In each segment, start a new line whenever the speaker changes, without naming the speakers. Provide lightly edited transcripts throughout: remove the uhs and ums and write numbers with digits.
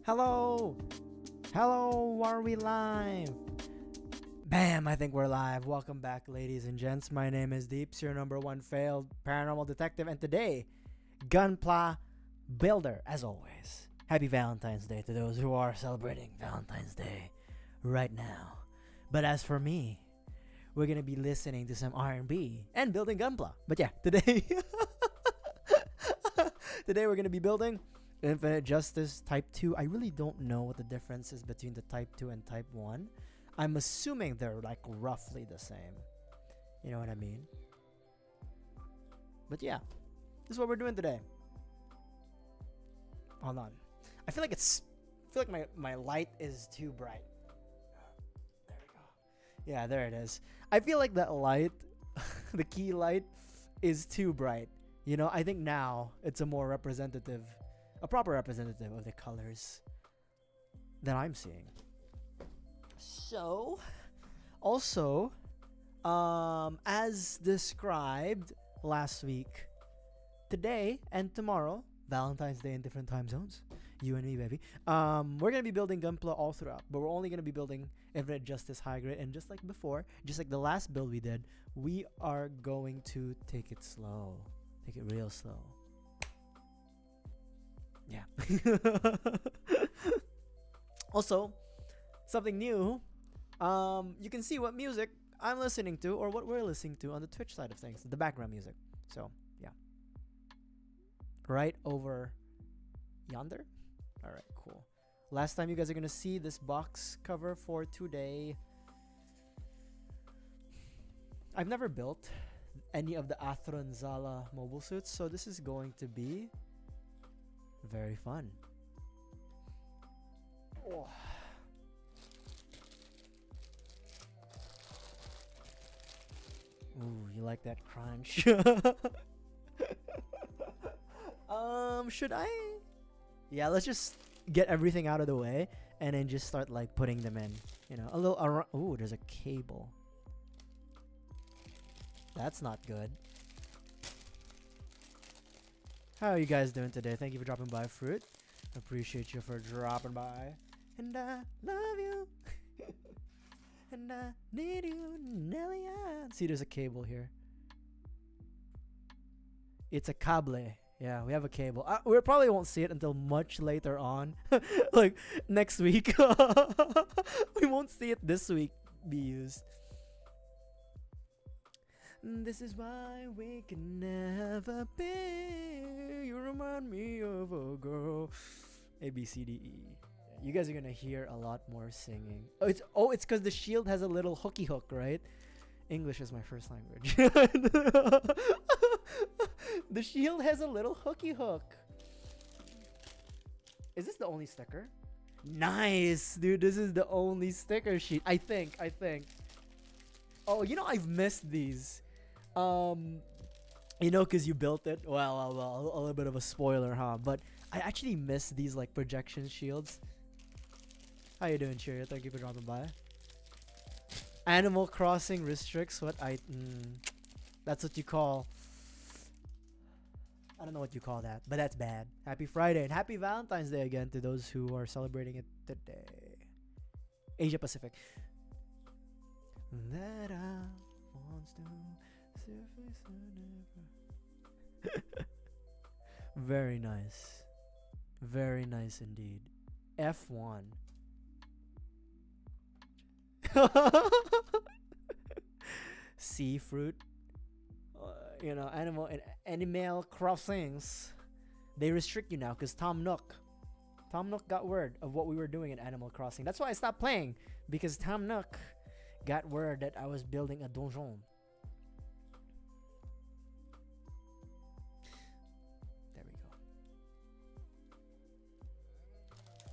Hello! Hello, are we live? Bam, I think we're live. Welcome back, ladies and gents. My name is Deeps, your number one failed paranormal detective, and today, gunpla builder, as always. Happy Valentine's Day to those who are celebrating Valentine's Day right now. But as for me, we're gonna be listening to some R&B and building gunpla. But yeah, today we're gonna be building Infinite Justice Type 2. I really don't know what the difference is between the Type 2 and Type 1. I'm assuming they're like roughly the same. You know what I mean? But yeah, this is what we're doing today. Hold on. I feel like my light is too bright. There we go. Yeah, there it is. I feel like that light, the key light, is too bright. You know, I think now it's a proper representative of the colors that I'm seeing. So, also, as described last week, today and tomorrow, Valentine's Day in different time zones, you and me, baby, we're gonna be building gunpla all throughout, but we're only gonna be building Infinite Justice high grade, and just like before, just like the last build we did, we are going to take it slow, take it real slow. Yeah. Also, something new. You can see what music I'm listening to or what we're listening to on the Twitch side of things, the background music. So, yeah. Right over yonder. All right, cool. Last time you guys are going to see this box cover for today. I've never built any of the Athron Zala mobile suits, so this is going to be very fun. Oh. Ooh, you like that crunch? Should I? Yeah, let's just get everything out of the way and then just start like putting them in. You know, a little around. Ooh, there's a cable. That's not good. How are you guys doing today? Thank you for dropping by, Fruit. Appreciate you for dropping by. And I love you. And I need you, Nelly. See, there's a cable here. It's a cable. Yeah, we have a cable. We probably won't see it until much later on. Like, next week. We won't see it this week be used. This is why we can never be. You remind me of a girl. A, B, C, D, E. You guys are gonna hear a lot more singing. Oh, it's because the shield has a little hooky hook, right? English is my first language. The shield has a little hooky hook. Is this the only sticker? Nice, dude. This is the only sticker sheet. I think. Oh, you know, I've missed these. You know, because you built it. Well, a little bit of a spoiler, huh? But I actually missed these like projection shields. How you doing, Cheerio? Thank you for dropping by. Animal Crossing restricts what that's what you call. I don't know what you call that, but that's bad. Happy Friday and happy Valentine's Day again to those who are celebrating it today. Asia Pacific. That I want to surface never. Very nice. Very nice indeed. F1. Sea fruit. You know, Animal Crossings. They restrict you now because Tom Nook got word of what we were doing in Animal Crossing. That's why I stopped playing, because Tom Nook got word that I was building a donjon. There we go.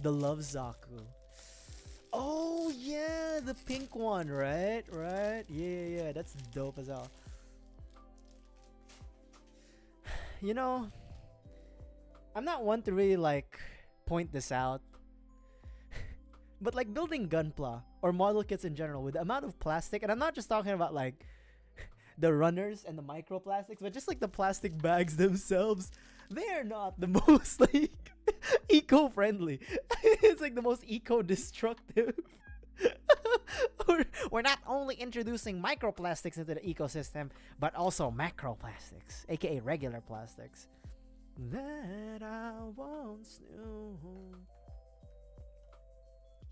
The Love Zaku. Oh yeah, the pink one, right? Yeah, that's dope as hell. You know, I'm not one to really like point this out, but like building gunpla or model kits in general with the amount of plastic, and I'm not just talking about like the runners and the microplastics, but just like the plastic bags themselves, they are not the most like Eco-friendly. It's like the most eco-destructive. We're not only introducing microplastics into the ecosystem, but also macroplastics, aka regular plastics. That I once knew.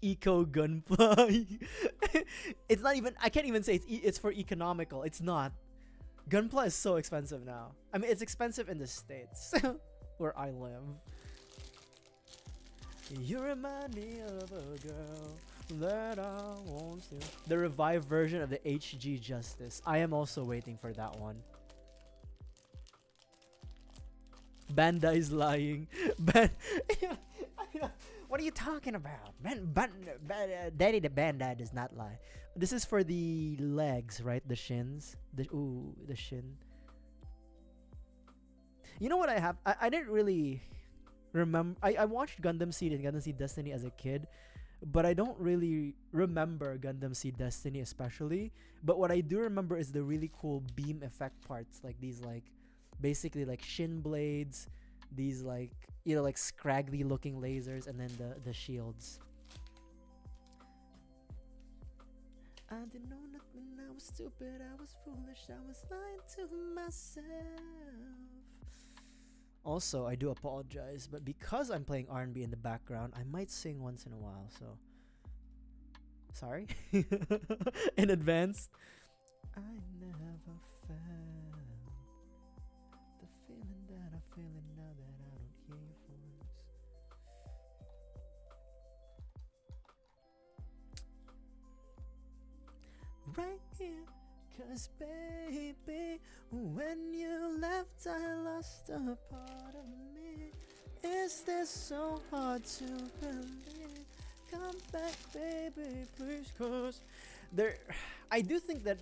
Eco gunpla. It's not even. I can't even say it's for economical. It's not. Gunpla is so expensive now. I mean, it's expensive in the States, where I live. You remind me of a girl that I once knew. The revived version of the HG Justice. I am also waiting for that one. Bandai's lying. What are you talking about? Daddy the Bandai does not lie. This is for the legs, right? The shins. The shin. You know what I have? I didn't really remember. I watched Gundam Seed and Gundam Seed Destiny as a kid, but I don't really remember Gundam Seed Destiny especially. But what I do remember is the really cool beam effect parts, like these basically like shin blades, these like like scraggly looking lasers, and then the shields. I didn't know nothing, I was stupid, I was foolish, I was lying to myself. Also, I do apologize, but because I'm playing R&B in the background, I might sing once in a while, so sorry in advance. I never felt the feeling that I'm feeling now that I don't hear your voice. Right here, 'cause baby, when you left I lost a part of me. Is this so hard to believe? Come back baby, please, 'cause I do think that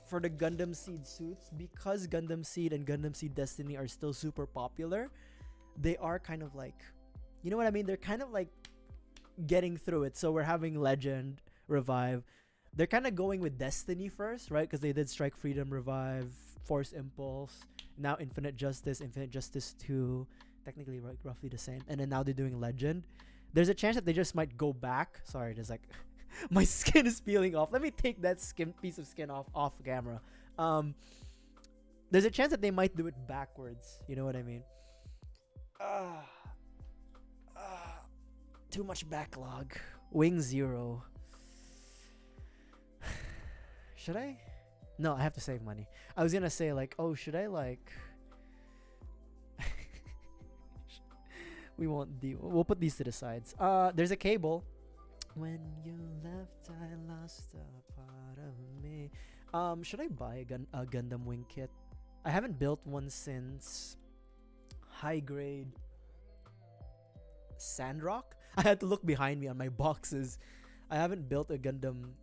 for the Gundam Seed suits, because Gundam Seed and Gundam Seed Destiny are still super popular, they are kind of like, you know what I mean? They're kind of like getting through it. So we're having Legend Revive. They're kind of going with Destiny first, right? Because they did Strike Freedom Revive, Force Impulse, now Infinite Justice 2, technically roughly the same. And then now they're doing Legend. There's a chance that they just might go back. Sorry, there's like my skin is peeling off. Let me take that piece of skin off camera. There's a chance that they might do it backwards. You know what I mean? Too much backlog. Wing 0. Should I? No, I have to save money. I was gonna say like, oh, should I like? We won't deal. We'll put these to the sides. There's a cable. When you left, I lost a part of me. Should I buy a Gundam wing kit? I haven't built one since high grade Sandrock. I had to look behind me on my boxes. I haven't built a Gundam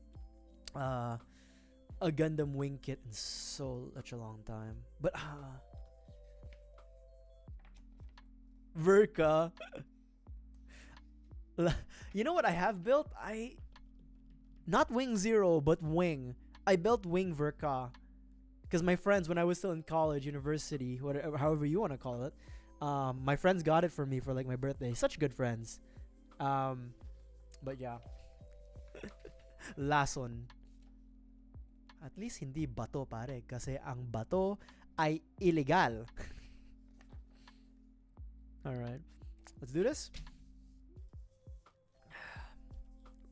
wing kit in such a long time. But Verka. You know what I have built? Not Wing 0, but Wing. I built Wing Verka because my friends, when I was still in college, university, whatever, however you want to call it, my friends got it for me for like my birthday. Such good friends. But yeah. Lason. At least hindi bato pare kasi ang bato ay illegal. Alright. Let's do this.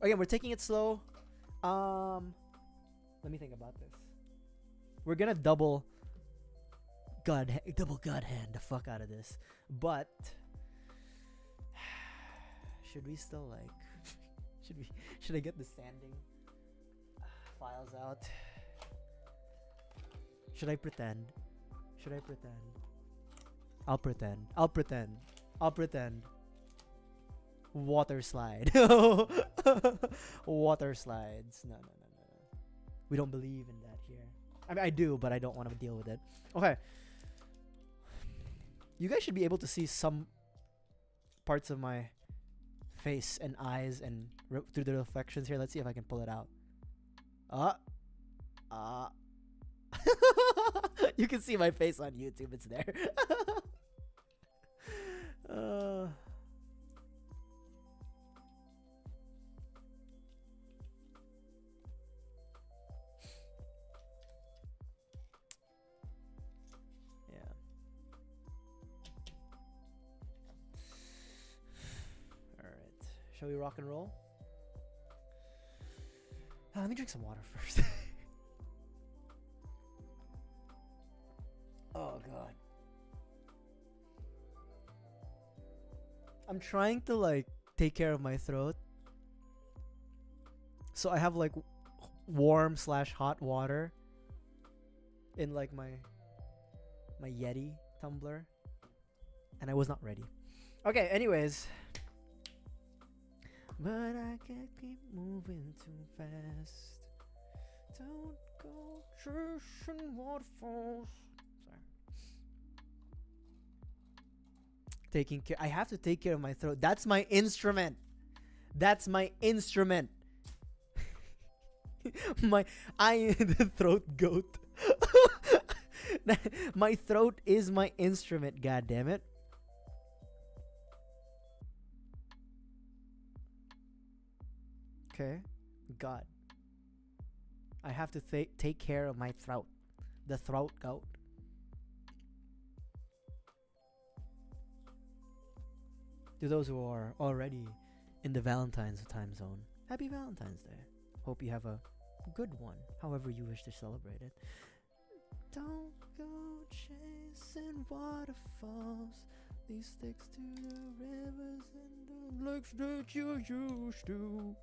Again, we're taking it slow. Let me think about this. We're gonna double God hand the fuck out of this. But should we still like should I get the sanding files out? Should I pretend? I'll pretend. Water slide. Water slides. No. We don't believe in that here. I mean, I do, but I don't want to deal with it. Okay. You guys should be able to see some parts of my face and eyes and through the reflections here. Let's see if I can pull it out. You can see my face on YouTube. It's there. Shall we rock and roll? Let me drink some water first. Oh god. I'm trying to like take care of my throat. So I have like warm / hot water in like my Yeti tumbler. And I was not ready. Okay, anyways. But I can't keep moving too fast. Don't go chasing waterfalls. Sorry. Taking care. I have to take care of my throat. That's my instrument. That's my instrument. The throat goat. My throat is my instrument. God damn it. Okay, God. I have to take care of my throat. The throat goat. To those who are already in the Valentine's time zone, happy Valentine's Day. Hope you have a good one, however you wish to celebrate it. Don't go chasing waterfalls. These sticks to the rivers and the lakes that you used to.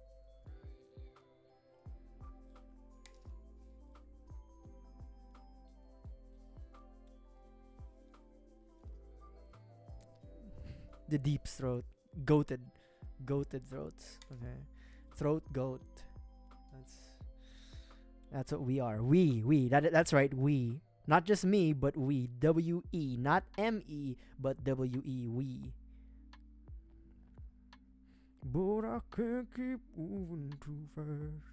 The deep throat, goated throats. Okay, throat goat. That's what we are. We. That's right. We. Not just me, but we. W-E, not M-E, but W-E. We. But I can't keep moving too fast.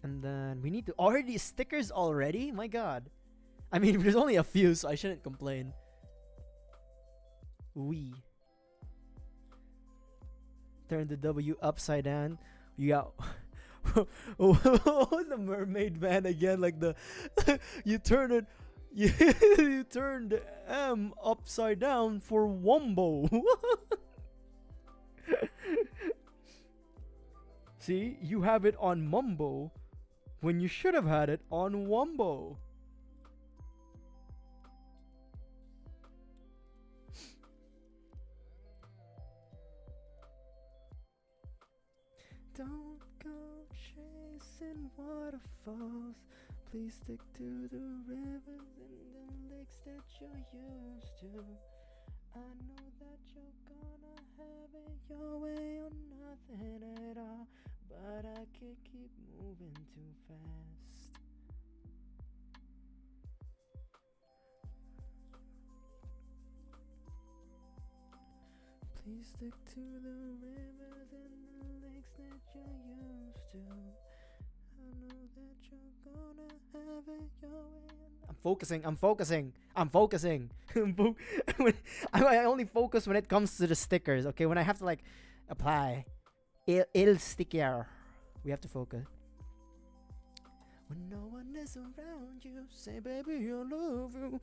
And then we need to already stickers already. My God. I mean, there's only a few, so I shouldn't complain. We. Turn the W upside down. You got the mermaid man again, like the you turn it you turn the M upside down for Wombo. See, you have it on Mumbo when you should have had it on Wombo. Don't go chasing waterfalls. Please stick to the rivers and the lakes that you're used to. I know that you're gonna have it your way or nothing at all, but I can't keep moving too fast. Please stick to the rivers and the lakes that you're used to. I know that you're gonna have it your way. I'm focusing. I only focus when it comes to the stickers, okay? When I have to like apply il sticker, we have to focus. When no one is around you, say baby I love you.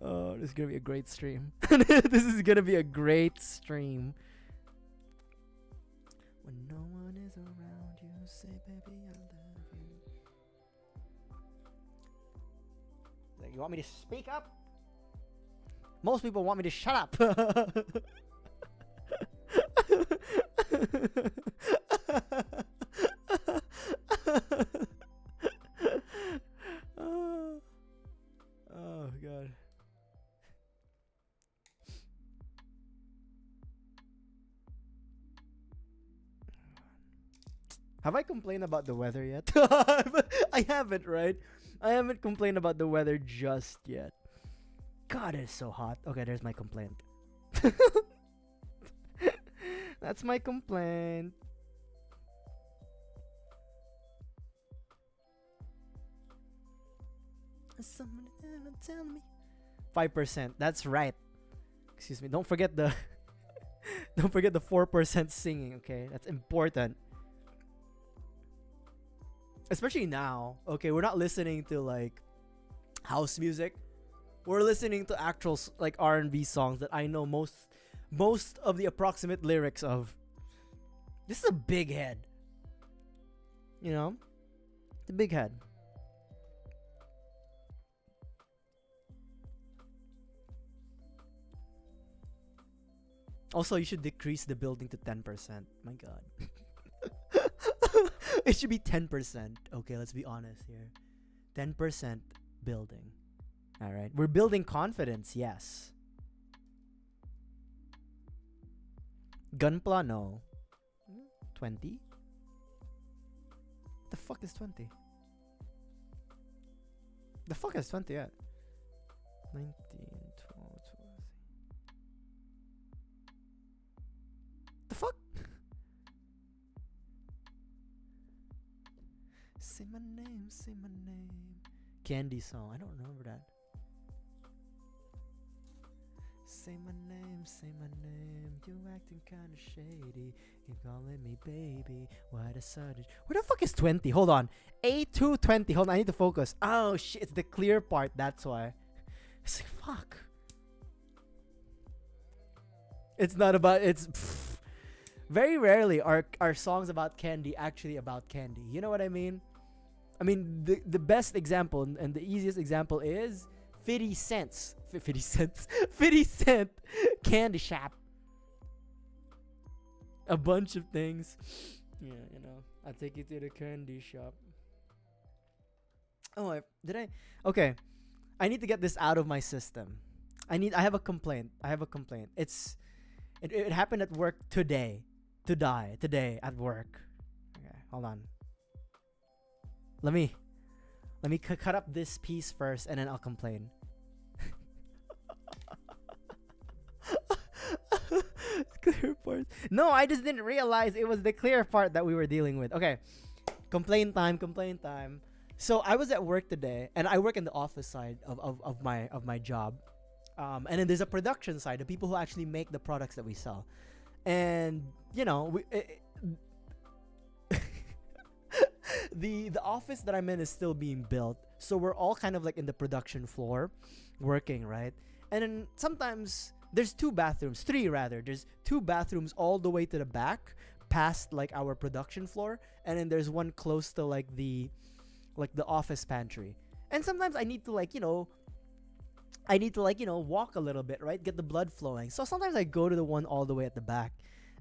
Oh, this is gonna be a great stream. This is gonna be a great stream. When no one is around you, say baby I love you. Like, you want me to speak up? Most people want me to shut up. Oh God. Have I complained about the weather yet? I haven't, right? I haven't complained about the weather just yet. God, it's so hot. Okay, there's my complaint. That's my complaint. Someone ever tell me 5%. That's right. Excuse me. Don't forget the don't forget the 4% singing, okay? That's important. Especially now. Okay, we're not listening to like house music. We're listening to actual like R&B songs that I know most of the approximate lyrics of. This is a big head. You know? It's a big head. Also, you should decrease the building to 10%. My god. It should be 10%. Okay, let's be honest here. 10% building. Alright. We're building confidence, yes. Gunpla, no. 20? The fuck is 20? The fuck is 20 yet? 19, 12, 12. The fuck? Say my name, say my name. Candy song. I don't remember that. Say my name, say my name. You acting kinda shady. You calling me baby. What a sudden. Where the fuck is 20? Hold on. A220. Hold on, I need to focus. Oh shit, it's the clear part, that's why. It's like, fuck. It's not about, it's very rarely are songs about candy actually about candy. You know what I mean? I mean, the best example and the easiest example is 50 cents. 50 cents. 50 cent candy shop. A bunch of things. Yeah, you know. I'll take you to the candy shop. Oh, okay. I need to get this out of my system. I have a complaint. It happened at work today. Today at work. Okay, hold on. Let me cut up this piece first and then I'll complain. Clear parts. No, I just didn't realize it was the clear part that we were dealing with. Okay. Complaint time. So I was at work today and I work in the office side of my job. And then there's a production side, the people who actually make the products that we sell. And you know, the office that I'm in is still being built, so we're all kind of like in the production floor working, right? And then sometimes there's three rather. There's two bathrooms all the way to the back past like our production floor, and then there's one close to like the office pantry. And sometimes I need to walk a little bit, right? Get the blood flowing. So sometimes I go to the one all the way at the back.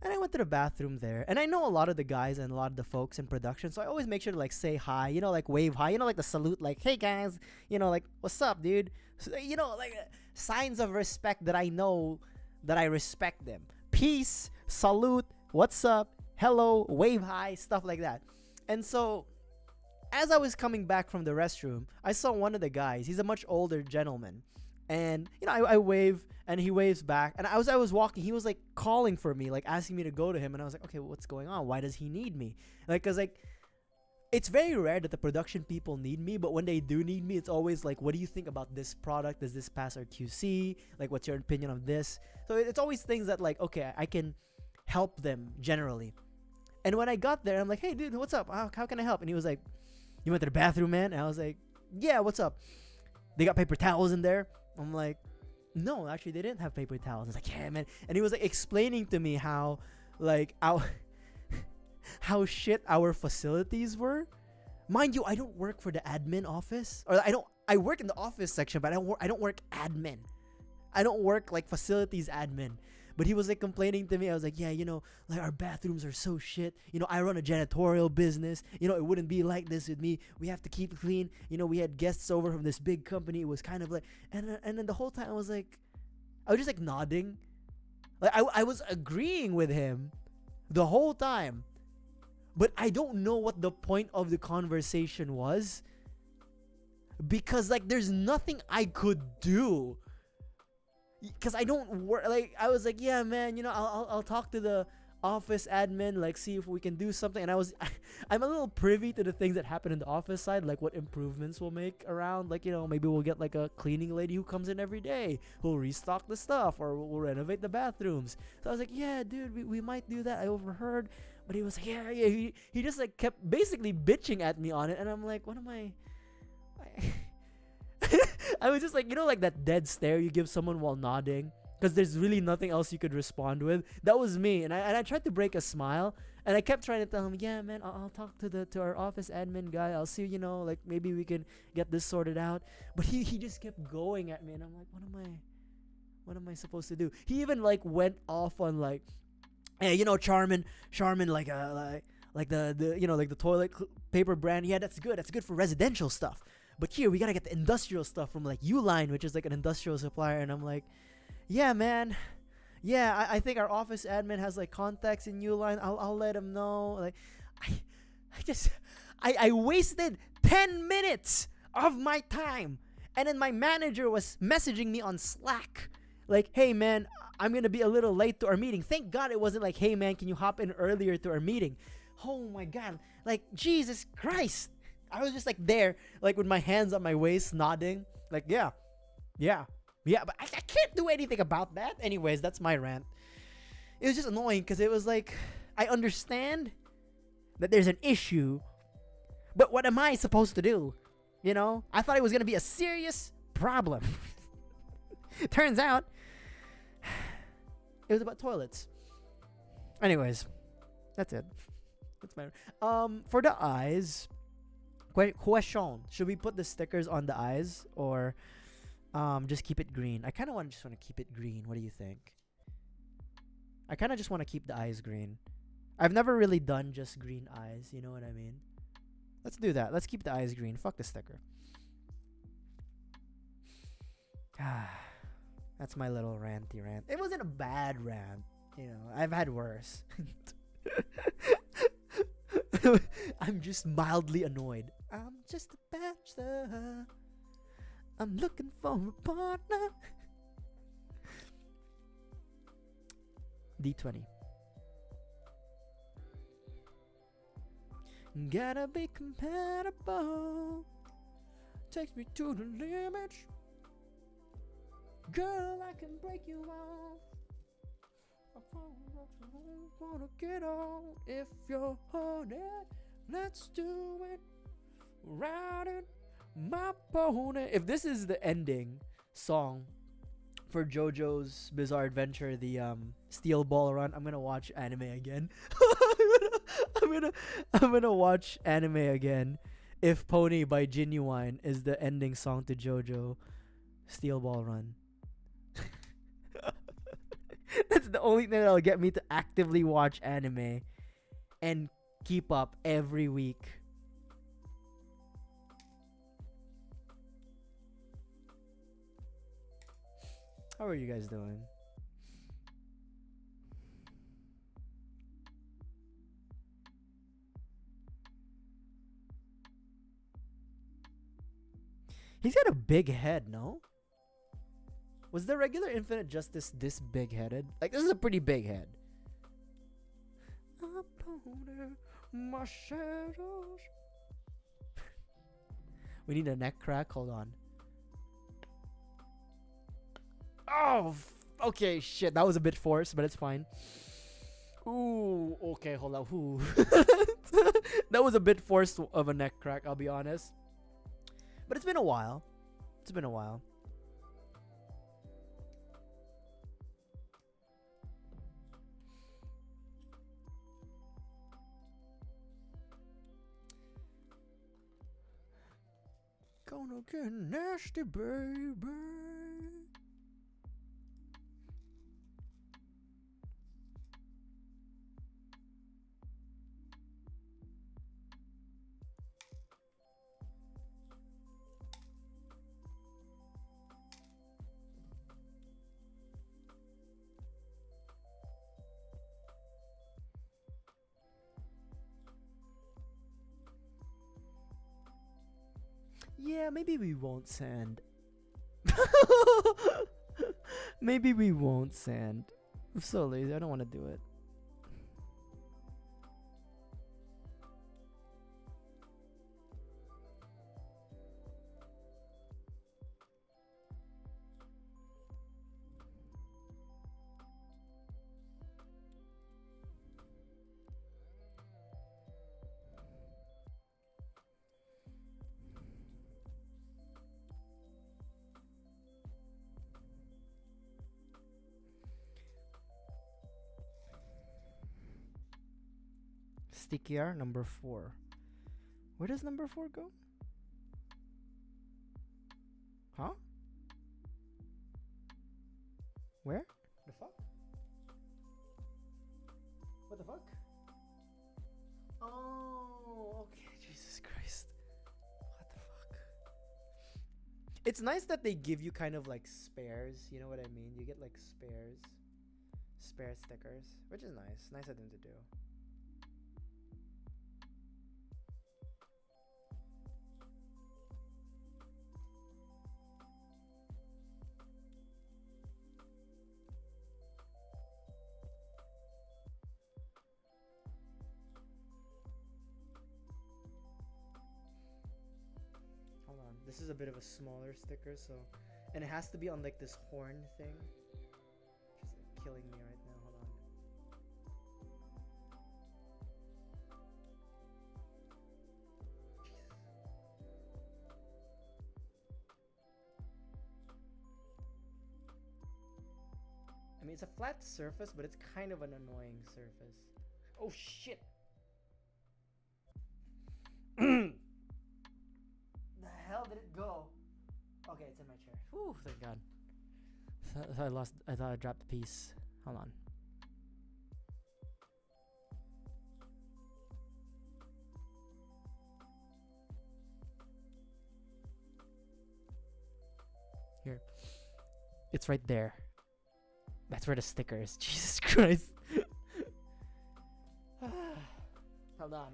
And I went to the bathroom there. And I know a lot of the guys and a lot of the folks in production. So I always make sure to like say hi, you know, like wave hi, you know, like the salute, like, hey guys, you know, like, what's up, dude? So, you know, like signs of respect that I know that I respect them. Peace, salute, what's up, hello, wave hi, stuff like that. And so as I was coming back from the restroom, I saw one of the guys. He's a much older gentleman. And you know, I wave and he waves back, and I was walking, he was like calling for me, like asking me to go to him, and I was like, okay, well, what's going on? Why does he need me? Like, cause like it's very rare that the production people need me, but when they do need me, it's always like, what do you think about this product? Does this pass our QC? Like, what's your opinion of this? So it's always things that like, okay, I can help them generally. And when I got there, I'm like, hey dude, what's up? How can I help? And he was like, you went to the bathroom, man? And I was like, yeah, what's up? They got paper towels in there. I'm like, no, actually they didn't have paper towels. I was like, yeah, man. And he was like explaining to me how like how shit our facilities were. Mind you, I don't work for the admin office, or I work in the office section, but I don't work admin. I don't work like facilities admin. But he was like complaining to me. I was like, yeah, you know, like our bathrooms are so shit. You know, I run a janitorial business. You know, it wouldn't be like this with me. We have to keep it clean. You know, we had guests over from this big company. It was kind of like, and then the whole time I was just like nodding. Like I was agreeing with him the whole time. But I don't know what the point of the conversation was. Because like there's nothing I could do. Because I don't work, like, I was like, yeah, man, you know, I'll talk to the office admin, like, see if we can do something. And I'm a little privy to the things that happen in the office side, like what improvements we'll make around, like, you know, maybe we'll get like a cleaning lady who comes in every day, who'll restock the stuff, or we'll renovate the bathrooms. So I was like, yeah, dude, we might do that. I overheard. But he was like, yeah, he just like kept basically bitching at me on it. And I'm like, what am I I was just like, like that dead stare you give someone while nodding, because there's really nothing else you could respond with. That was me, and I tried to break a smile, and I kept trying to tell him, yeah, man, I'll talk to our office admin guy. I'll see, like maybe we can get this sorted out. But he just kept going at me, and I'm like, what am I supposed to do? He even like went off on like, hey, Charmin, like the like the toilet paper brand. Yeah, that's good for residential stuff. But here we gotta get the industrial stuff from like Uline, which is like an industrial supplier. And I'm like, yeah, man. Yeah, I think our office admin has like contacts in Uline. I'll let him know. Like, I wasted 10 minutes of my time, and then my manager was messaging me on Slack, like, hey man, I'm gonna be a little late to our meeting. Thank God it wasn't like, hey man, can you hop in earlier to our meeting? Oh my God, like Jesus Christ. I was just like there, like with my hands on my waist, nodding, like yeah, but I can't do anything about that. Anyways, that's my rant. It was just annoying because it was like, I understand that there's an issue, but what am I supposed to do? I thought it was gonna be a serious problem. Turns out it was about toilets. Anyways, that's it. That's my for the eyes. Question: should we put the stickers on the eyes or just keep it green? I kind of just want to keep it green. What do you think? I kind of just want to keep the eyes green. I've never really done just green eyes. You know what I mean? Let's do that. Let's keep the eyes green. Fuck the sticker. That's my little ranty rant. It wasn't a bad rant. I've had worse. I'm just mildly annoyed. I'm just a bachelor. I'm looking for a partner. D20. Gotta be compatible. Takes me to the limit. Girl, I can break you off. I wanna get on if you're horny. Let's do it. Ride it, my pony. If this is the ending song for JoJo's Bizarre Adventure, the Steel Ball Run, I'm gonna watch anime again. I'm gonna watch anime again if Pony by Genuine is the ending song to JoJo Steel Ball Run. That's the only thing that'll get me to actively watch anime and keep up every week. How are you guys doing? He's got a big head, no? Was the regular Infinite Justice this big-headed? Like, this is a pretty big head. My shadows. We need a neck crack. Hold on. Oh, okay, shit. That was a bit forced, but it's fine. Ooh, okay, hold on. Ooh. That was a bit forced of a neck crack, I'll be honest. But it's been a while. It's been a while. Gonna get nasty, baby. Yeah, maybe we won't sand. Maybe we won't sand. I'm so lazy. I don't want to do it. stickier. Number 4. Where does number 4 go? Huh? Where? The fuck? What the fuck? Oh, okay. Jesus Christ. What the fuck? It's nice that they give you kind of like spares. You know what I mean? You get like spare stickers, which is nice. Nice of them to do. Hold on. This is a bit of a smaller sticker, so, and it has to be on like this horn thing. Just like, killing me right now. Hold on. I mean, it's a flat surface, but it's kind of an annoying surface. Oh shit! The hell did it go? Okay, it's in my chair. Whew, thank God. I thought I dropped the piece. Hold on. Here. It's right there. That's where the sticker is. Jesus Christ. Hold on.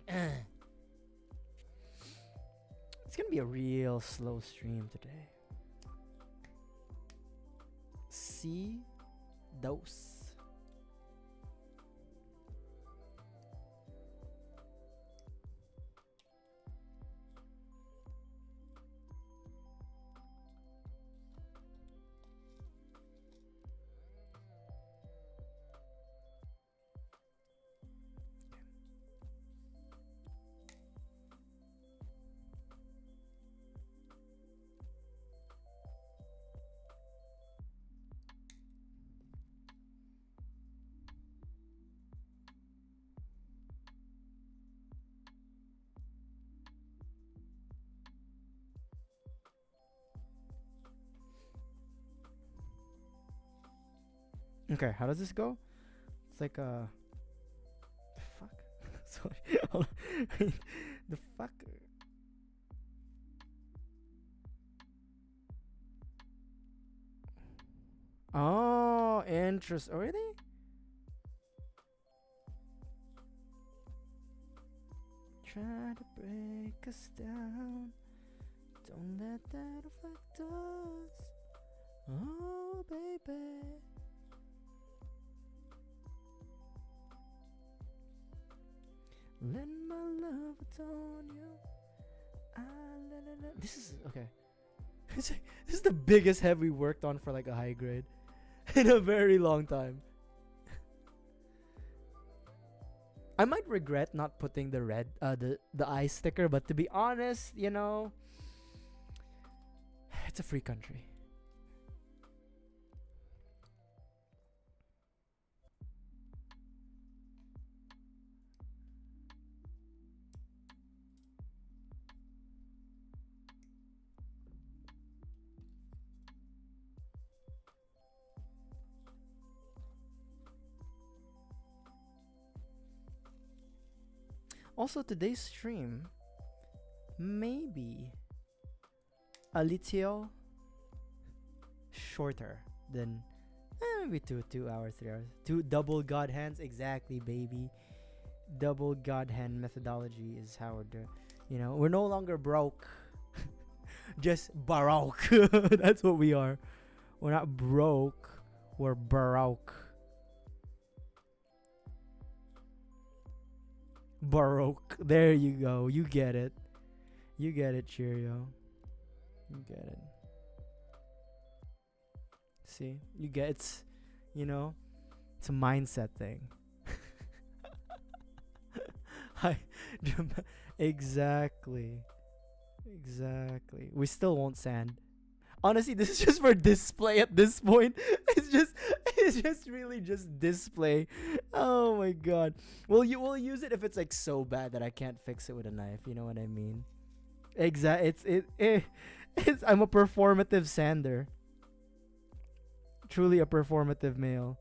It's gonna be a real slow stream today. See those. Okay, how does this go? It's like the fuck. Sorry, hold on. The fuck. Oh, interest. Oh, really? Try to break us down. Don't let that affect us. Oh, baby. Let my love atone you. This is okay. This is the biggest head we worked on for like a high grade in a very long time. I might regret not putting the red, the eye sticker, but to be honest, you know, it's a free country. Also, today's stream maybe a little shorter than maybe 2 hours, 3 hours. 2 double god hands, exactly, baby. Double god hand methodology is how we're doing. You know, we're no longer broke, just baroque. That's what we are. We're not broke. We're baroque. Baroque. There you go. You get it. You get it, Cheerio. You get it. See? You get it's, you know, it's a mindset thing. Exactly. Exactly. We still won't sand. Honestly, this is just for display at this point. It's just really just display. Oh my god. Well, you will use it if it's like so bad that I can't fix it with a knife. You know what I mean? Exact. It's. I'm a performative sander. Truly a performative male.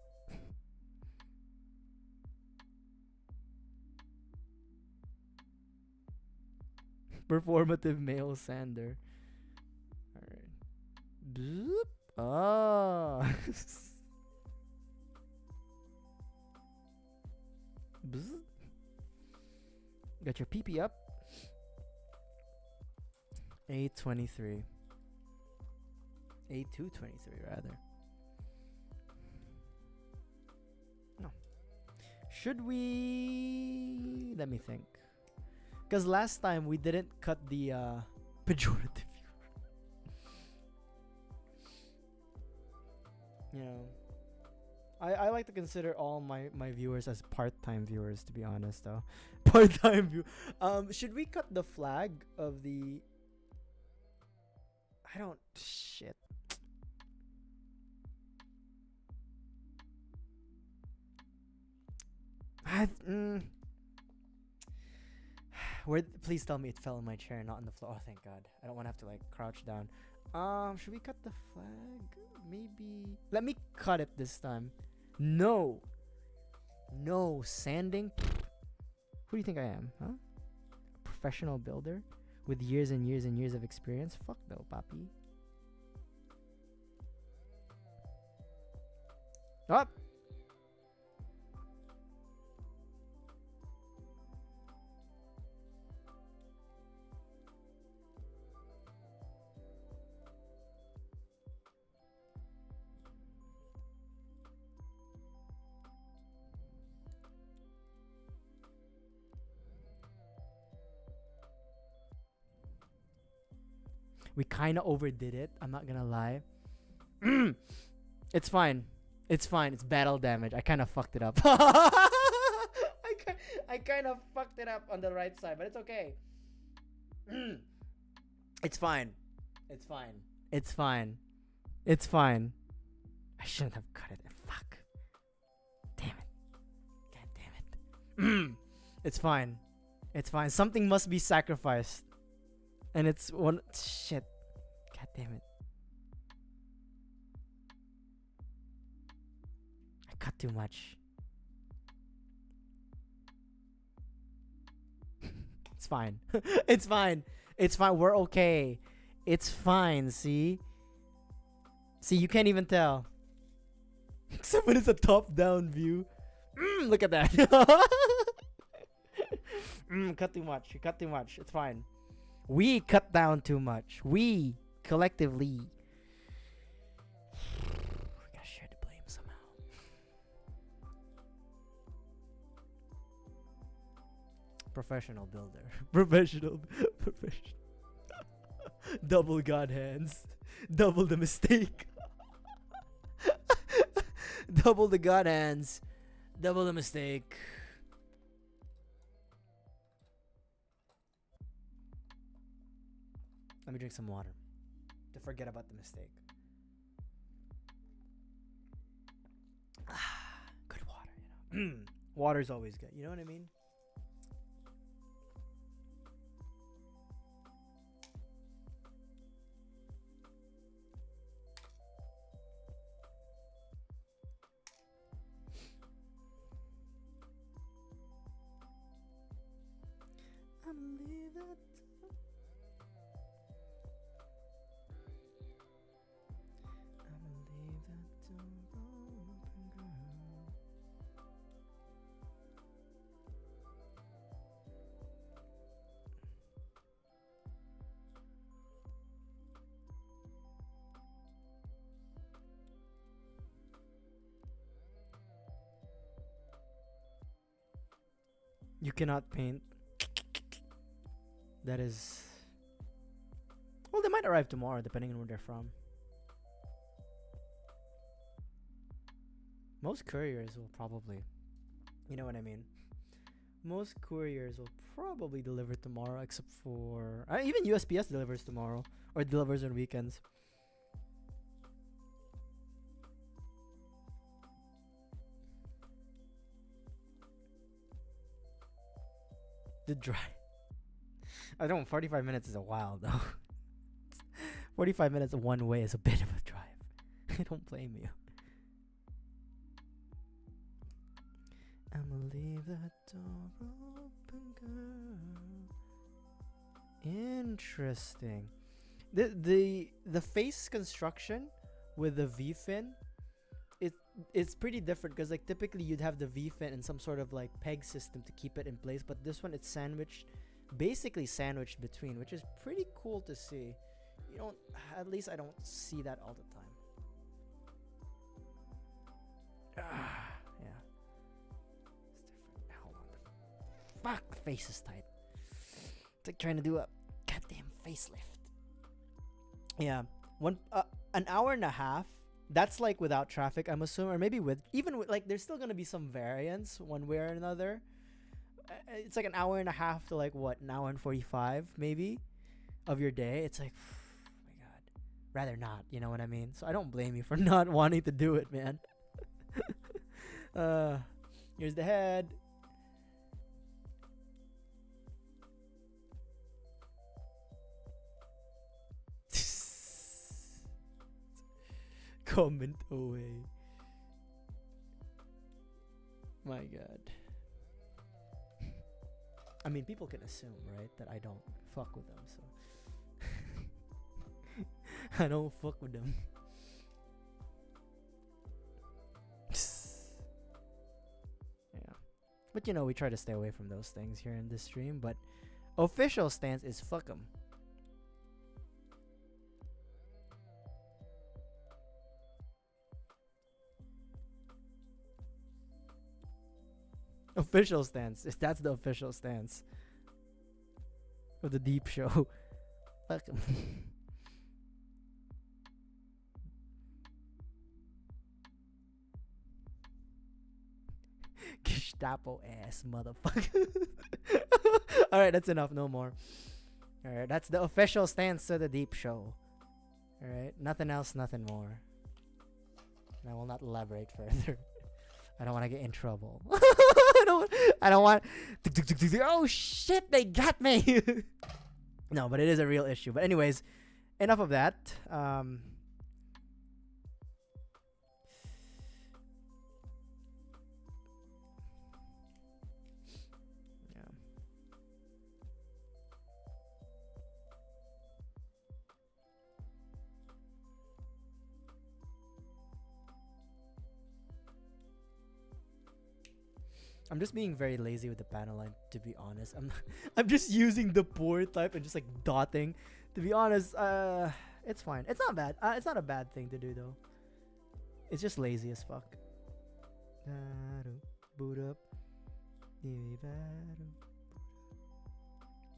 Performative male sander. All right. Bloop. Ah. Bzz. Got your pee up. 823. 8223 rather. No. Should we? Let me think. Because last time we didn't cut the pejorative. You know, I like to consider all my viewers as part-time viewers, to be honest though. Part-time view. Should we cut the flag of the? I don't. Shit. Where? Please tell me it fell in my chair, not on the floor. Oh, thank God. I don't want to have to like crouch down. Should we cut the flag? Maybe. Let me cut it this time. No. No sanding. Who do you think I am? Huh? A professional builder with years and years and years of experience? Fuck no, papi. Up. We kind of overdid it. I'm not gonna lie. It's fine. It's fine. It's battle damage. I kind of fucked it up. I kind of fucked it up on the right side, but it's okay. It's fine. It's fine. It's fine. It's fine. I shouldn't have cut it. Fuck. Damn it. God damn it. It's fine. It's fine. Something must be sacrificed. And it's one. Shit. God damn it. I cut too much. It's fine. It's fine. It's fine. We're okay. It's fine. See? See, you can't even tell. Except when it's a top-down view. Look at that. Cut too much. You cut too much. It's fine. We cut down too much. We collectively. We gotta share the blame somehow. Professional builder. Professional. Double God hands. Double the mistake. Double the God hands. Double the mistake. Let me drink some water to forget about the mistake. Good water, you know. Water's always good. You know what I mean? I believe that. You cannot paint. That is. Well, they might arrive tomorrow, depending on where they're from. Most couriers will probably. You know what I mean? Most couriers will probably deliver tomorrow, except for. Even USPS delivers tomorrow. Or delivers on weekends. The drive. I don't. 45 minutes is a while though. 45 minutes one way is a bit of a drive. I don't blame you. I'ma leave that door open, girl. Interesting. The face construction with the V fin, it's pretty different because like typically you'd have the V fin and some sort of like peg system to keep it in place, but this one it's sandwiched, basically sandwiched between, which is pretty cool to see. You don't, at least I don't see that all the time. Yeah. It's different. Hold on. Fuck, the face is tight. It's like trying to do a goddamn facelift. Yeah. An hour and a half. That's like without traffic, I'm assuming, or maybe with even with, like there's still gonna be some variance one way or another. It's like an hour and a half to like what, an hour and 45 maybe of your day. It's like, oh my god, rather not. You know what I mean? So I don't blame you for not wanting to do it, man. Here's the head. Comment away. My god. I mean, people can assume, right, that I don't fuck with them, so. I don't fuck with them. Yeah. But you know, we try to stay away from those things here in this stream, but official stance is fuck them. Official stance. That's the official stance of the Deep Show. Fuck 'em. Gestapo ass motherfucker. Alright, that's enough. No more. Alright, that's the official stance of the Deep Show. Alright, nothing else, nothing more. And I will not elaborate further. I don't want to get in trouble. I don't want. Oh shit! They got me. No, but it is a real issue. But anyways, enough of that. Yeah. I'm just being very lazy with the panel line, to be honest. I'm just using the poor type and just like dotting. To be honest, it's fine. It's not bad. It's not a bad thing to do though. It's just lazy as fuck. Boot up.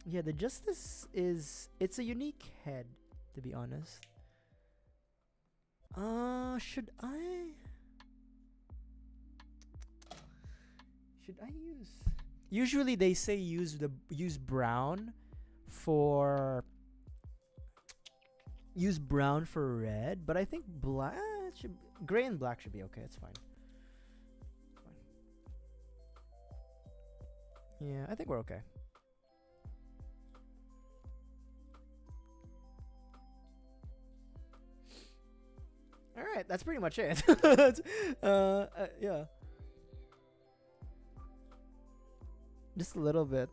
Yeah, the Justice it's a unique head, to be honest. Should I use? Usually they say use brown for red, but I think black gray and black should be okay. It's fine. Yeah, I think we're okay. All right, that's pretty much it. Yeah. Just a little bit.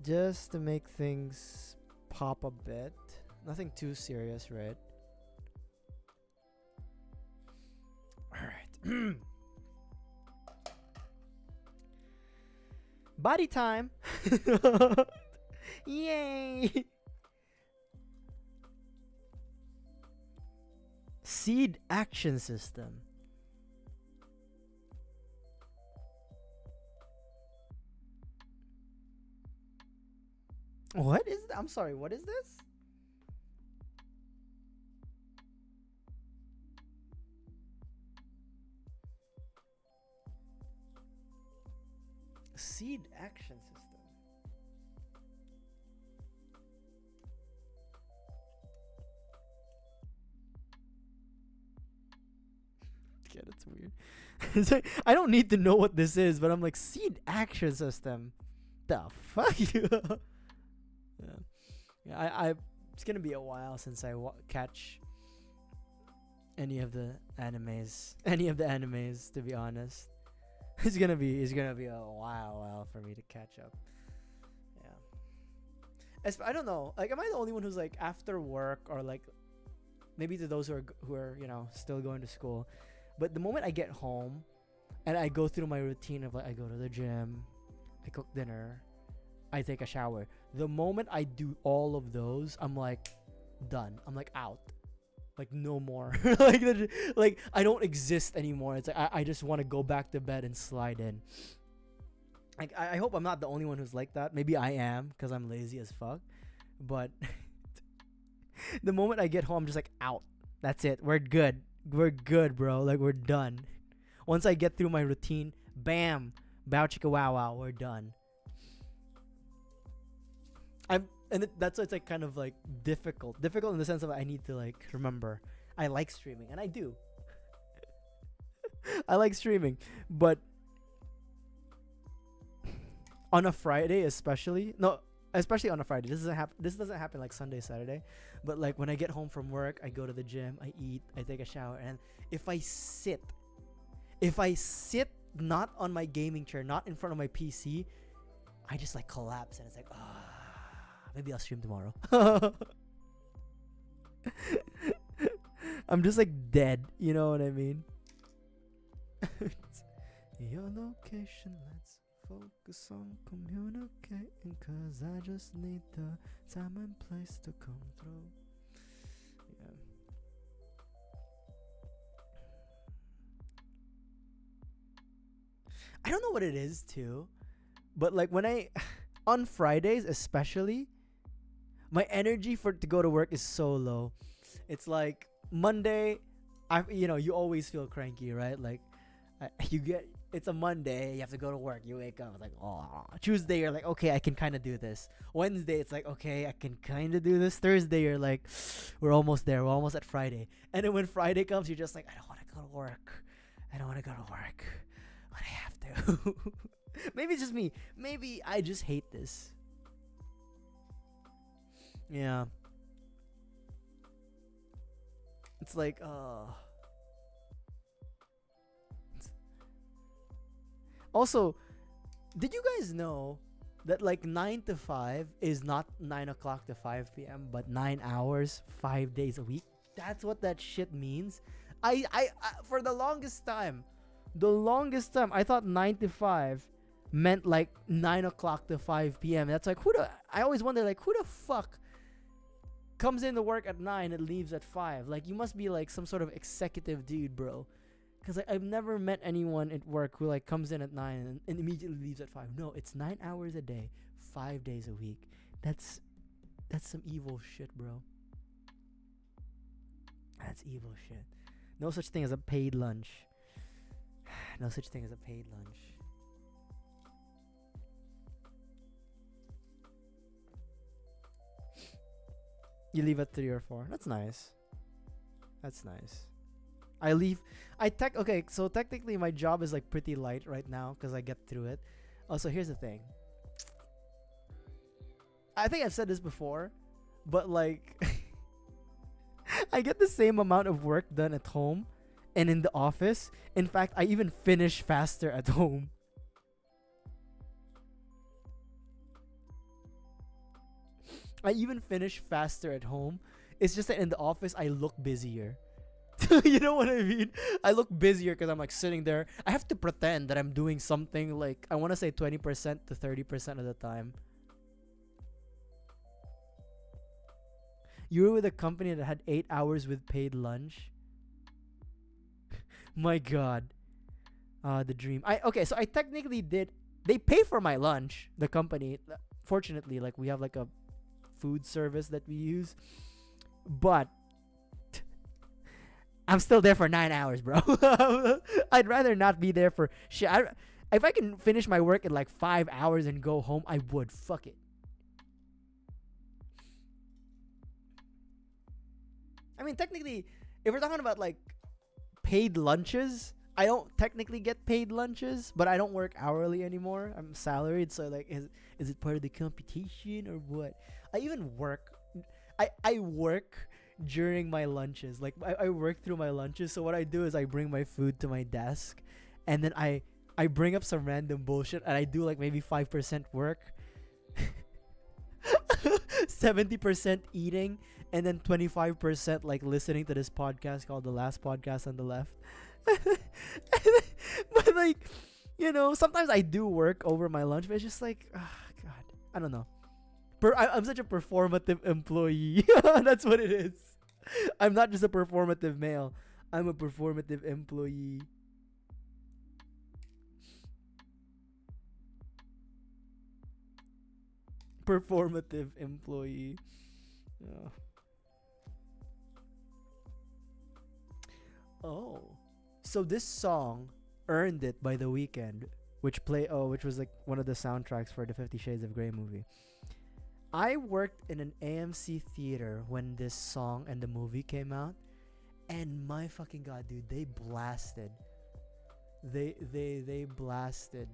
Just to make things pop a bit. Nothing too serious, right? Alright. Body time! Yay! Seed action system. What is I'm sorry, what is this? Seed action system. Yeah, that's weird. It's like, I don't need to know what this is, but I'm like, seed action system. The fuck? Yeah. Yeah, I it's gonna be a while since I catch any of the animes. Any of the animes, to be honest. It's gonna be a while for me to catch up. Yeah. I don't know. Like, am I the only one who's like after work, or like maybe to those who are still going to school, but the moment I get home and I go through my routine of like I go to the gym, I cook dinner, I take a shower. The moment I do all of those, I'm like done. I'm like out. Like no more. like I don't exist anymore. It's like I just want to go back to bed and slide in. Like I hope I'm not the only one who's like that. Maybe I am because I'm lazy as fuck. But the moment I get home, I'm just like out. That's it. We're good. We're good, bro. Like we're done. Once I get through my routine, bam, bow chicka wow wow, we're done. That's why it's like kind of like difficult in the sense of I need to like remember I like streaming, and I do. I like streaming, but on a Friday especially on a Friday, this doesn't happen like Sunday, Saturday, but like when I get home from work, I go to the gym, I eat, I take a shower, and if I sit not on my gaming chair, not in front of my PC, I just like collapse, and it's like, maybe I'll stream tomorrow. I'm just like dead, you know what I mean? Your location, let's focus on communicating, 'cause I just need the time and place to come through. Yeah. I don't know what it is too, but like when on Fridays especially, my energy to go to work is so low. It's like Monday, you always feel cranky, right? Like it's a Monday, you have to go to work, you wake up, it's like, oh. Tuesday, you're like, okay, I can kind of do this. Wednesday, it's like, okay, I can kind of do this. Thursday, you're like, we're almost there, we're almost at Friday. And then when Friday comes, you're just like, I don't want to go to work, but I have to. Maybe it's just me. Maybe I just hate this. Yeah. It's like, Also, did you guys know that like 9 to 5 is not 9 o'clock to 5 p.m., but 9 hours, 5 days a week? That's what that shit means. I for the longest time, I thought 9 to 5 meant like 9 o'clock to 5 p.m. That's like, I always wonder, like, who the fuck comes into work at 9 and leaves at 5? Like, you must be like some sort of executive dude, bro. Because like, I've never met anyone at work who like comes in at 9 and immediately leaves at 5. No, it's 9 hours a day, 5 days a week. That's some evil shit, bro. That's evil shit. No such thing as a paid lunch. No such thing as a paid lunch. You leave at 3 or 4. That's nice. Okay, so technically my job is like pretty light right now because I get through it. Also, here's the thing. I think I've said this before, but like I get the same amount of work done at home and in the office. In fact, I even finish faster at home. It's just that in the office I look busier. You know what I mean? I look busier because I'm like sitting there. I have to pretend that I'm doing something, like I want to say 20% to 30% of the time. You were with a company that had 8 hours with paid lunch. My God. The dream. So I technically did. They pay for my lunch, the company. Fortunately, like we have like a food service that we use. But I'm still there for 9 hours, bro. I'd rather not be there for shit. If I can finish my work in like 5 hours and go home, I would. Fuck it. I mean, technically, if we're talking about like paid lunches, I don't technically get paid lunches, but I don't work hourly anymore. I'm salaried, so like, is it part of the competition or what? I even work. I work during my lunches. Like I work through my lunches. So what I do is I bring my food to my desk, and then I bring up some random bullshit, and I do like maybe 5% work, 70% eating, and then 25% like listening to this podcast called The Last Podcast on the Left. But like, sometimes I do work over my lunch, but it's just like, God, I don't know. I'm such a performative employee. That's what it is. I'm not just a performative male. I'm a performative employee. Performative employee. Oh. Oh. So this song, Earned It by The Weeknd, which was like one of the soundtracks for the 50 Shades of Grey movie. I worked in an AMC theater when this song and the movie came out, and my fucking god, dude, they blasted. They blasted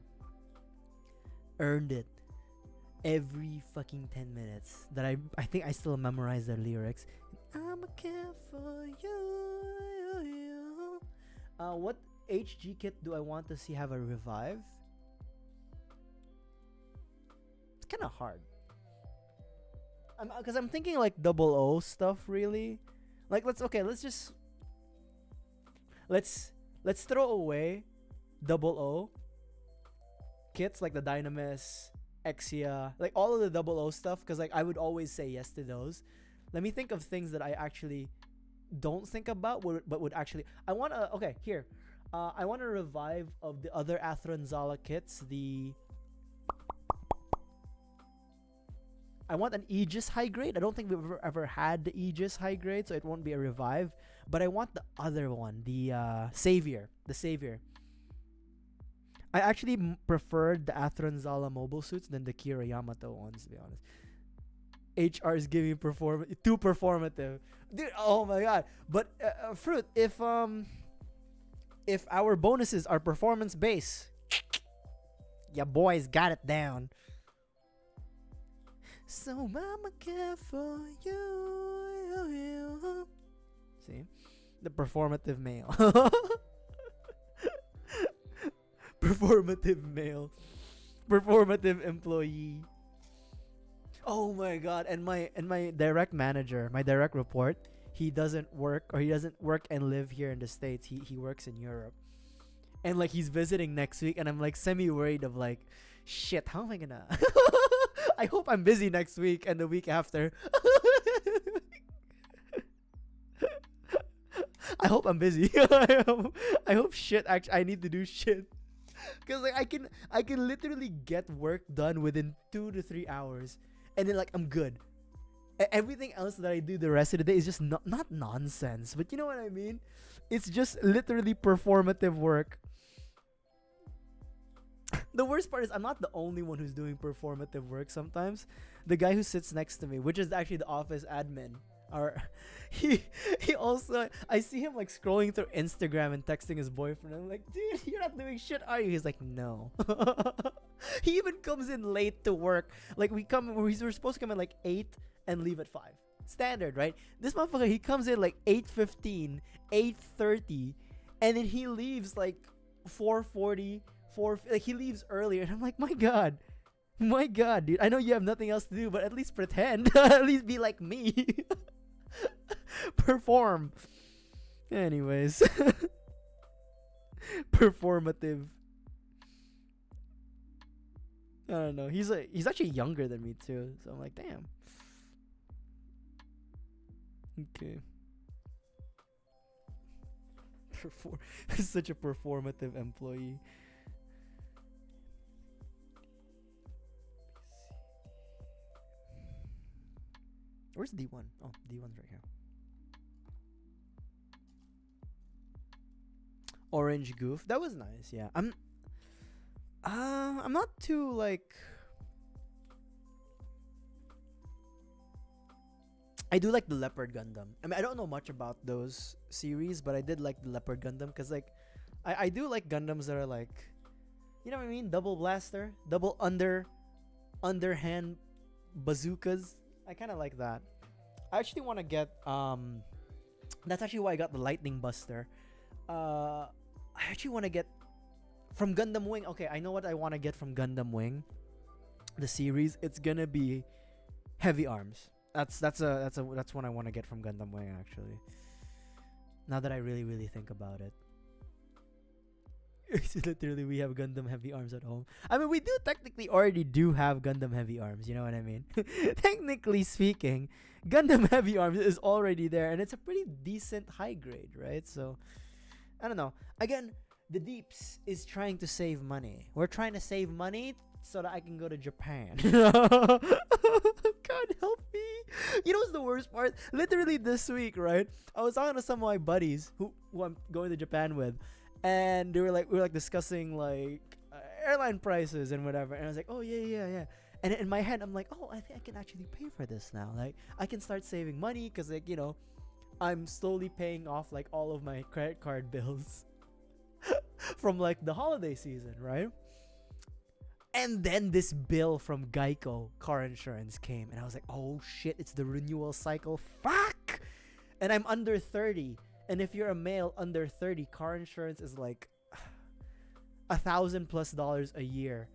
Earned It every fucking 10 minutes. That I think I still memorize the lyrics. I'ma care for you. What HG kit do I want to see have a revive? It's kind of hard. Because I'm thinking like double O stuff, really. Like let's throw away double O kits like the Dynamis, Exia, like all of the double O stuff, because like I would always say yes to those. Let me think of things that I actually don't think about, but would actually. I want to. Okay, here. I want a revive of the other Athronzala kits. I want an Aegis high grade. I don't think we've ever had the Aegis high grade, so it won't be a revive. But I want the other one, the Savior. The Savior. I actually preferred the Athronzala mobile suits than the Kira Yamato ones, to be honest. HR is giving too performative. Dude, oh my god. But Fruit, if our bonuses are performance based, ya boys got it down. So I'ma care for you. See? The performative male. Performative male. Performative employee. Oh my god. And my direct manager, my direct report, he doesn't work and live here in the States. He works in Europe. And like he's visiting next week, and I'm like semi worried of like, shit, how am I gonna I hope I'm busy next week and the week after. I hope I'm busy. I hope shit. Actually, I need to do shit, cause like I can literally get work done within 2 to 3 hours, and then like I'm good. Everything else that I do the rest of the day is just not nonsense, but you know what I mean. It's just literally performative work. The worst part is I'm not the only one who's doing performative work sometimes. The guy who sits next to me, which is actually the office admin, he also, I see him like scrolling through Instagram and texting his boyfriend. I'm like, dude, you're not doing shit, are you? He's like, no. He even comes in late to work. Like we're supposed to come in like 8 and leave at 5. Standard, right? This motherfucker, he comes in like 8:15, 8:30, and then he leaves like 4:40. Like he leaves earlier, and I'm like, my god, dude, I know you have nothing else to do, but at least pretend. At least be like me. Perform. Anyways. Performative. I don't know. He's actually younger than me too, so I'm like, damn. Okay. Such a performative employee. Where's D1? Oh, D1's right here. Orange Goof. That was nice. Yeah. I'm not too like. I do like the Leopard Gundam. I mean, I don't know much about those series, but I did like the Leopard Gundam because like I do like Gundams that are like, you know what I mean? Double blaster, double underhand bazookas. I kind of like that. I actually want to get That's actually why I got the Lightning Buster. I actually want to get from Gundam Wing. Okay, I know what I want to get from Gundam Wing, the series. It's gonna be heavy arms. That's what I want to get from Gundam Wing actually. Now that I really think about it. It's literally, we have Gundam heavy arms at home. I mean, we do technically already do have Gundam heavy arms. You know what I mean? Technically speaking, Gundam heavy arms is already there, and it's a pretty decent high grade, right? So, I don't know. Again, the Deeps is trying to save money. We're trying to save money so that I can go to Japan. God help me. You know what's the worst part? Literally this week, right? I was talking to some of my buddies who I'm going to Japan with. And we were like discussing like airline prices and whatever, and I was like, oh yeah. And in my head, I'm like, oh, I think I can actually pay for this now. Like, I can start saving money because, like, you know, I'm slowly paying off like all of my credit card bills from like the holiday season, right? And then this bill from Geico car insurance came, and I was like, oh shit, it's the renewal cycle. Fuck! And I'm under 30. And if you're a male under 30, car insurance is like $1,000+ a year.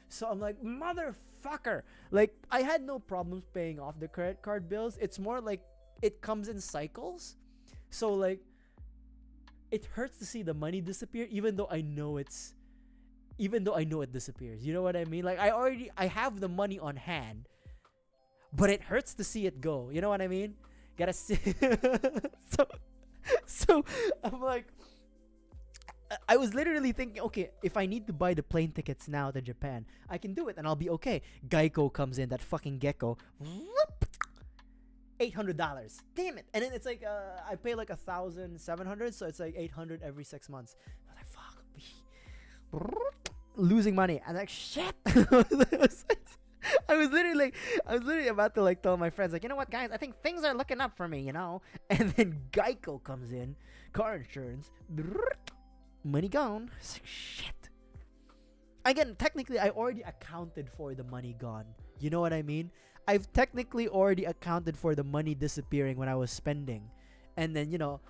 So I'm like, motherfucker. Like, I had no problems paying off the credit card bills. It's more like it comes in cycles. So like, it hurts to see the money disappear, even though I know it disappears. You know what I mean? Like, I have the money on hand, but it hurts to see it go. You know what I mean? Gotta see. So I'm like, I was literally thinking, okay, if I need to buy the plane tickets now to Japan, I can do it and I'll be okay. Geico comes in, that fucking gecko, whoop, $800. Damn it! And then it's like, I pay like $1,700, so it's like $800 every 6 months. I was like, fuck, losing money. I'm like, shit. I was literally about to like tell my friends, like, you know what, guys, I think things are looking up for me, you know. And then Geico comes in, car insurance, money gone. It's like, shit. Again, technically, I already accounted for the money gone. You know what I mean? I've technically already accounted for the money disappearing when I was spending, and then, you know.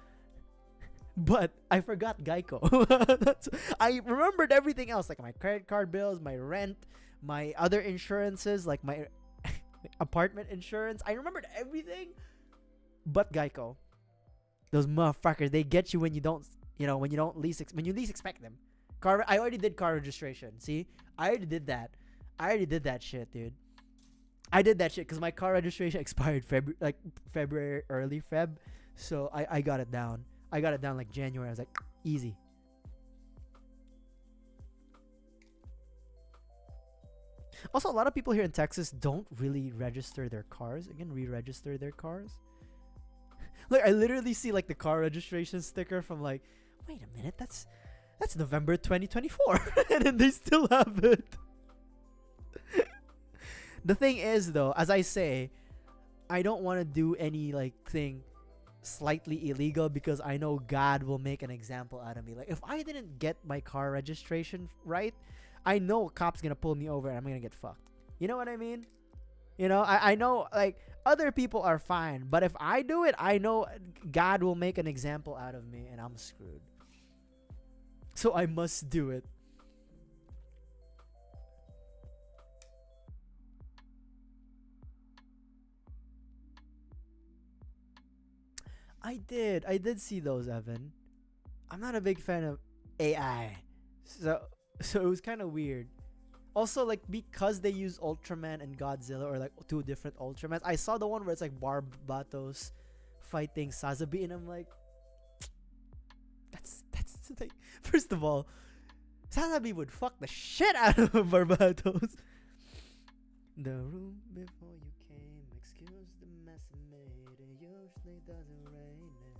But I forgot Geico. I remembered everything else, like my credit card bills, my rent, my other insurances, like my apartment insurance. I remembered everything but Geico. Those motherfuckers, they get you when you don't, you know, when you least expect them. I already did car registration. See? I already did that. Shit, dude. I did that shit because my car registration expired February, early Feb. So I got it down. I got it down like January. I was like, easy. Also, a lot of people here in Texas don't really register their cars. Again, re-register their cars. Like, I literally see like the car registration sticker from like, wait a minute, that's November 2024. And then they still have it. The thing is, though, as I say, I don't want to do any like thing slightly illegal because I know God will make an example out of me. Like, if I didn't get my car registration right, I know a cop's gonna pull me over and I'm gonna get fucked. You know what I mean? You know, I know, like, other people are fine, but if I do it, I know God will make an example out of me and I'm screwed. So I must do it. I did see those, Evan. I'm not a big fan of AI. So it was kind of weird. Also, like, because they use Ultraman and Godzilla, or like two different Ultramans. I saw the one where it's like Barbatos fighting Sazabi, and I'm like, that's like, first of all, Sazabi would fuck the shit out of Barbatos. The room before you came, excuse the mess I made. It usually doesn't rain there.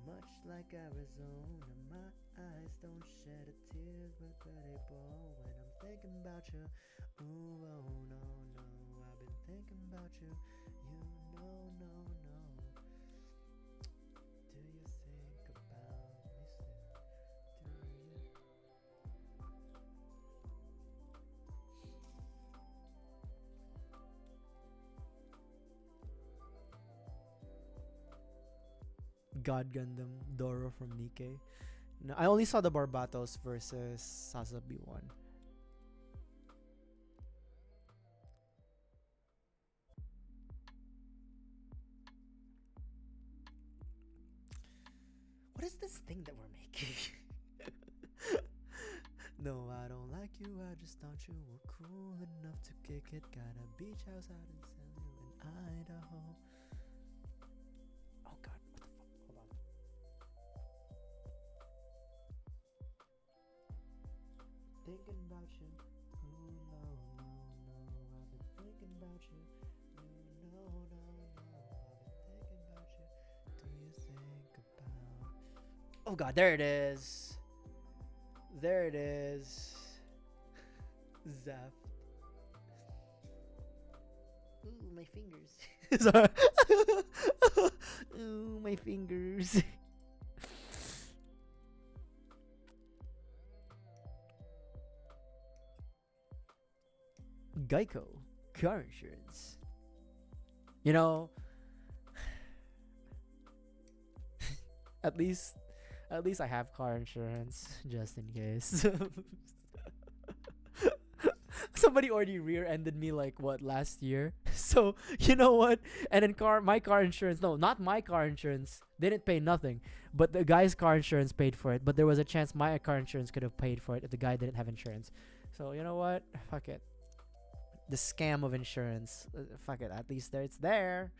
Much like Arizona, my eyes don't shed a tear, but they bow when I'm thinking about you. Ooh, oh no, no, I've been thinking about you. You know, no, no. Do you think about God Gundam Doro from Nikkei. No, I only saw the Barbatos versus Sasabi one. What is this thing that we're making? No, I don't like you. I just thought you were cool enough to kick it. Got a beach house out in Idaho. Oh God, what the fuck? Hold on. Thinking about you. Ooh, no, no, no. I've been thinking about you. Ooh, no, no, no. I've been thinking about you. Do you think about? Oh God, there it is. There it is. Zap. Ooh, my fingers. Sorry. Ooh, my fingers. Geico car insurance. You know, at least I have car insurance just in case. Somebody already rear-ended me like what last year. So you know what? And then my car insurance. No, not my car insurance. They didn't pay nothing, but the guy's car insurance paid for it. But there was a chance my car insurance could have paid for it if the guy didn't have insurance. So you know what? Fuck it. The scam of insurance. Fuck it. At least it's there.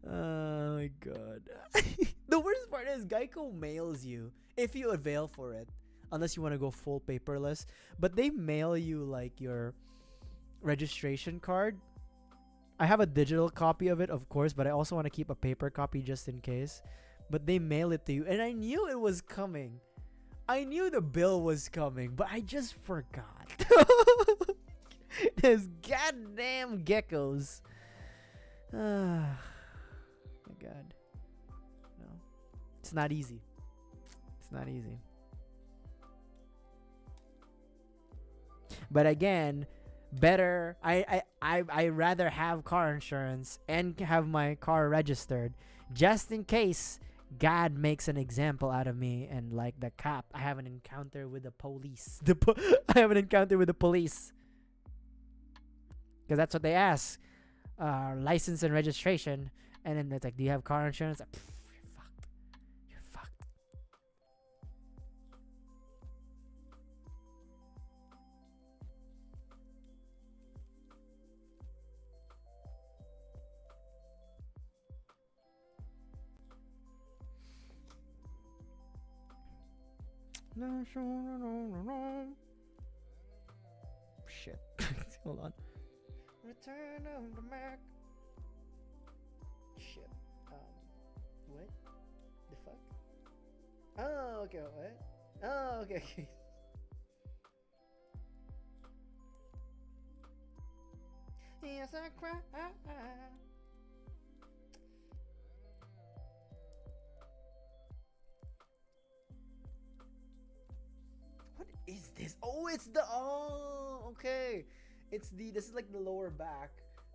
Oh my God. The worst part is Geico mails you if you avail for it, unless you want to go full paperless, but they mail you like your registration card. I have a digital copy of it, of course, but I also want to keep a paper copy just in case. But they mail it to you, and I knew it was coming. I knew the bill was coming, but I just forgot. Those goddamn geckos. Ah. My God. No. It's not easy. It's not easy. But again, better I rather have car insurance and have my car registered just in case God makes an example out of me, and like the cop, I have an encounter with the police. I have an encounter with the police. Because that's what they ask. License and registration. And then it's like, do you have car insurance? Like, you're fucked. You're fucked. Shit. Hold on. Return of the Mac. Shit. What? The fuck? Oh, okay. What? Oh, okay. Yes, I cry. What is this? Oh, it's the. Oh, okay. This is like the lower back.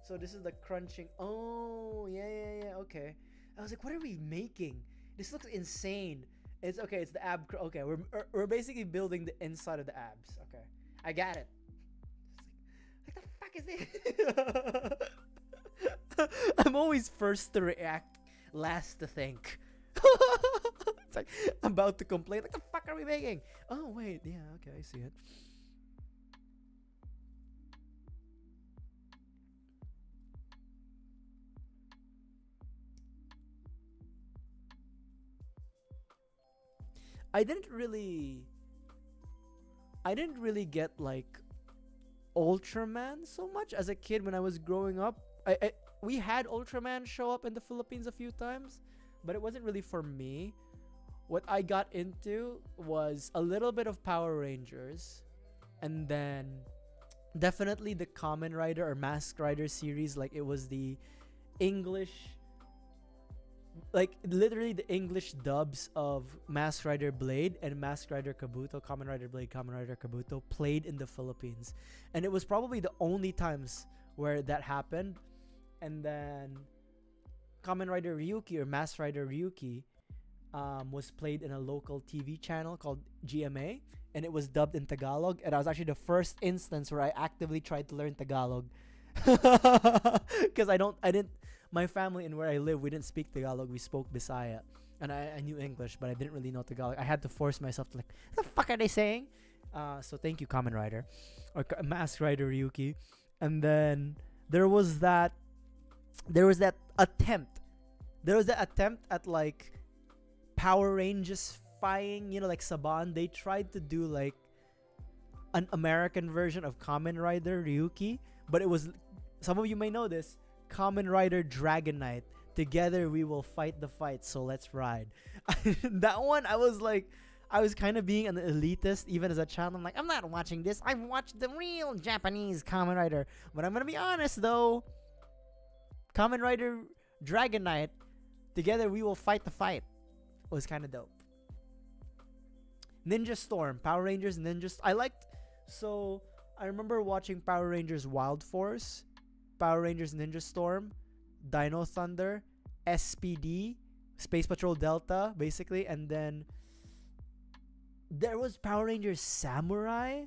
So this is the crunching. Oh, yeah. Okay. I was like, what are we making? This looks insane. It's okay. It's the ab. Okay, we're basically building the inside of the abs. Okay, I got it. What the fuck is this? I'm always first to react, last to think. It's like I'm about to complain. What the fuck are we making? Oh wait, yeah. Okay, I see it. I didn't really get like Ultraman so much as a kid when I was growing up. We had Ultraman show up in the Philippines a few times, but it wasn't really for me. What I got into was a little bit of Power Rangers, and then definitely the Kamen Rider or Mask Rider series. Like it was the English, like literally the English dubs of Mask Rider Blade and Mask Rider Kabuto, Kamen Rider Blade, Kamen Rider Kabuto played in the Philippines. And it was probably the only times where that happened. And then Kamen Rider Ryuki or Mass Rider Ryuki was played in a local TV channel called GMA, and it was dubbed in Tagalog. And I was actually the first instance where I actively tried to learn Tagalog, because I didn't. My family and where I live, we didn't speak Tagalog. We spoke Bisaya, and I knew English, but I didn't really know Tagalog. I had to force myself to, like, what the fuck are they saying? So thank you, Kamen Rider, or Mask Rider Ryuki. And then there was that attempt. There was that attempt at, like, Power Rangers fying, like Saban. They tried to do, like, an American version of Kamen Rider Ryuki, but it was, some of you may know this, Kamen Rider Dragon Knight. Together we will fight the fight, so let's ride. That one, I was kind of being an elitist even as a child. I'm like, I'm not watching this. I've watched the real Japanese Kamen Rider. But I'm gonna be honest though, Kamen Rider Dragon Knight, Together We Will Fight the Fight was kind of dope. Ninja Storm, Power Rangers Ninja. I remember watching Power Rangers Wild Force, Power Rangers Ninja Storm, Dino Thunder, SPD, Space Patrol Delta, basically, and then there was Power Rangers Samurai,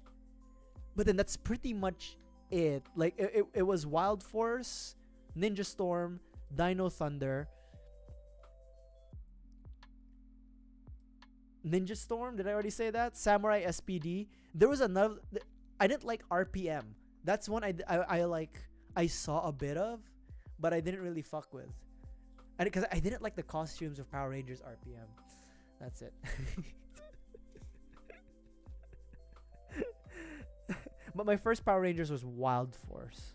but then that's pretty much it. Like, it was Wild Force, Ninja Storm, Dino Thunder, Ninja Storm, did I already say that? Samurai SPD. There was another, I didn't like RPM. That's one I saw a bit of, but I didn't really fuck with. And because I didn't like the costumes of Power Rangers RPM. That's it. But my first Power Rangers was Wild Force.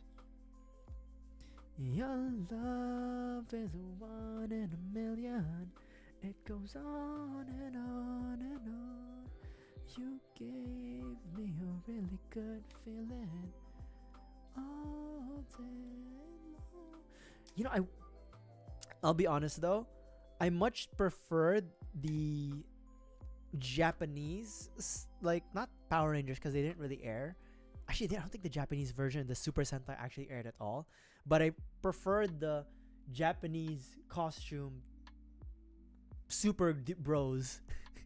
Your love is one in a million. It goes on and on and on. You gave me a really good feeling all day long. I'll be honest though, I much preferred the Japanese, like, not Power Rangers because they didn't really air. Actually, I don't think the Japanese version, the Super Sentai, actually aired at all. But I preferred the Japanese costume Super Bros,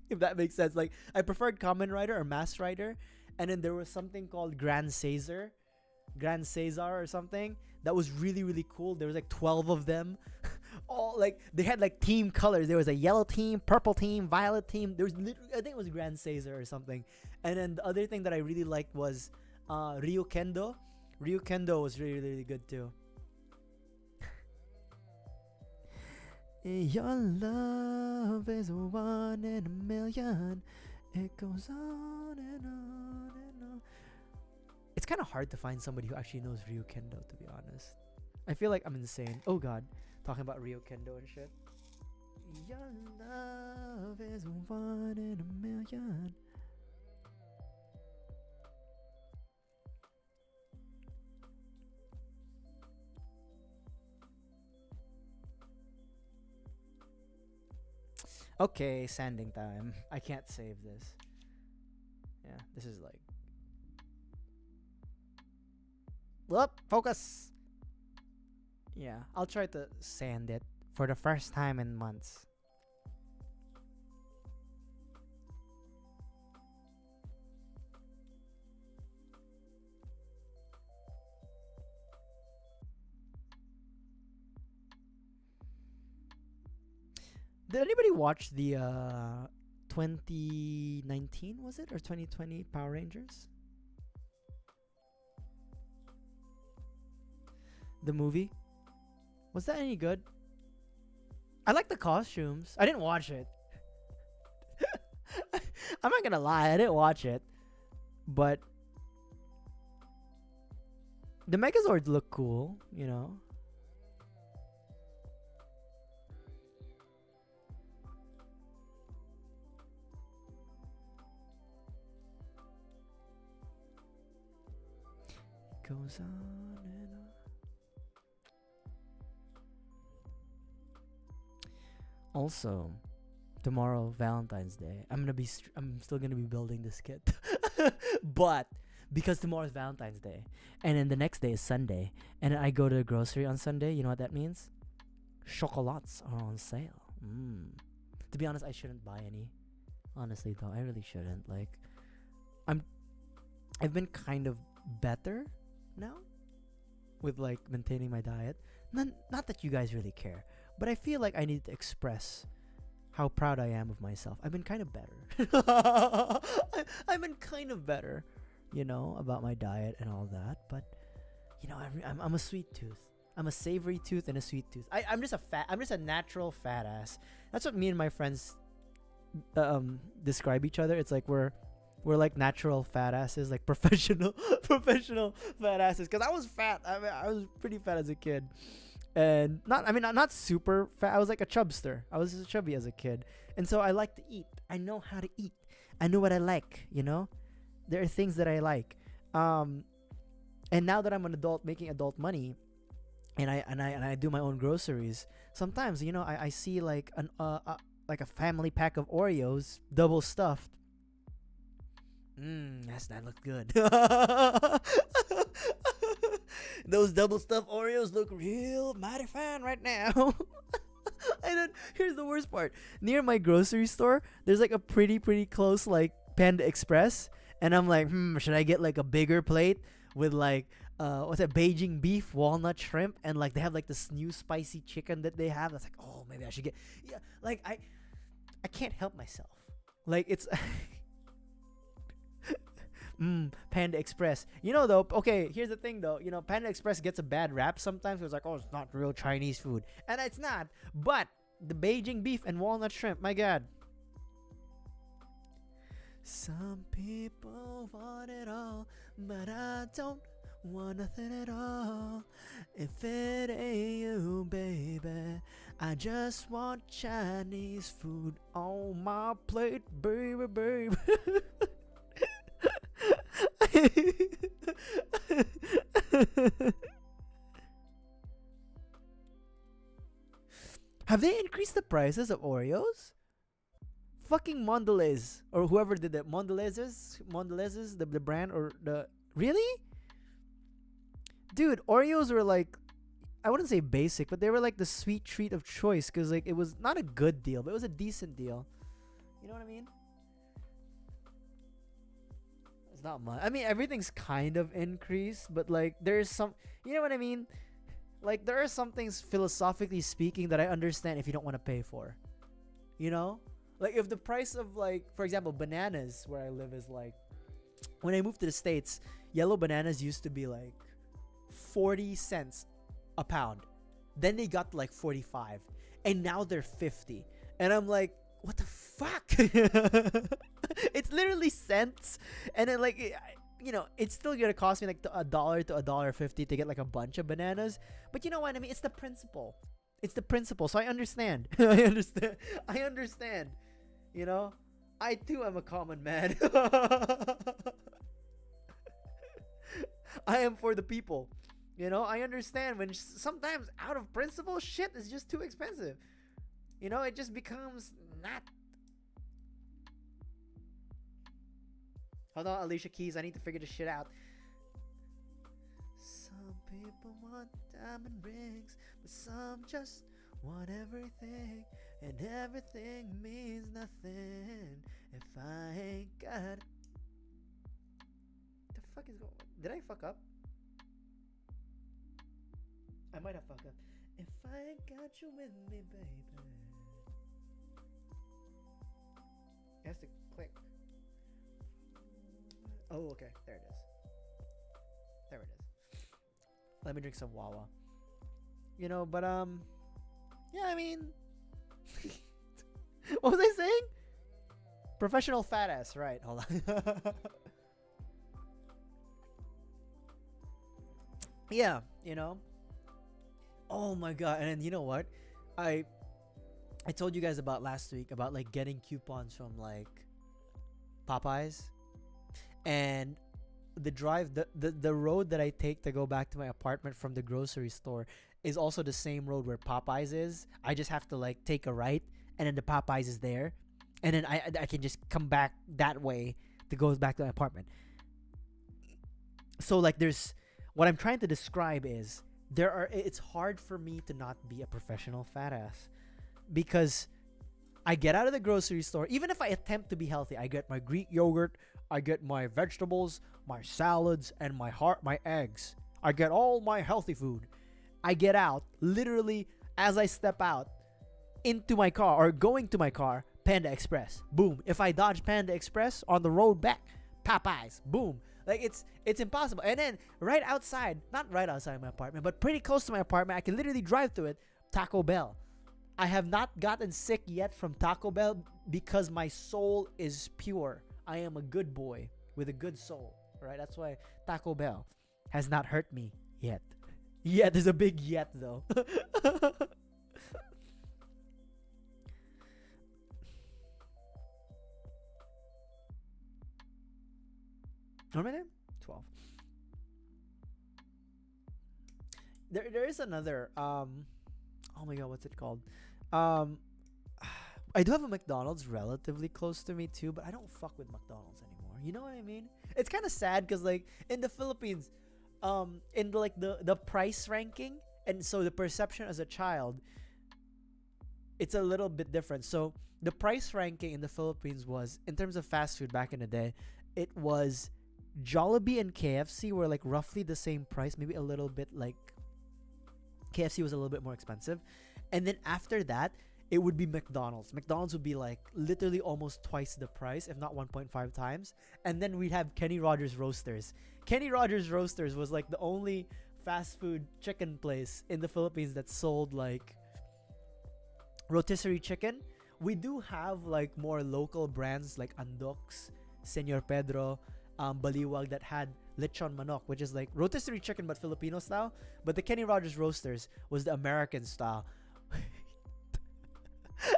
if that makes sense. Like, I preferred Kamen Rider or Mass Rider, and then there was something called Grand Caesar or something that was really, really cool. There was like 12 of them. All, like, they had like team colors. There was a yellow team, purple team, violet team. There was literally, I think it was Grand Caesar or something. And then the other thing that I really liked was Ryukendo. Ryukendo was really, really good too. Your love is one in a million. It goes on and on and on. It's kind of hard to find somebody who actually knows Ryukendo, to be honest. I feel like I'm insane. Oh god, talking about Ryukendo and shit. Your love is one in a million. Okay, sanding time. I can't save this. Yeah, this is like... Whoop, focus! Yeah, I'll try to sand it for the first time in months. Did anybody watch the 2019, was it? Or 2020 Power Rangers? The movie? Was that any good? I like the costumes. I didn't watch it. I'm not gonna lie, I didn't watch it. But the Megazords look cool, you know? Goes on and on. Also, tomorrow, Valentine's Day, I'm still gonna be building this kit. But because tomorrow's Valentine's Day, and then the next day is Sunday, and I go to the grocery on Sunday, you know what that means? chocolates are on sale. To be honest, I shouldn't buy any. Honestly, though, I really shouldn't. Like, I'm, I've been kind of better now with like maintaining my diet. Not that you guys really care, but I feel like I need to express how proud I am of myself. I've been kind of better. I've been kind of better, about my diet and all that. But I'm a sweet tooth. I'm a savory tooth and a sweet tooth. I'm just a natural fat ass. That's what me and my friends describe each other. It's like we're like natural fat asses, like professional fat asses. Cause I was fat. I was pretty fat as a kid, and not super fat. I was like a chubster. I was just chubby as a kid, and so I like to eat. I know how to eat. I know what I like. There are things that I like. And now that I'm an adult making adult money, and I do my own groceries, sometimes I see like a family pack of Oreos double stuffed. That looks good. Those double stuffed Oreos look real mighty fine right now. And then here's the worst part. Near my grocery store, there's like a pretty close like Panda Express, and I'm like, should I get like a bigger plate with like what's that, Beijing beef, walnut shrimp, and like they have like this new spicy chicken that they have. That's like, oh, maybe I should get. Yeah, like I can't help myself. Like it's Panda Express. Though, okay, here's the thing though. Panda Express gets a bad rap sometimes. It's like, oh, it's not real Chinese food. And it's not. But the Beijing beef and walnut shrimp, my God. Some people want it all, but I don't want nothing at all. If it ain't you, baby, I just want Chinese food on my plate, baby. Have they increased the prices of Oreos? Fucking Mondelez or whoever did that, Mondelez's the brand, or the really, dude, Oreos were like, I wouldn't say basic, but they were like the sweet treat of choice, because like it was not a good deal, but it was a decent deal. You know what I mean? It's not much. I mean, everything's kind of increased, but like there's some, you know what I mean? Like there are some things, philosophically speaking, that I understand if you don't want to pay for. Like if the price of, like, for example, bananas where I live is like, when I moved to the States, yellow bananas used to be like 40 cents a pound. Then they got to like 45, and now they're 50. And I'm like, what the fuck? It's literally cents. And then like, it's still gonna cost me like $1 to $1.50 to get like a bunch of bananas. But you know what I mean? It's the principle. So I understand. I understand. I too am a common man. I am for the people. I understand when sometimes out of principle, shit is just too expensive. It just becomes not. Hold on, Alicia Keys. I need to figure this shit out. Some people want diamond rings, but some just want everything, and everything means nothing if I ain't got. The fuck is going? Did I fuck up? I might have fucked up. If I ain't got you with me, baby. It has to click. Oh, okay. There it is. Let me drink some Wawa. But yeah, I mean, what was I saying? Professional fat ass, right? Hold on. Yeah, Oh my god! And then you know what? I told you guys about last week about like getting coupons from like Popeyes, and the road that I take to go back to my apartment from the grocery store is also the same road where Popeyes is. I just have to like take a right, and then the Popeyes is there, and then I can just come back that way to go back to my apartment. So like there's, what I'm trying to describe is it's hard for me to not be a professional fat ass because I get out of the grocery store. Even if I attempt to be healthy, I get my Greek yogurt, I get my vegetables, my salads, and my eggs. I get all my healthy food. I get out, literally, as I step out into my car or going to my car, Panda Express. Boom. If I dodge Panda Express on the road back, Popeyes. Boom. Like it's impossible. And then right outside, not right outside my apartment, but pretty close to my apartment, I can literally drive to it, Taco Bell. I have not gotten sick yet from Taco Bell because my soul is pure. I am a good boy with a good soul, right? That's why Taco Bell has not hurt me yet. Yet, there's a big yet though. How many? 12. There is another oh my god, what's it called? Um I do have a McDonald's relatively close to me too, but I don't fuck with McDonald's anymore. You know what I mean? It's kind of sad cuz like in the Philippines, in like the price ranking, and so the perception as a child, it's a little bit different. So the price ranking in the Philippines was, in terms of fast food back in the day, it was Jollibee and KFC were like roughly the same price, maybe a little bit like KFC was a little bit more expensive. And then after that, it would be McDonald's. McDonald's would be like literally almost twice the price, if not 1.5 times. And then we'd have Kenny Rogers Roasters. Kenny Rogers Roasters was like the only fast food chicken place in the Philippines that sold like rotisserie chicken. We do have like more local brands like Andox, Senor Pedro, Baliwag that had lechon manok, which is like rotisserie chicken but Filipino style. But the Kenny Rogers Roasters was the American style.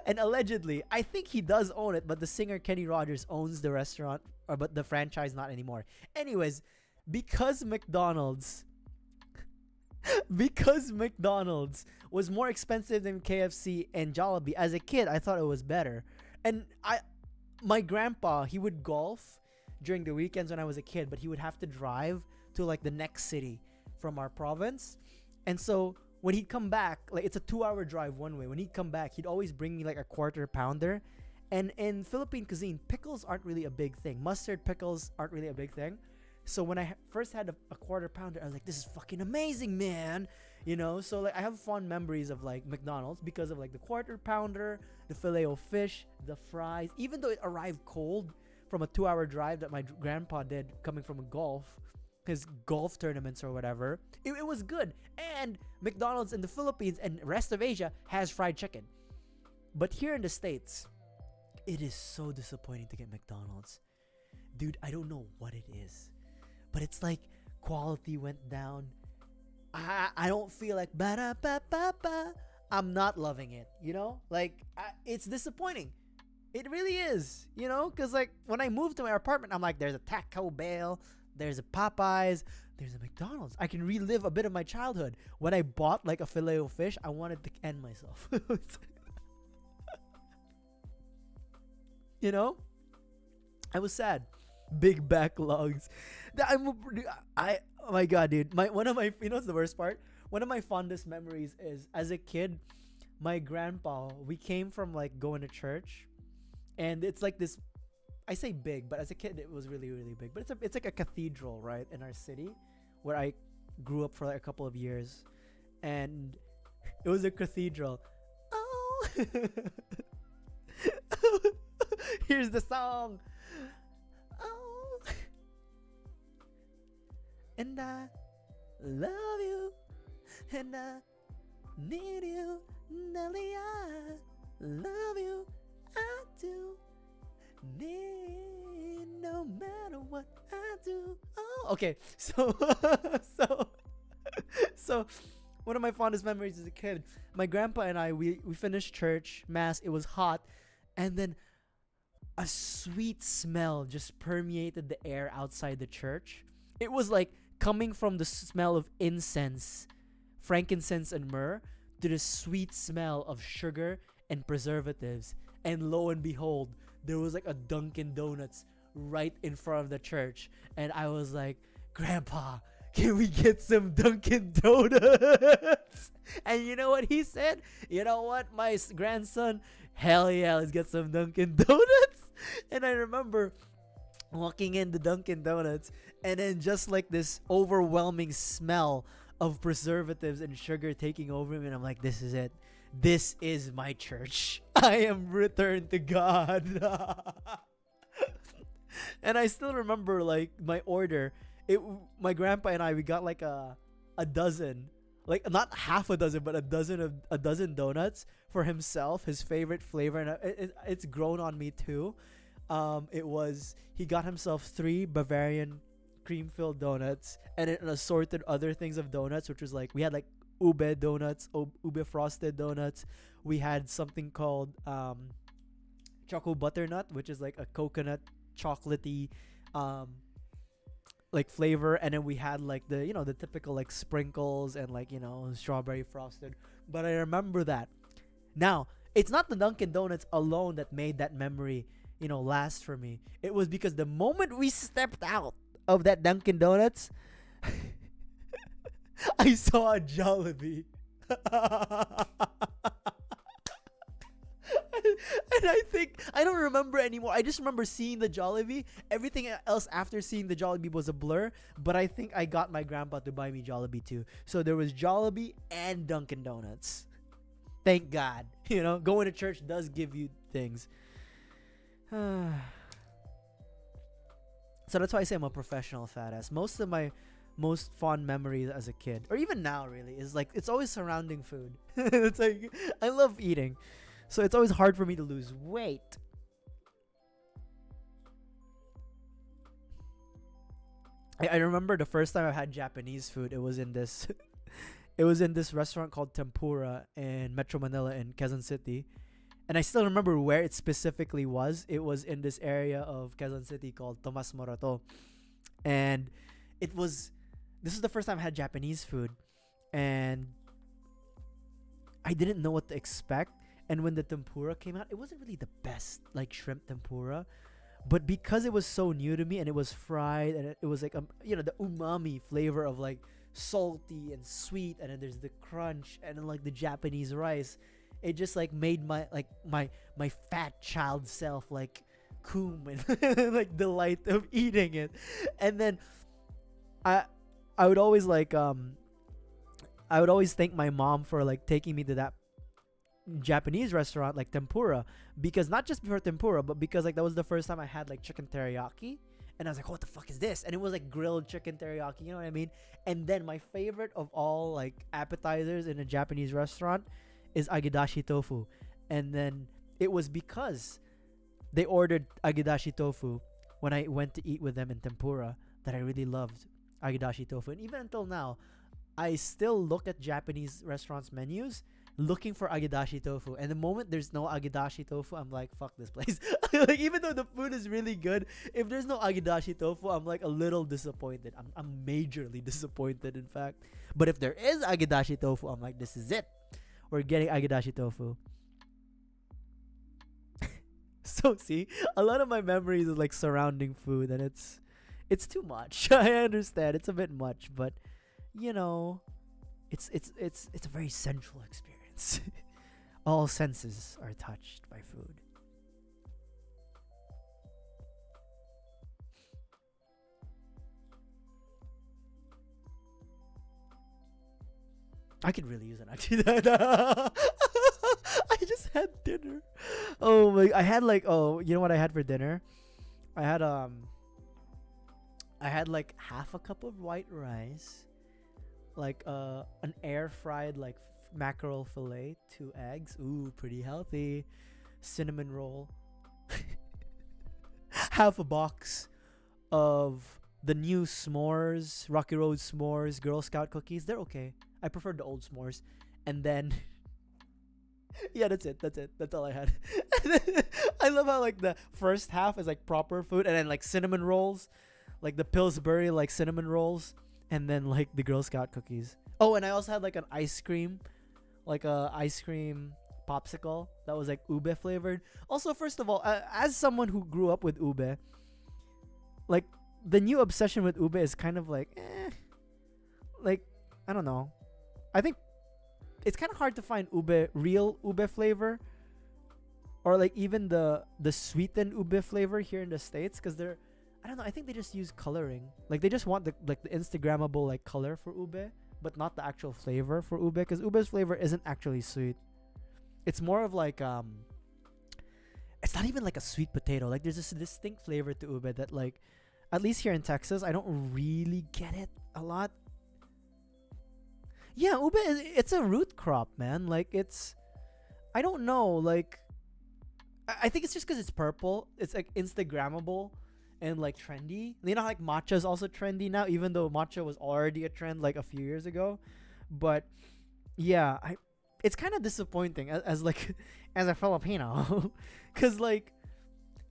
And allegedly, I think he does own it, but the singer Kenny Rogers owns the restaurant, but the franchise not anymore. Anyways, because McDonald's was more expensive than KFC and Jollibee, as a kid, I thought it was better. And my grandpa, he would golf during the weekends when I was a kid, but he would have to drive to like the next city from our province. And so when he'd come back, like it's a 2-hour drive one way. When he'd come back, he'd always bring me like a quarter pounder. And in Philippine cuisine, pickles aren't really a big thing. Mustard pickles aren't really a big thing. So when I first had a quarter pounder, I was like, this is fucking amazing, man. You know, so like I have fond memories of like McDonald's because of like the quarter pounder, the filet o fish, the fries. Even though it arrived cold from a 2-hour drive that my grandpa did coming from his golf tournaments or whatever, it was good. And McDonald's in the Philippines and rest of Asia has fried chicken. But here in the States, it is so disappointing to get McDonald's. Dude, I don't know what it is, but it's like quality went down. I don't feel like ba-da-ba-ba-ba. I'm not loving it, you know? Like, it's disappointing. It really is, you know? Because, like, when I moved to my apartment, I'm like, there's a Taco Bell, there's a Popeyes, there's a McDonald's. I can relive a bit of my childhood. When I bought, like, a filet o fish, I wanted to end myself. You know? I was sad. Big backlogs. Oh my god, dude. One of my, you know what's the worst part? One of my fondest memories is, as a kid, my grandpa, we came from, like, going to church. And it's like this, I say big, but as a kid it was really, really big. But it's like a cathedral, right, in our city, where I grew up for like a couple of years, and it was a cathedral. Oh, here's the song. Oh, and I love you, and I need you, Nelly. I love you. I do need, no matter what I do. Oh, okay. So, so one of my fondest memories as a kid, my grandpa and I, we finished church mass. It was hot, and then a sweet smell just permeated the air outside the church. It was like coming from the smell of incense, frankincense, and myrrh to the sweet smell of sugar and preservatives. And lo and behold, there was like a Dunkin' Donuts right in front of the church. And I was like, Grandpa, can we get some Dunkin' Donuts? And you know what he said? You know what, my grandson? Hell yeah, let's get some Dunkin' Donuts. And I remember walking in the Dunkin' Donuts, and then just like this overwhelming smell of preservatives and sugar taking over me, and I'm like, this is it. This is my church. I am returned to God. And I still remember like my order. My grandpa and I, we got like a dozen, like not half a dozen, but a dozen donuts for himself, his favorite flavor, and it's grown on me too. He got himself 3 Bavarian cream-filled donuts and an assorted other things of donuts, which was like we had like ube donuts, ube frosted donuts. We had something called choco butternut, which is like a coconut chocolatey like flavor, and then we had like the typical like sprinkles and like strawberry frosted. But I remember that. Now, it's not the Dunkin' Donuts alone that made that memory last for me. It was because the moment we stepped out of that Dunkin' Donuts, I saw a Jollibee. And I don't remember anymore. I just remember seeing the Jollibee. Everything else after seeing the Jollibee was a blur. But I think I got my grandpa to buy me Jollibee too. So there was Jollibee and Dunkin' Donuts. Thank God. Going to church does give you things. So that's why I say I'm a professional fat ass. Most of my most fond memories as a kid, or even now really, is like it's always surrounding food. It's like I love eating. So it's always hard for me to lose weight. I remember the first time I had Japanese food. It was in this restaurant called Tempura in Metro Manila in Quezon City. And I still remember where it specifically was. It was in this area of Quezon City called Tomas Morato. And this is the first time I had Japanese food. And I didn't know what to expect. And when the tempura came out, it wasn't really the best, like shrimp tempura. But because it was so new to me and it was fried and it was like, the umami flavor of like salty and sweet. And then there's the crunch and then like the Japanese rice. It just like made my fat child self like coom and like delight of eating it. And then I would always like, I would always thank my mom for like taking me to that Japanese restaurant like Tempura, because not just for tempura, but because like that was the first time I had like chicken teriyaki, and I was like, what the fuck is this? And it was like grilled chicken teriyaki, you know what I mean? And then my favorite of all like appetizers in a Japanese restaurant is agedashi tofu. And then it was because they ordered agedashi tofu when I went to eat with them in Tempura that I really loved agedashi tofu. And even until now, I still look at Japanese restaurants menus looking for agedashi tofu, and the moment there's no agedashi tofu, I'm like, fuck this place. Like, even though the food is really good, if there's no agedashi tofu, I'm like a little disappointed. I'm majorly disappointed, in fact. But if there is agedashi tofu, I'm like, this is it. We're getting agedashi tofu. So see, a lot of my memories is like surrounding food, and it's too much. I understand it's a bit much, but it's a very central experience. All senses are touched by food. I could really use an actually. I just had dinner. Oh my! I had like you know what I had for dinner? I had like half a cup of white rice, like an air fried like mackerel fillet, 2 eggs, ooh, pretty healthy, cinnamon roll, half a box of the new s'mores, Rocky Road s'mores, Girl Scout cookies. They're okay. I prefer the old s'mores. And then yeah, that's it. That's all I had. I love how like the first half is like proper food, and then like cinnamon rolls, like the Pillsbury like cinnamon rolls, and then like the Girl Scout cookies. Oh, and I also had like an ice cream, like a ice cream popsicle that was like ube flavored. Also, first of all, as someone who grew up with ube, like the new obsession with ube is kind of like like I don't know. I think it's kind of hard to find real ube flavor, or like even the sweetened ube flavor here in the States, because they're, I don't know, I think they just use coloring. Like they just want the Instagrammable like color for ube, but not the actual flavor for ube, because ube's flavor isn't actually sweet. It's more of like it's not even like a sweet potato. Like there's this distinct flavor to ube that, like, at least here in Texas, I don't really get it a lot. Yeah, ube it's a root crop, man. Like it's, I don't know, like I think it's just because it's purple. It's like Instagrammable and like trendy. You know how like matcha is also trendy now, even though matcha was already a trend like a few years ago. But yeah, it's kind of disappointing as like as a Filipino, because like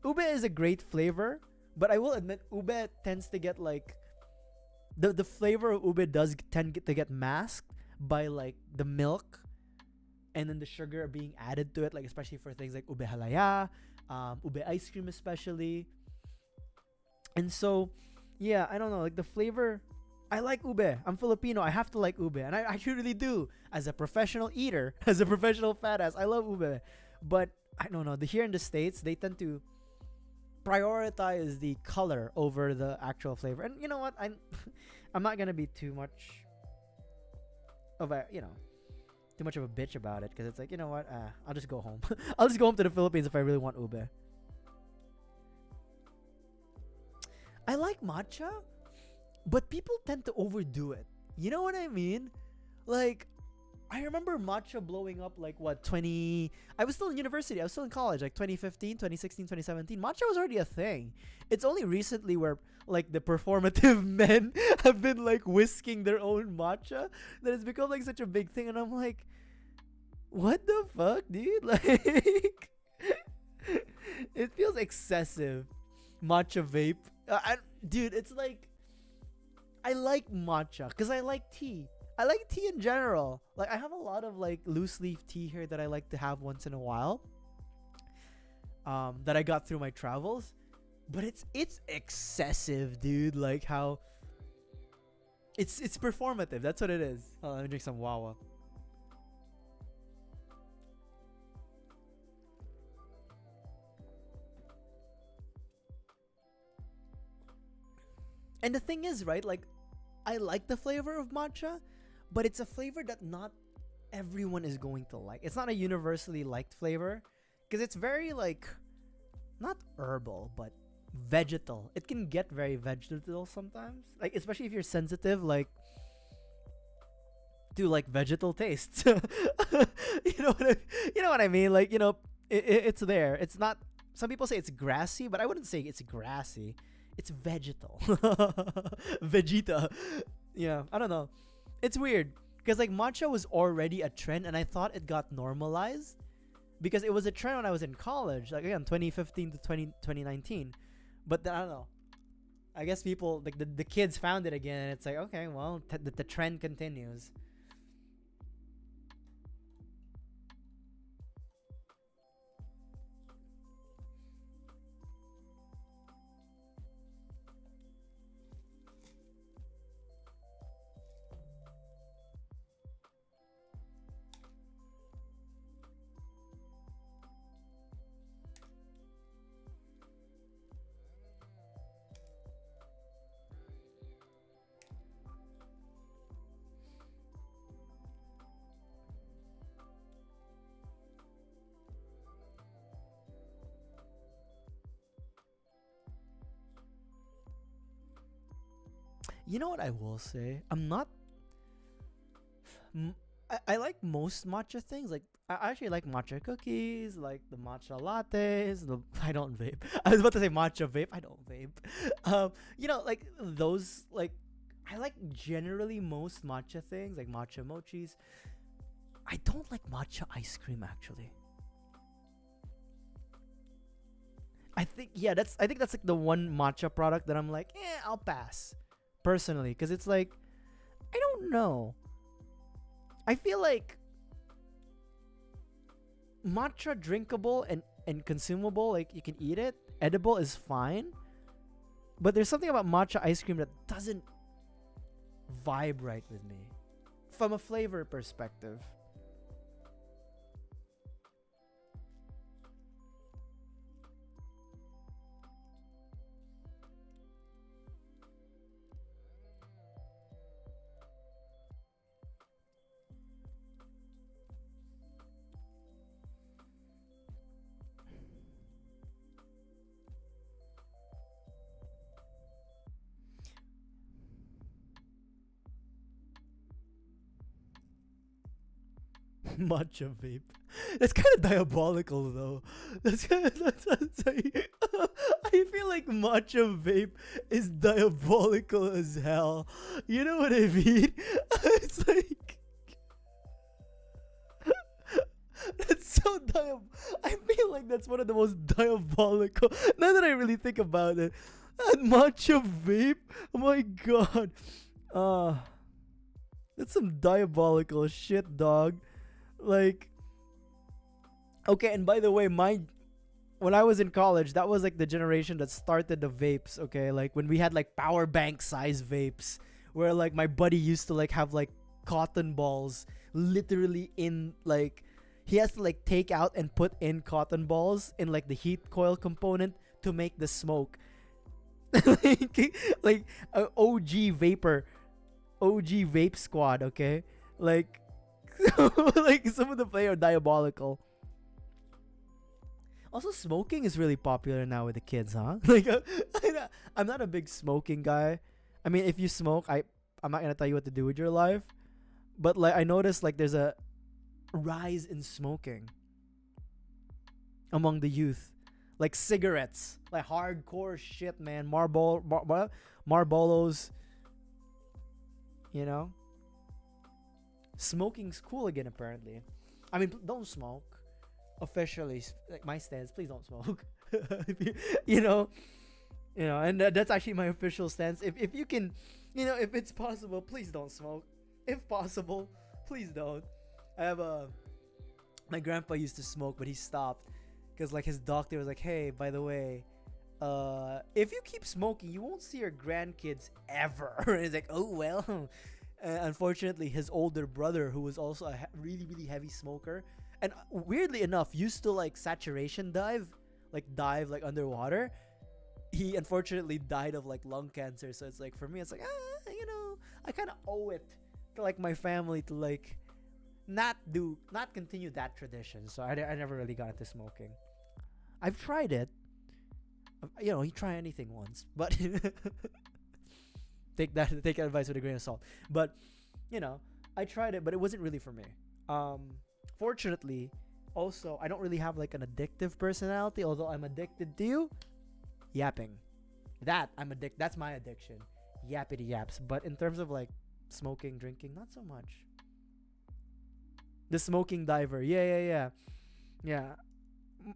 ube is a great flavor, but I will admit ube tends to get like the flavor of ube does tend to get masked by like the milk and then the sugar being added to it, like especially for things like ube halaya, ube ice cream especially. And so yeah, I don't know, like the flavor, I like ube. I'm Filipino, I have to like ube, and I truly do. As a professional eater, as a professional fat ass, I love ube. But I don't know, here in the States, they tend to prioritize the color over the actual flavor. And you know what, I'm not gonna be too much of a, too much of a bitch about it, because it's like, you know what, I'll just go home. I'll just go home to the Philippines if I really want ube. I like matcha, but people tend to overdo it. You know what I mean? Like, I remember matcha blowing up like what, I was still in university, I was still in college, like 2015, 2016, 2017. Matcha was already a thing. It's only recently where like the performative men have been like whisking their own matcha that it's become like such a big thing, and I'm like, what the fuck, dude? Like it feels excessive. Matcha vape. Dude, it's like, I like matcha because I like tea. I like tea in general. Like I have a lot of like loose leaf tea here that I like to have once in a while. That I got through my travels, but it's excessive, dude. Like how it's performative. That's what it is. Oh, let me drink some Wawa. And the thing is, right, like I like the flavor of matcha, but it's a flavor that not everyone is going to like. It's not a universally liked flavor because it's very like, not herbal, but vegetal. It can get very vegetal sometimes, like especially if you're sensitive like to like vegetal tastes. You know what I mean? Like, it's there. It's not. Some people say it's grassy, but I wouldn't say it's grassy. It's vegetal. Vegeta. Yeah, I don't know. It's weird because like matcha was already a trend, and I thought it got normalized because it was a trend when I was in college, like again 2015 to 2019. But then, I don't know, I guess people like the kids found it again, and it's like, okay, well, the trend continues. You know what I will say? I'm not. I like most matcha things. Like I actually like matcha cookies, like the matcha lattes. I don't vape. I was about to say matcha vape. I don't vape. Like those. Like I like generally most matcha things, like matcha mochis. I don't like matcha ice cream actually. I think that's like the one matcha product that I'm like, I'll pass personally, because it's like, I don't know. I feel like matcha drinkable and consumable, like you can eat it, edible is fine. But there's something about matcha ice cream that doesn't vibe right with me from a flavor perspective. Matcha vape. That's kind of diabolical though. That's kind of that's like, I feel like matcha vape is diabolical as hell. You know what I mean? It's like that's so I feel like that's one of the most diabolical. Now that I really think about it, that matcha vape. Oh my god. That's some diabolical shit, dog. Like, okay, and by the way, when I was in college, that was like the generation that started the vapes. Okay, like when we had like power bank size vapes, where like my buddy used to like have like cotton balls literally in like, he has to like take out and put in cotton balls in like the heat coil component to make the smoke. like OG vapor, OG vape squad. Okay, like. Like some of the play are diabolical. Also, smoking is really popular now with the kids, huh? Like, I'm not a big smoking guy. I mean, if you smoke, I'm not gonna tell you what to do with your life. But like, I noticed like there's a rise in smoking among the youth, like cigarettes, like hardcore shit, man. Marlboros, you know. Smoking's cool again, apparently. I mean, don't smoke. Officially, like my stance, please don't smoke. you know, and that's actually my official stance. If you can, if it's possible, please don't smoke. If possible, please don't. I have my grandpa used to smoke, but he stopped because like his doctor was like, hey, by the way, if you keep smoking, you won't see your grandkids ever. And he's like, oh well. Unfortunately, his older brother, who was also a really, really heavy smoker, and weirdly enough, used to like saturation dive like underwater. He unfortunately died of like lung cancer. So it's like, for me, it's like, I kind of owe it to like my family to like not continue that tradition. So I never really got into smoking. I've tried it. You try anything once, but take that advice with a grain of salt. But I tried it, but it wasn't really for me. Fortunately, also I don't really have like an addictive personality, although I'm addicted to yapping. That's my addiction. Yappity yaps. But in terms of like smoking, drinking, not so much. The smoking diver. Yeah.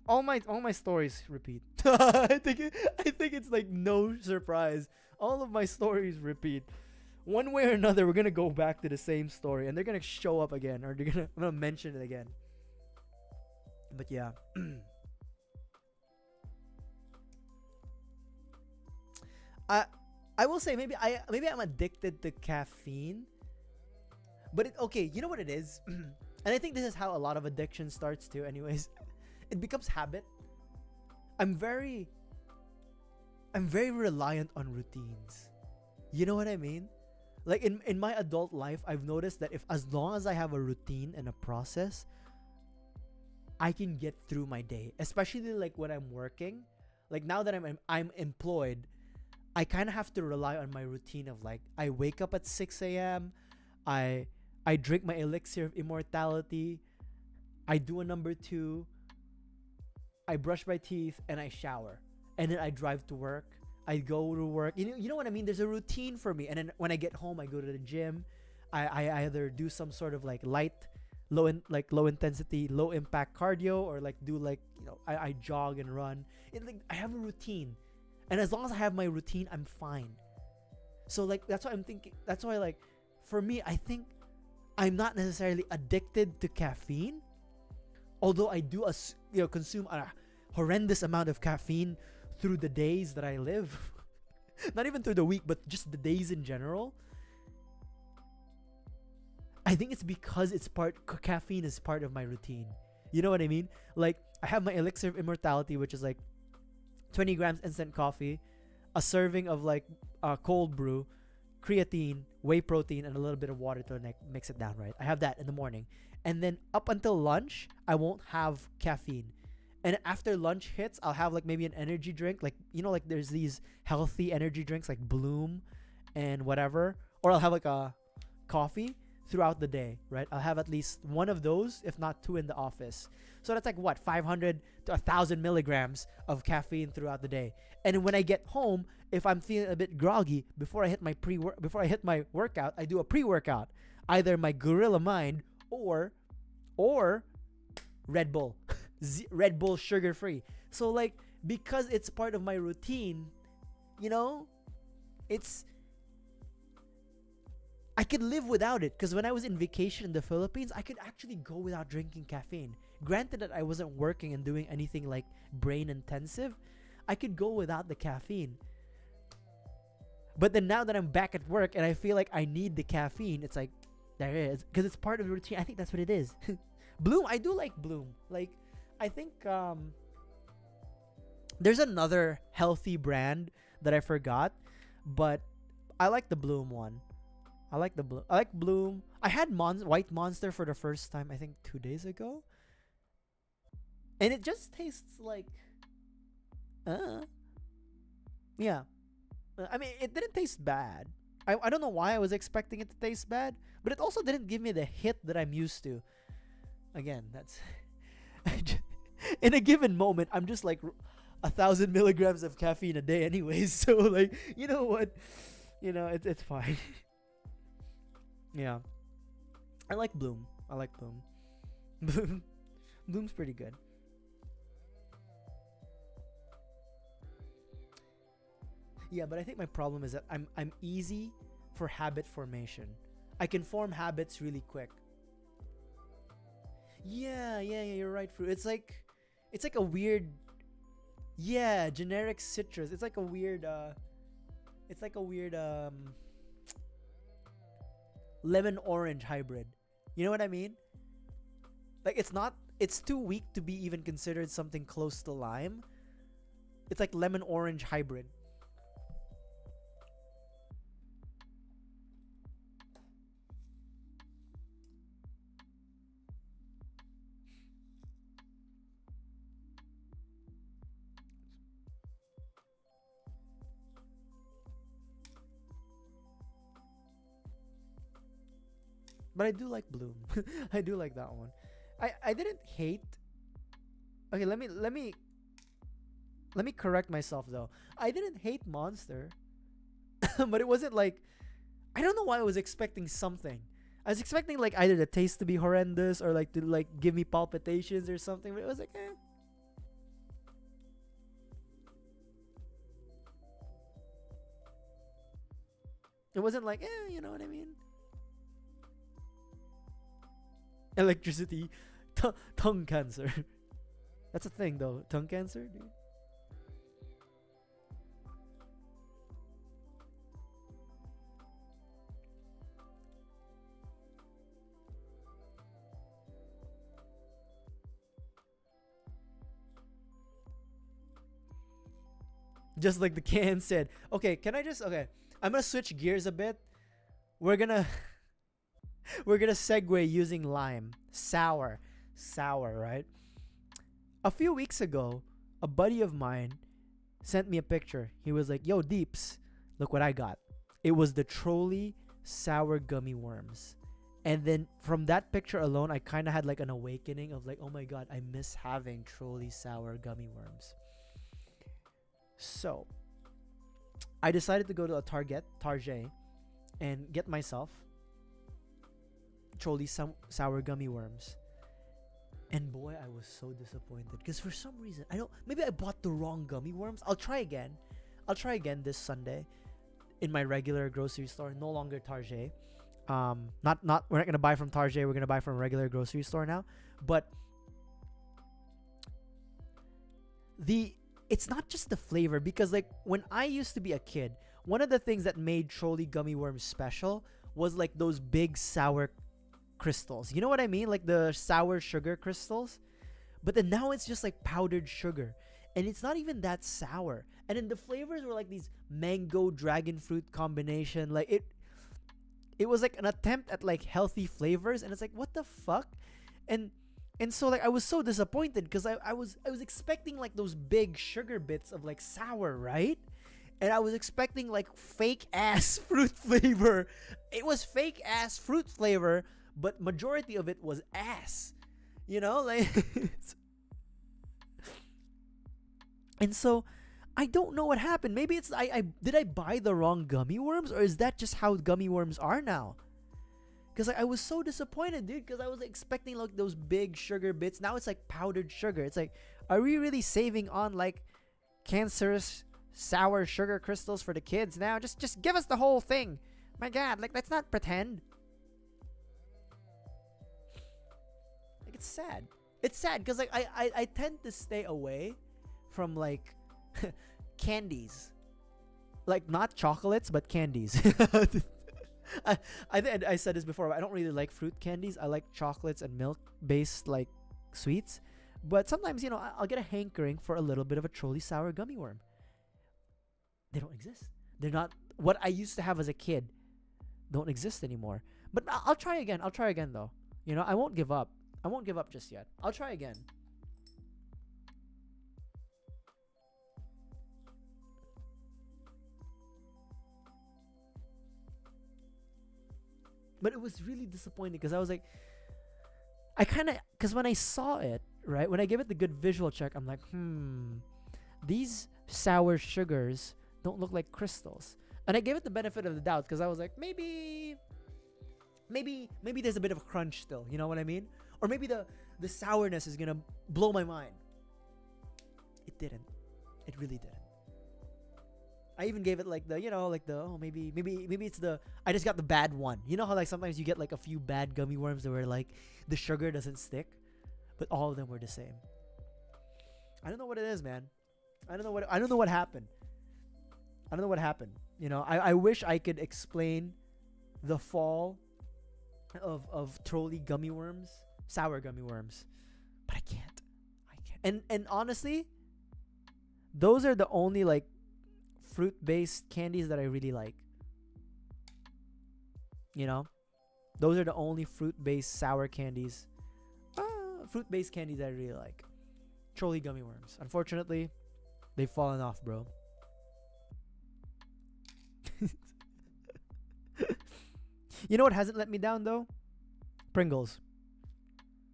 All my stories repeat. I think it's like no surprise. All of my stories repeat. One way or another, we're gonna go back to the same story, and they're gonna show up again, or I'm gonna mention it again. But yeah. I will say maybe I'm addicted to caffeine. But okay, you know what it is? And I think this is how a lot of addiction starts too, anyways. It becomes habit. I'm very reliant on routines. You know what I mean? Like in my adult life, I've noticed that as long as I have a routine and a process, I can get through my day. Especially like when I'm working. Like now that I'm employed, I kind of have to rely on my routine of like, I wake up at 6 a.m. I drink my elixir of immortality. I do a number 2. I brush my teeth and I shower. And then I drive to work. I go to work. You know what I mean? There's a routine for me. And then when I get home, I go to the gym. I either do some sort of like low intensity, low impact cardio, or like do like, I jog and run. I have a routine. And as long as I have my routine, I'm fine. So like that's why I'm thinking. That's why like for me, I think I'm not necessarily addicted to caffeine. Although I do consume a horrendous amount of caffeine through the days that I live. Not even through the week, but just the days in general. I think it's because caffeine is part of my routine. You know what I mean? Like, I have my elixir of immortality, which is like 20 grams instant coffee, a serving of like cold brew, creatine, whey protein, and a little bit of water to mix it down, right? I have that in the morning. And then up until lunch, I won't have caffeine. And after lunch hits, I'll have like maybe an energy drink. Like, you know, like there's these healthy energy drinks like Bloom and whatever. Or I'll have like a coffee throughout the day, right? I'll have at least one of those, if not two in the office. So that's like what, 500 to 1,000 milligrams of caffeine throughout the day. And when I get home, if I'm feeling a bit groggy, before I hit my workout, I do a pre-workout, either my Gorilla Mind or Red Bull, Red Bull sugar free. So like, because it's part of my routine, you know, I could live without it, because when I was in vacation in the Philippines, I could actually go without drinking caffeine. Granted that I wasn't working and doing anything like brain intensive, I could go without the caffeine. But then now that I'm back at work and I feel like I need the caffeine, it's like, there it is, because it's part of the routine. I think that's what it is. Bloom, I do like Bloom. Like, I think there's another healthy brand that I forgot, but I like the Bloom one. I like Bloom. I had White Monster for the first time, I think 2 days ago. And it just tastes like, yeah. I mean, it didn't taste bad. I don't know why I was expecting it to taste bad, but it also didn't give me the hit that I'm used to. Again, that's in a given moment, I'm just like 1,000 milligrams of caffeine a day anyways. So like, you know what? You know, it's fine. Yeah. I like Bloom. Bloom's pretty good. Yeah, but I think my problem is that I'm easy for habit formation. I can form habits really quick. Yeah, you're right, Fruit. It's like a weird, yeah, generic citrus. It's like a weird lemon orange hybrid. You know what I mean? Like, it's too weak to be even considered something close to lime. It's like lemon orange hybrid. But I do like Bloom. I do like that one. I didn't hate. Okay, let me correct myself though. I didn't hate Monster. But it wasn't like, I don't know why I was expecting something. I was expecting like either the taste to be horrendous or like to like give me palpitations or something, but it was like, eh. It wasn't like, you know what I mean? Electricity, tongue cancer. That's a thing though. Tongue cancer, dude. Just like the can said. Okay, okay. I'm gonna switch gears a bit. We're gonna segue using lime. Sour, right? A few weeks ago, a buddy of mine sent me a picture. He was like, "Yo, Deeps, look what I got." It was the Trolley sour gummy worms. And then from that picture alone, I kind of had like an awakening of like, oh my god, I miss having Trolley sour gummy worms. So, I decided to go to a Target, and get myself Trolley sour gummy worms. And boy, I was so disappointed because for some reason, maybe I bought the wrong gummy worms. I'll try again this Sunday in my regular grocery store, no longer Target. We're not gonna buy from Target, we're gonna buy from a regular grocery store now. But it's not just the flavor, because like when I used to be a kid, one of the things that made Trolley gummy worms special was like those big sour crystals. You know what I mean? Like the sour sugar crystals. But then now it's just like powdered sugar. And it's not even that sour. And then the flavors were like these mango dragon fruit combination. Like it was like an attempt at like healthy flavors, and it's like, what the fuck? And so like I was so disappointed because I was expecting like those big sugar bits of like sour, right? And I was expecting like fake ass fruit flavor. It was fake ass fruit flavor, but majority of it was ass. You know, like and so I don't know what happened. Maybe it's I did I buy the wrong gummy worms, or is that just how gummy worms are now? Because like, I was so disappointed, dude, because I was expecting like those big sugar bits. Now it's like powdered sugar. It's like, are we really saving on like cancerous sour sugar crystals for the kids now? Just give us the whole thing. My God, like let's not pretend. Like it's sad. It's sad because like I tend to stay away from like candies, like not chocolates but candies. I said this before, but I don't really like fruit candies. I like chocolates and milk based like sweets, but sometimes, you know, I'll get a hankering for a little bit of a truly sour gummy worm. They don't exist. They're not what I used to have as a kid. Don't exist anymore. But I'll try again. I'll try again though. You know, I won't give up. I won't give up just yet. I'll try again. But it was really disappointing because I was like, because when I saw it, right, when I gave it the good visual check, I'm like, these sour sugars don't look like crystals. And I gave it the benefit of the doubt because I was like, maybe there's a bit of a crunch still, you know what I mean? Or maybe the sourness is gonna blow my mind. It didn't. It really didn't. I even gave it like the, you know, like the, oh, maybe it's the, I just got the bad one. You know how like sometimes you get like a few bad gummy worms where like the sugar doesn't stick, but all of them were the same. I don't know what it is, man. I don't know what happened. I don't know what happened. You know, I wish I could explain the fall of trolley gummy worms, sour gummy worms, but I can't. And honestly, those are the only like fruit-based candies that I really like. You know, those are the only fruit-based sour candies, fruit-based candies that I really like. Trolley gummy worms. Unfortunately, they've fallen off, bro. You know what hasn't let me down though? Pringles.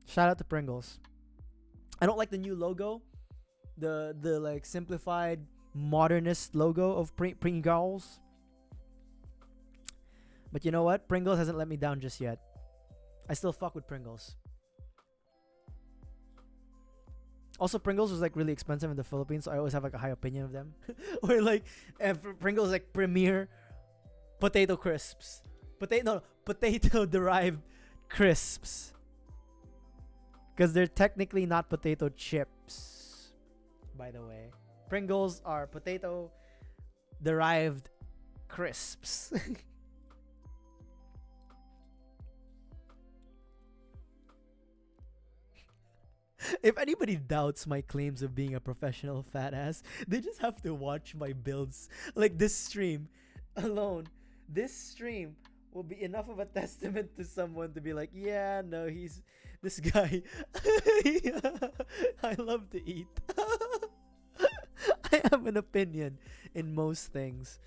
Shout out to Pringles. I don't like the new logo, the like simplified modernist logo of Pringles. But you know what? Pringles hasn't let me down just yet. I still fuck with Pringles. Also, Pringles was like really expensive in the Philippines, so I always have like a high opinion of them. Or like, Pringles like premier potato crisps. Potato derived crisps. Because they're technically not potato chips, by the way. Pringles are potato derived crisps. If anybody doubts my claims of being a professional fat ass, they just have to watch my builds. Like this stream alone. This stream will be enough of a testament to someone to be like, yeah, no, he's this guy. I love to eat. I have an opinion in most things.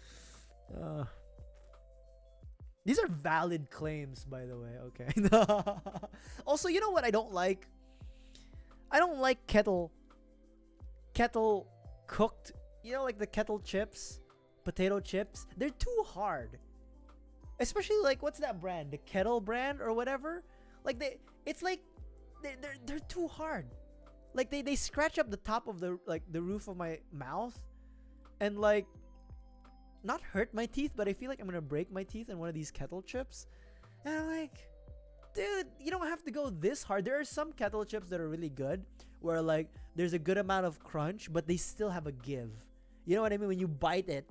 These are valid claims, by the way. Okay. Also, you know what I don't like? I don't like kettle cooked. You know, like the kettle chips, potato chips. They're too hard. Especially like, what's that brand? The Kettle brand or whatever. Like they're too hard. Like they scratch up the top of the roof of my mouth, and like not hurt my teeth, but I feel like I'm gonna break my teeth in one of these kettle chips. And I'm like, dude, you don't have to go this hard. There are some kettle chips that are really good, where like there's a good amount of crunch, but they still have a give. You know what I mean? When you bite it,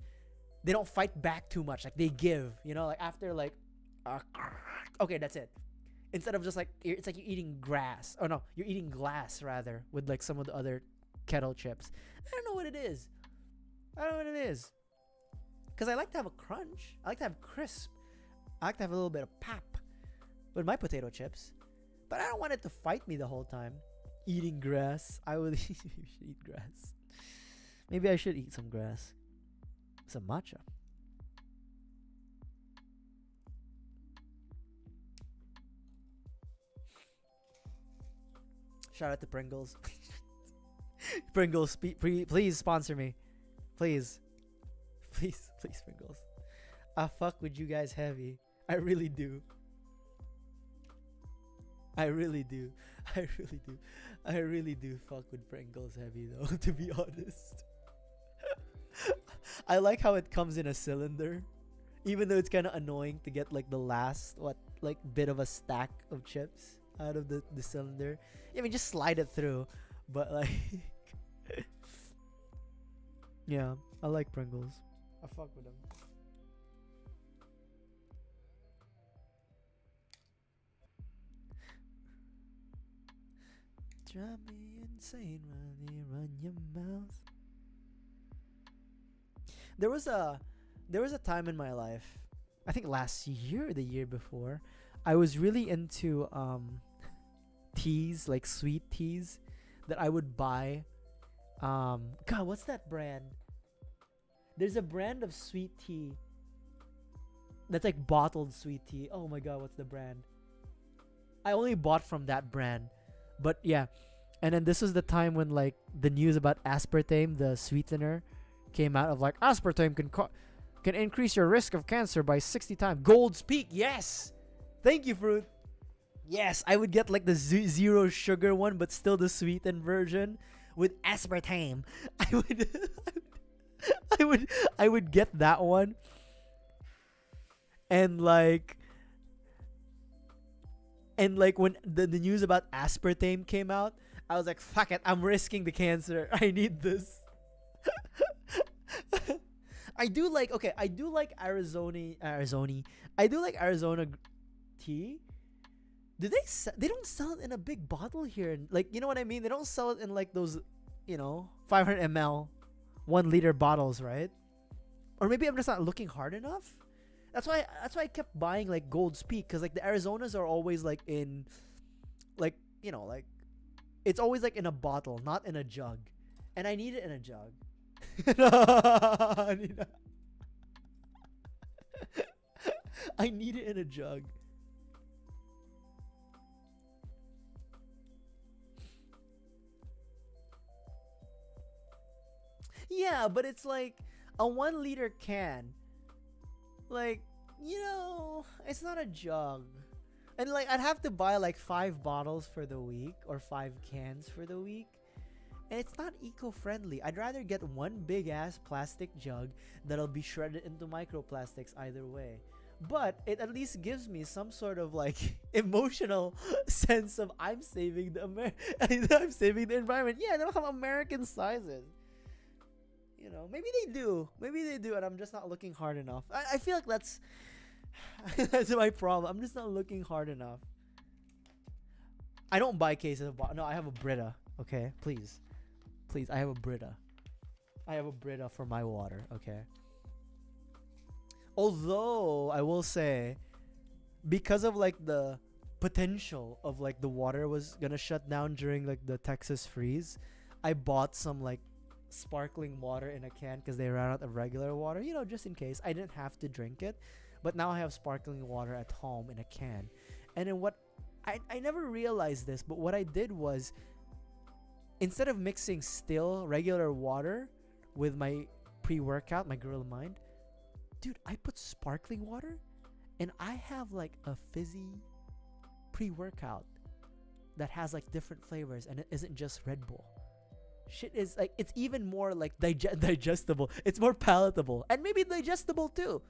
they don't fight back too much. Like they give. You know, like after like, okay, that's it. Instead of just like it's like you're eating grass. Oh no, you're eating glass rather with like some of the other kettle chips. I don't know what it is. I don't know what it is. Cause I like to have a crunch. I like to have crisp. I like to have a little bit of pop with my potato chips. But I don't want it to fight me the whole time. Eating grass. I would eat grass. Maybe I should eat some grass. Some matcha. Shout out to Pringles. Pringles, please sponsor me. Please. Please, Pringles. I fuck with you guys heavy. I really do. I really do fuck with Pringles heavy though, to be honest. I like how it comes in a cylinder. Even though it's kind of annoying to get like the last, bit of a stack of chips out of the cylinder. I mean, just slide it through. But like, yeah, I like Pringles. I fuck with them. Drive me insane when you run your mouth. There was a time in my life, I think last year or the year before, I was really into teas, like sweet teas that I would buy. God, what's that brand? There's a brand of sweet tea that's like bottled sweet tea. Oh my god, what's the brand? I only bought from that brand. But yeah. And then this was the time when like the news about aspartame, the sweetener, came out of like aspartame can increase your risk of cancer by 60 times. Gold's Peak, yes. Thank you, Fruit. Yes, I would get like the zero sugar one, but still the sweetened version with aspartame. I would get that one. And like when the news about aspartame came out, I was like, fuck it, I'm risking the cancer. I need this. I do like Arizona. I do like Arizona tea. They don't sell it in a big bottle here. Like, you know what I mean? They don't sell it in like those, 500 ml, 1 liter bottles, right? Or maybe I'm just not looking hard enough. That's why I kept buying like Gold's Peak, because like the Arizonas are always like in, like, like it's always like in a bottle, not in a jug, and I need it in a jug. I need it in a jug. Yeah, but it's like a 1 liter can. Like, it's not a jug. And like I'd have to buy like 5 bottles for the week or 5 cans for the week. And it's not eco-friendly. I'd rather get one big ass plastic jug that'll be shredded into microplastics either way. But it at least gives me some sort of like emotional sense of I'm saving the I'm saving the environment. Yeah, they don't have American sizes. Maybe they do. And I'm just not looking hard enough. I feel like that's that's my problem. I'm just not looking hard enough. I don't buy cases of no, I have a Brita. Okay, please, I have a Brita. For my water. Okay. Although I will say, because of like the potential of like the water was gonna shut down during like the Texas freeze, I bought some like sparkling water in a can because they ran out of regular water, just in case. I didn't have to drink it, but now I have sparkling water at home in a can. And then what I never realized this, but what I did was, instead of mixing still regular water with my pre-workout, my Gorilla Mind, dude, I put sparkling water and I have like a fizzy pre-workout that has like different flavors, and it isn't just Red Bull. Shit is like, it's even more like digestible. It's more palatable and maybe digestible too.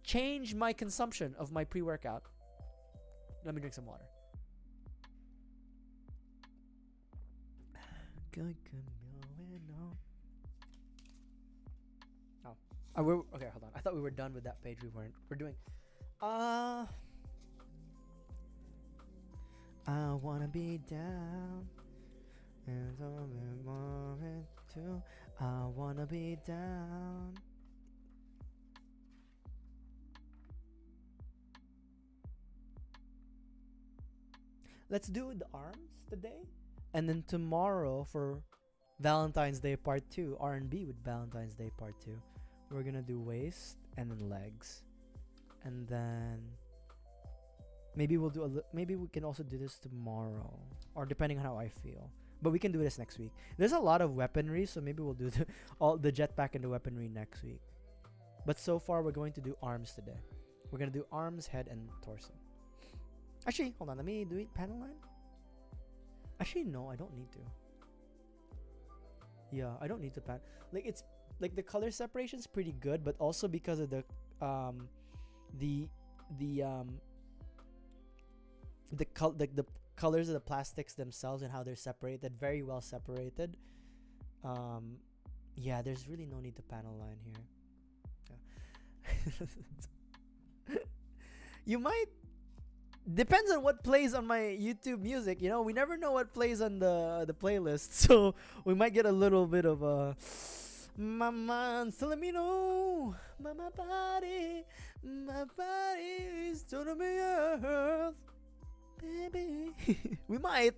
Change my consumption of my pre-workout. Let me drink some water. Okay, hold on. I thought we were done with that page. We weren't. We're doing. I wanna be down. And I'm moving too. I wanna be down. Let's do the arms today, and then tomorrow for Valentine's Day Part 2, R&B with Valentine's Day Part 2. We're gonna do waist and then legs, and then maybe we'll do maybe we can also do this tomorrow, or depending on how I feel. But we can do this next week. There's a lot of weaponry, so maybe we'll do all the jetpack and the weaponry next week. But so far, we're going to do arms today. We're gonna do arms, head, and torso. Actually, hold on. Let me do it panel line. Actually, no, I don't need to. Yeah, I don't need to pan. Like it's like the color separation is pretty good, but also because of the the colors of the plastics themselves and how they're separated, very well separated. Yeah, there's really no need to panel line here. Yeah. You might, depends on what plays on my YouTube music. You know, we never know what plays on the playlist, so we might get a little bit of a Mama, so let me know. My body is telling me earth, baby. We might,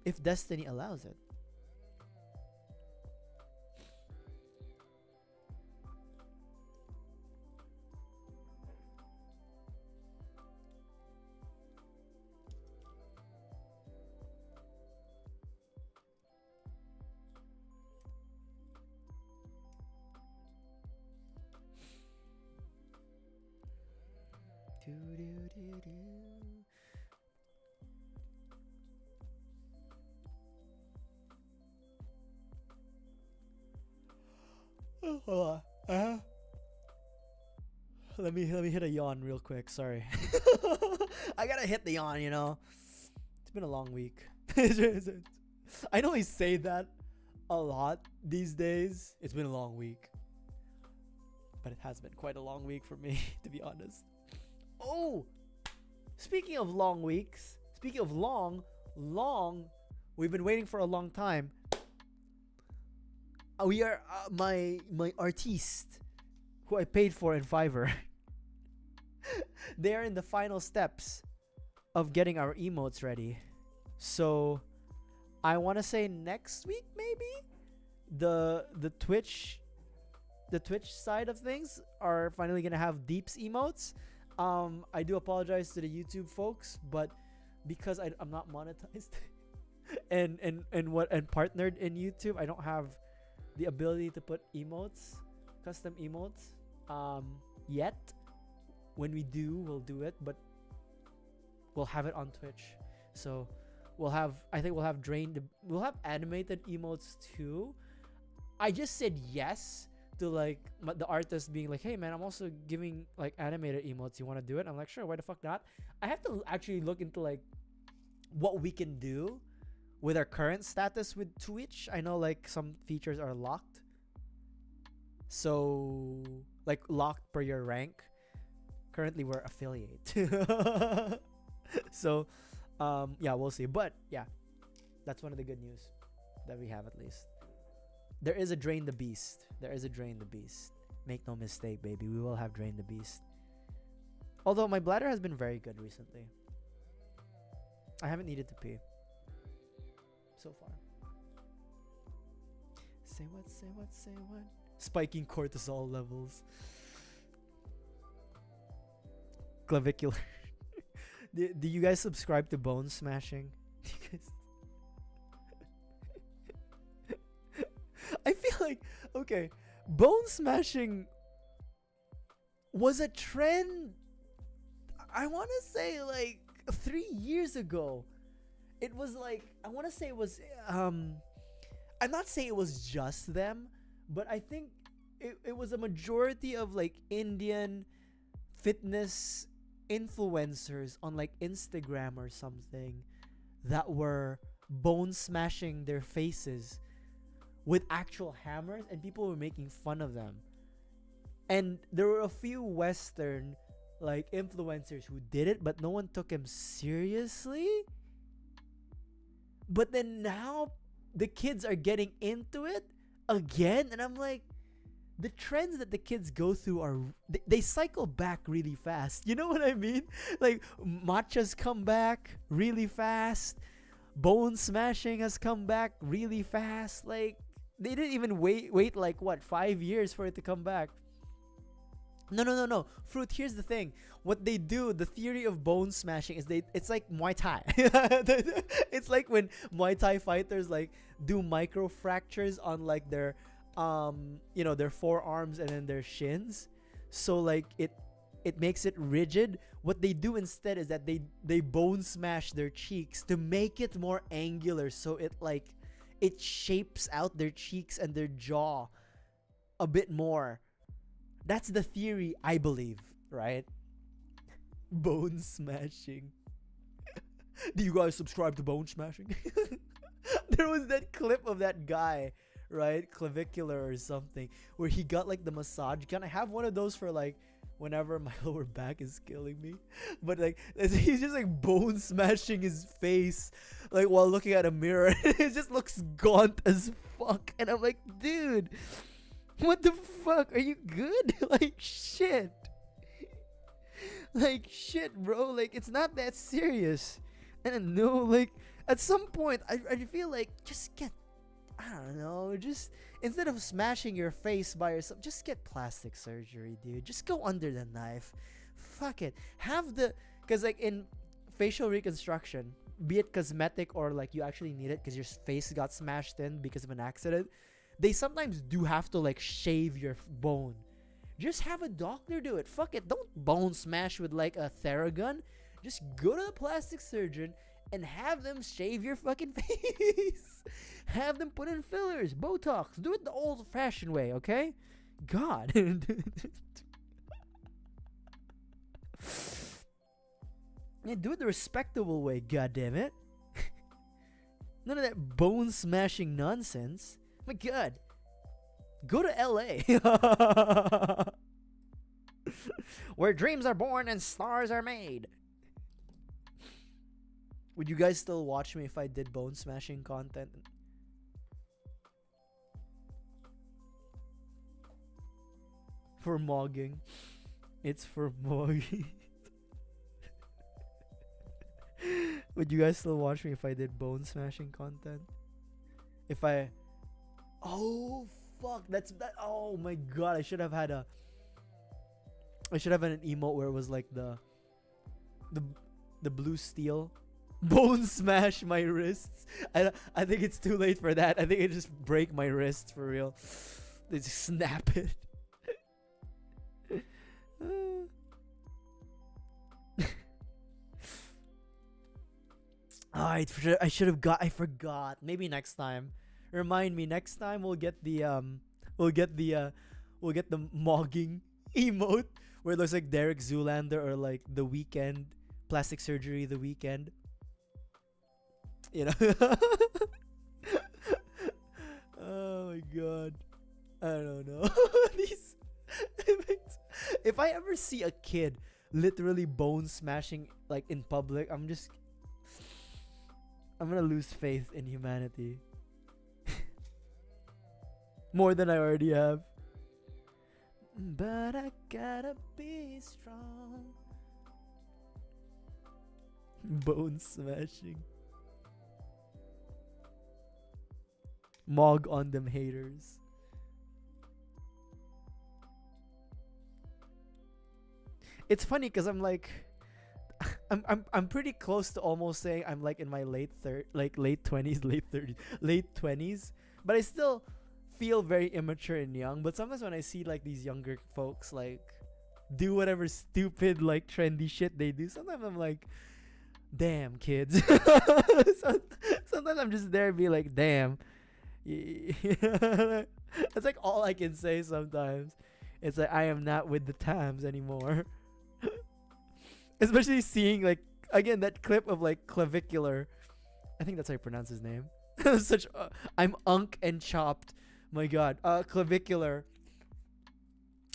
if destiny allows it. Do, do, do, do. Hold on. Let me hit a yawn real quick. Sorry. I gotta hit the yawn, you know. It's been a long week. I know I say that a lot these days. It's been a long week. But it has been quite a long week for me, to be honest. Oh! Speaking of long weeks, speaking of long, we've been waiting for a long time. We are my artiste, who I paid for in Fiverr. They are in the final steps of getting our emotes ready. So I want to say next week maybe the Twitch side of things are finally gonna have Deep's emotes. I do apologize to the YouTube folks, but because I'm not monetized and partnered in YouTube, I don't have the ability to put emotes, custom emotes, yet. When we do, we'll do it, but we'll have it on Twitch. So we'll have animated emotes too. I just said yes to like the artist being like, hey man, I'm also giving like animated emotes, you want to do it? I'm like, sure, why the fuck not? I have to actually look into like what we can do with our current status with Twitch. I know like some features are locked, so like locked per your rank. Currently we're affiliate. So yeah, we'll see, but yeah, that's one of the good news that we have. At least there is a Drain the Beast. Make no mistake, baby, we will have Drain the Beast. Although my bladder has been very good recently, I haven't needed to pee so far. Say what? Spiking cortisol levels. Clavicular. Do you guys subscribe to Bone Smashing? I feel like, okay, Bone Smashing was a trend, I want to say like 3 years ago. It was like, I want to say it was I'm not saying it was just them, but I think it was a majority of like Indian fitness influencers on like Instagram or something that were bone smashing their faces with actual hammers, and people were making fun of them. And there were a few Western like influencers who did it, but no one took him seriously. But then now the kids are getting into it again, and I'm like, the trends that the kids go through are they cycle back really fast. You know what I mean? Like matchas come back really fast. Bone smashing has come back really fast. Like they didn't even wait like what 5 years for it to come back. No. Fruit, here's the thing. What they do, the theory of bone smashing is it's like Muay Thai. It's like when Muay Thai fighters like do micro fractures on like their their forearms and then their shins. So like it makes it rigid. What they do instead is that they bone smash their cheeks to make it more angular, so it shapes out their cheeks and their jaw a bit more. That's the theory, I believe, right? Bone smashing. Do you guys subscribe to bone smashing? There was that clip of that guy, right? Clavicular or something, where he got like the massage gun. I have one of those for like whenever my lower back is killing me. But like he's just like bone smashing his face like while looking at a mirror. It just looks gaunt as fuck. And I'm like, dude, what the fuck? Are you good? Like shit. Like shit, bro. Like it's not that serious. And no, like at some point I feel like just get, I don't know, just instead of smashing your face by yourself, just get plastic surgery, dude. Just go under the knife. Fuck it. Because like in facial reconstruction, be it cosmetic or like you actually need it because your face got smashed in because of an accident, they sometimes do have to like shave your bone. Just have a doctor do it. Fuck it. Don't bone smash with like a Theragun. Just go to the plastic surgeon and have them shave your fucking face. Have them put in fillers, Botox. Do it the old-fashioned way, okay? God. Yeah, do it the respectable way, goddammit. None of that bone-smashing nonsense. My God. Go to LA. Where dreams are born and stars are made. Would you guys still watch me if I did bone smashing content? For mogging. It's for mogging. Would you guys still watch me if I did bone smashing content? If I... Oh, fuck. That. Oh my God. I should have had an emote where it was like the blue steel. Bone smash my wrists. I think it's too late for that. I think I just break my wrists for real. They just snap it. I forgot. Maybe next time. Remind me next time we'll get the mogging emote where it looks like Derek Zoolander or like The Weeknd, plastic surgery The Weeknd. You know. Oh my God. I don't know. These if I ever see a kid literally bone smashing like in public, I'm gonna lose faith in humanity. More than I already have. But I gotta be strong. Bone smashing. Mog on them haters. It's funny because I'm like, I'm pretty close to almost saying I'm like in my late 20s, but I still feel very immature and young. But sometimes when I see like these younger folks like do whatever stupid like trendy shit they do, sometimes I'm like, damn kids. Sometimes I'm just there be like, damn. That's like all I can say sometimes. It's like I am not with the times anymore. Especially seeing like again that clip of like Clavicular. I think that's how you pronounce his name. Such I'm unk and chopped. My God. Clavicular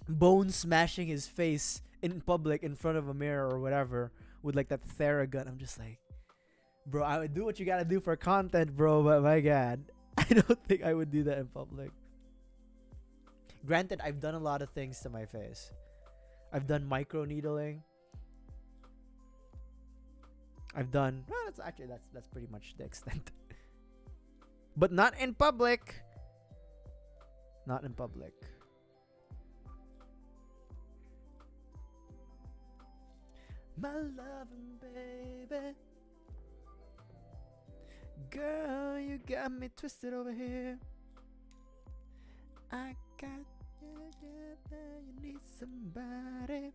bone smashing his face in public in front of a mirror or whatever with like that Theragun. I'm just like, bro, I would do what you gotta do for content, bro, but my god, I don't think I would do that in public. Granted, I've done a lot of things to my face. I've done micro needling. I've done, well, that's pretty much the extent. But not in public. Not in public. My loving baby, girl, you got me twisted over here. I got you need somebody.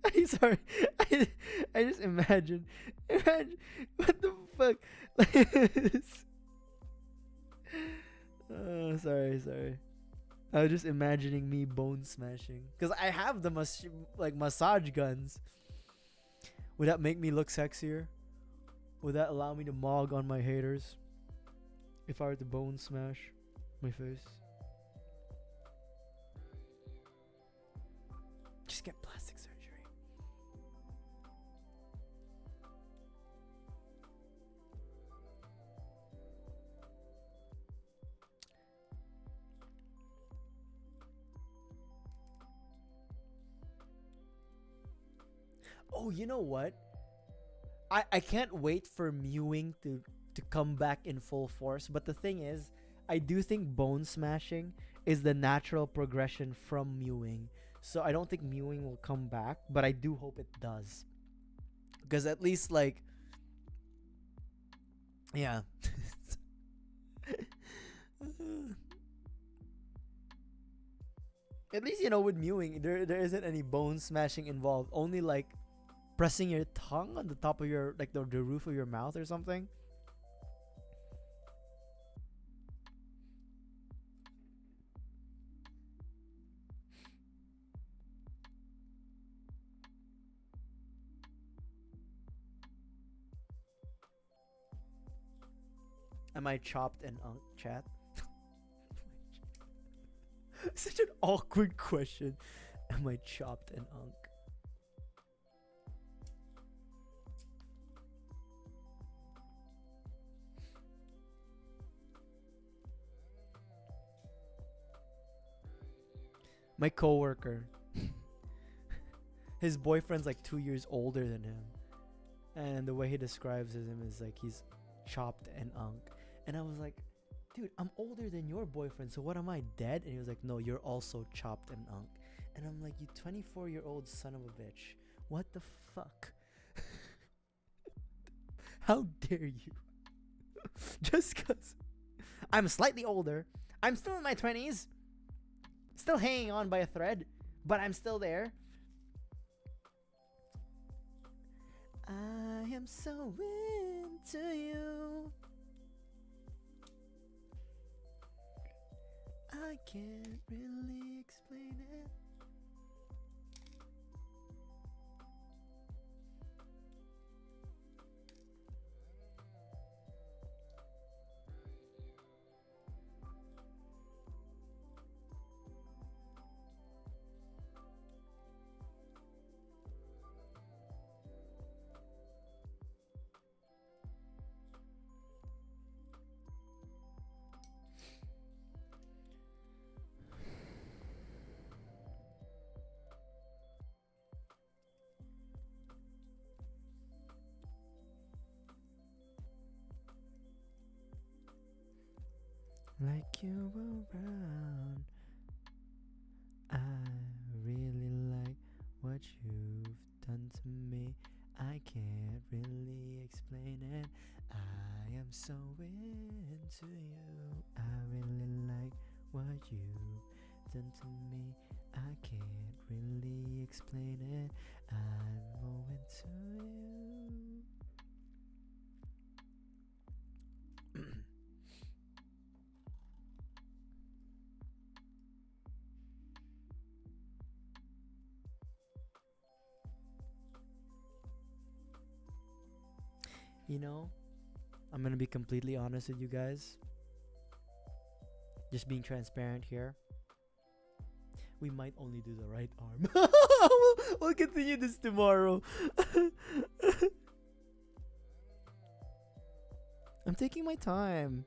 I'm sorry. I just imagine what the fuck. Oh, sorry. I was just imagining me bone smashing because I have the massage guns. Would that make me look sexier? Would that allow me to mog on my haters if I were to bone smash my face? Just get plastic surgery. Oh, you know what? I can't wait for mewing to come back in full force. But the thing is, I do think bone smashing is the natural progression from mewing. So I don't think mewing will come back, but I do hope it does. Because at least like, yeah. At least, you know, with mewing, there isn't any bone smashing involved. Only like pressing your tongue on the top of your, like the roof of your mouth or something. Am I chopped and chat? Such an awkward question. Am I chopped and unk? My coworker, his boyfriend's like 2 years older than him, and the way he describes him is like he's chopped and unk. And I was like, dude, I'm older than your boyfriend, so what, am I dead? And he was like, no, you're also chopped and unk. And I'm like, you 24-year-old son of a bitch, what the fuck? How dare you? Just cause I'm slightly older, I'm still in my 20s, still hanging on by a thread, but I'm still there. I am so into you, I can't really explain it. Like you around, I really like what you've done to me. I can't really explain it. I am so into you. I really like what you've done to me. I can't really explain it. I'm so into you. You know, I'm gonna be completely honest with you guys. Just being transparent here. We might only do the right arm. we'll continue this tomorrow. I'm taking my time.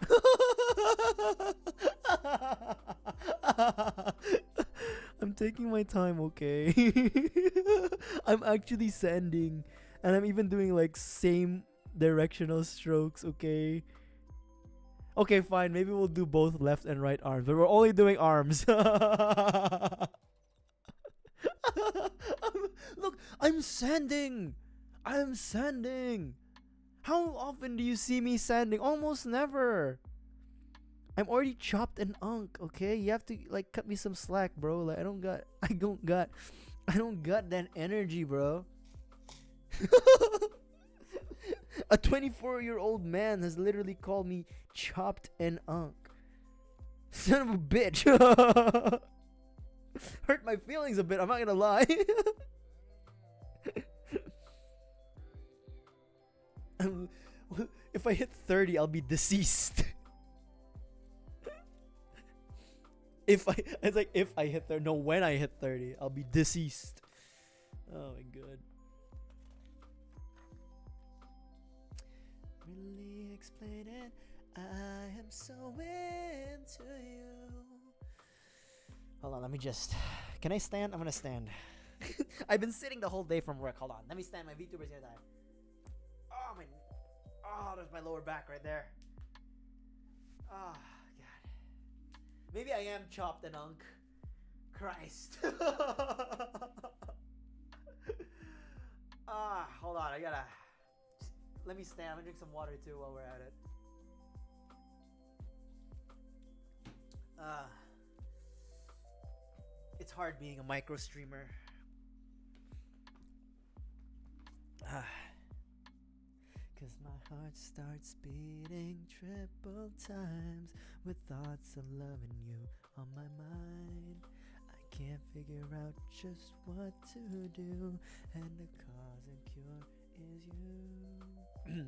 I'm taking my time, okay? I'm actually sanding, and I'm even doing like same directional strokes, okay? Okay, fine. Maybe we'll do both left and right arms, but we're only doing arms. Look, I'm sanding. I'm sanding. How often do you see me sanding? Almost never. I'm already chopped and unk, okay? You have to like cut me some slack, bro. Like I don't got that energy, bro. A 24-year-old man has literally called me chopped and unk. Son of a bitch. Hurt my feelings a bit, I'm not gonna lie. If I hit 30, I'll be deceased. It's like if I hit 30, no, when I hit 30, I'll be deceased. Oh my god. Really explain it. I am so into you. Hold on, let me just. Can I stand? I'm gonna stand. I've been sitting the whole day from work. Hold on, let me stand. My VTuber's gonna die. Oh my. Oh, there's my lower back right there. Oh god. Maybe I am chopped and unk. Christ. Hold on. I gotta. Let me stand. I'm gonna drink some water too while we're at it. It's hard being a micro streamer. Cause my heart starts beating triple times with thoughts of loving you on my mind. I can't figure out just what to do, and the cause and cure is you.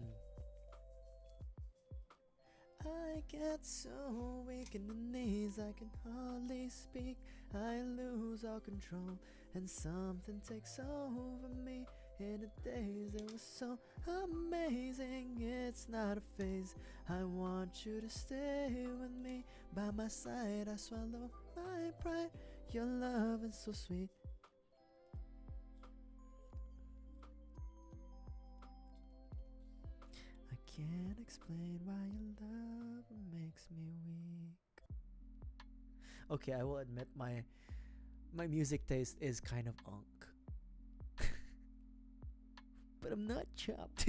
I get so weak in the knees, I can hardly speak. I lose all control, and something takes over me. In the days it was so amazing, it's not a phase. I want you to stay with me. By my side I swallow my pride. Your love is so sweet. I can't explain why your love makes me weak. Okay, I will admit my music taste is kind of unk. But I'm not chopped.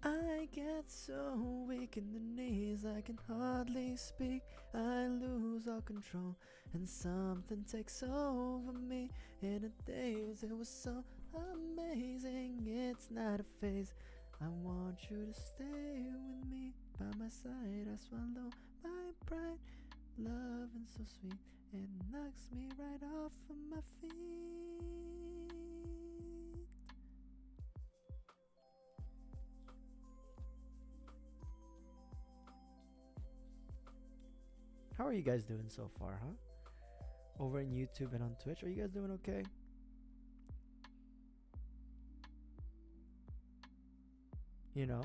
I get so weak in the knees, I can hardly speak. I lose all control, and something takes over me. In the days it was so amazing, it's not a phase. I want you to stay with me. By my side I swallow my pride. Love and so sweet, it knocks me right off of my feet. How are you guys doing so far, huh? Over on YouTube and on Twitch, are you guys doing okay? You know?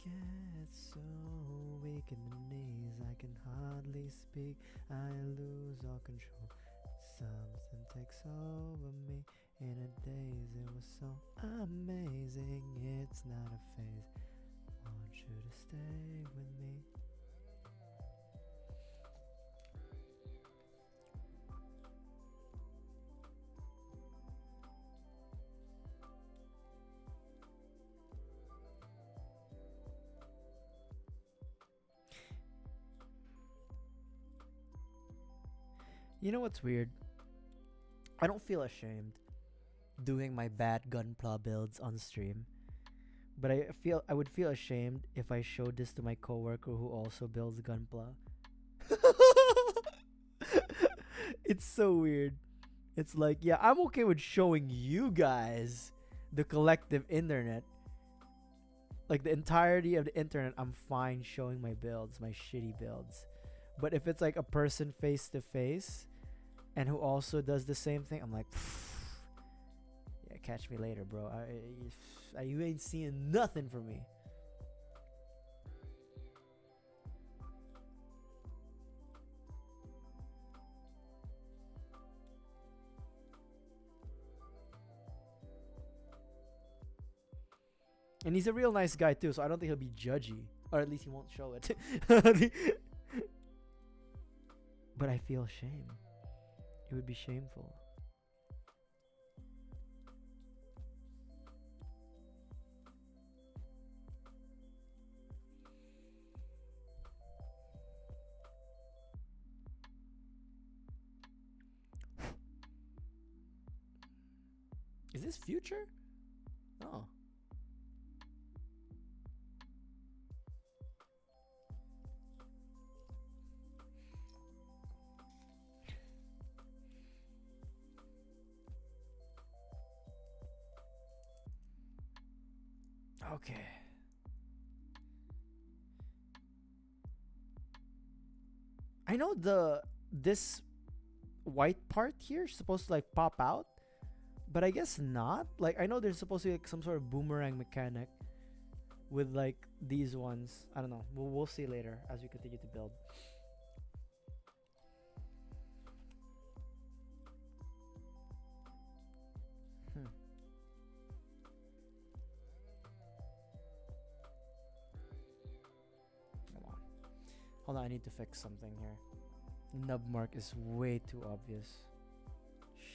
Get so weak in the knees, I can hardly speak. I lose all control. Something takes over me. In the days it was so amazing, it's not a phase. Want you to stay with me. You know what's weird? I don't feel ashamed doing my bad gunpla builds on stream. But I would feel ashamed if I showed this to my coworker who also builds gunpla. It's so weird. It's like, yeah, I'm okay with showing you guys, the collective internet, like the entirety of the internet, I'm fine showing my builds, my shitty builds. But if it's like a person face to face and who also does the same thing, I'm like, yeah, catch me later, bro. You ain't seeing nothing from me. And he's a real nice guy too, so I don't think he'll be judgy, or at least he won't show it. But I feel shame. It would be shameful. Is this future? Oh. Okay. I know this white part here is supposed to like pop out, but I guess not. Like I know there's supposed to be like some sort of boomerang mechanic with like these ones. I don't know. We'll see later as we continue to build. Hold on, I need to fix something here. Nub mark is way too obvious.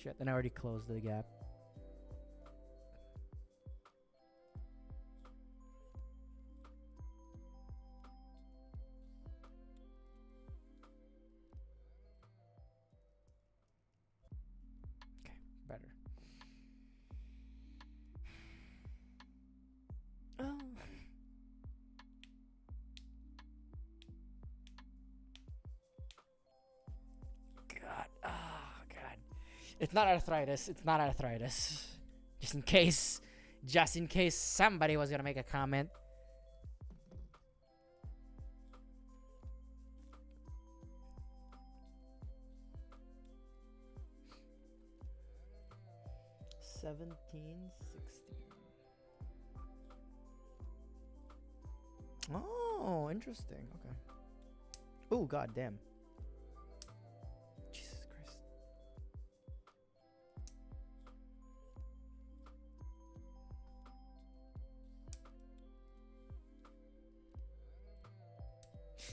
Shit, and I already closed the gap. Okay, better. Oh. It's not arthritis. It's not arthritis. Just in case somebody was gonna make a comment. $17.16. Oh, interesting. Okay. Oh, god damn.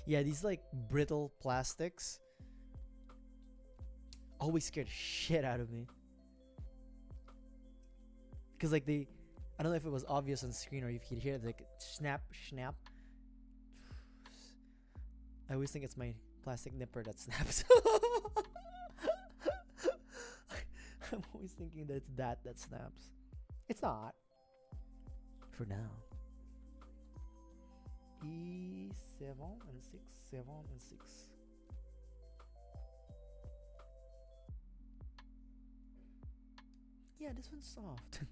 Yeah, these like brittle plastics always scared shit out of me. Cause like I don't know if it was obvious on screen or if you could hear it, like snap, snap. I always think it's my plastic nipper that snaps. I'm always thinking that it's that snaps. It's not. For now. E7 and 6, 7 and 6. Yeah, this one's soft.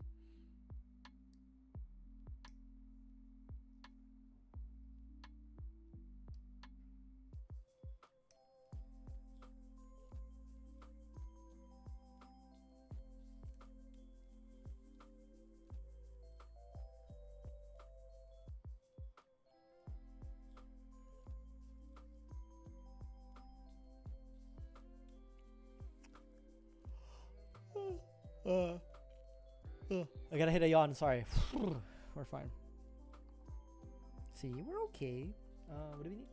I gotta hit a yawn, sorry. We're fine. See, we're okay. What do we need?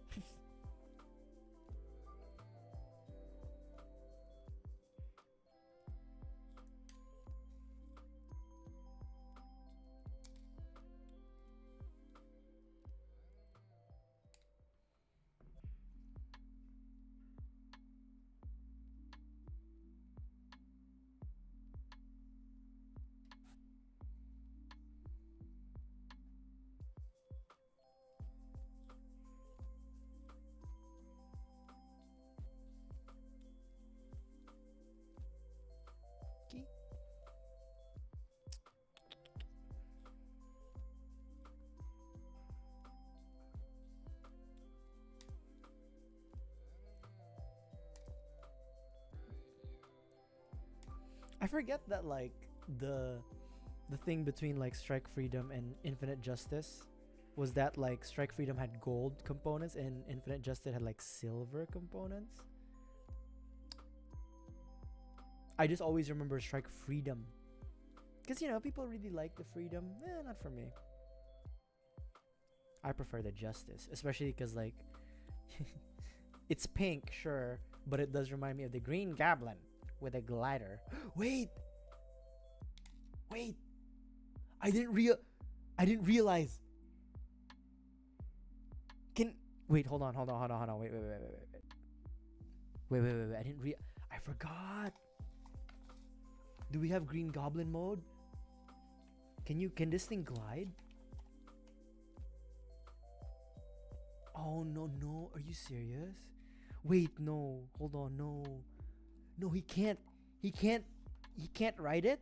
I forget that like the thing between like Strike Freedom and Infinite Justice was that like Strike Freedom had gold components and Infinite Justice had like silver components. I just always remember Strike Freedom because you know people really like the freedom. Not for me. I prefer the Justice, especially because like it's pink, sure, but it does remind me of the Green Goblin with a glider. Wait. I didn't realize. Wait, hold on. Wait. I forgot. Do we have Green Goblin mode? Can this thing glide? Oh no. Are you serious? Wait, no. Hold on, no. No, he can't ride it?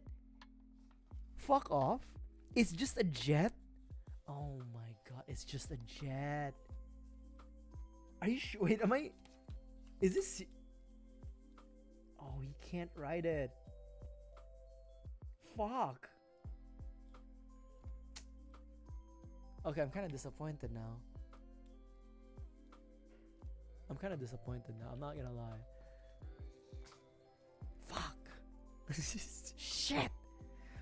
Fuck off. It's just a jet? Oh my god, it's just a jet. Are you sure? Wait, is this... Oh, he can't ride it. Fuck. Okay, I'm kind of disappointed now. I'm not gonna lie. Fuck. Shit.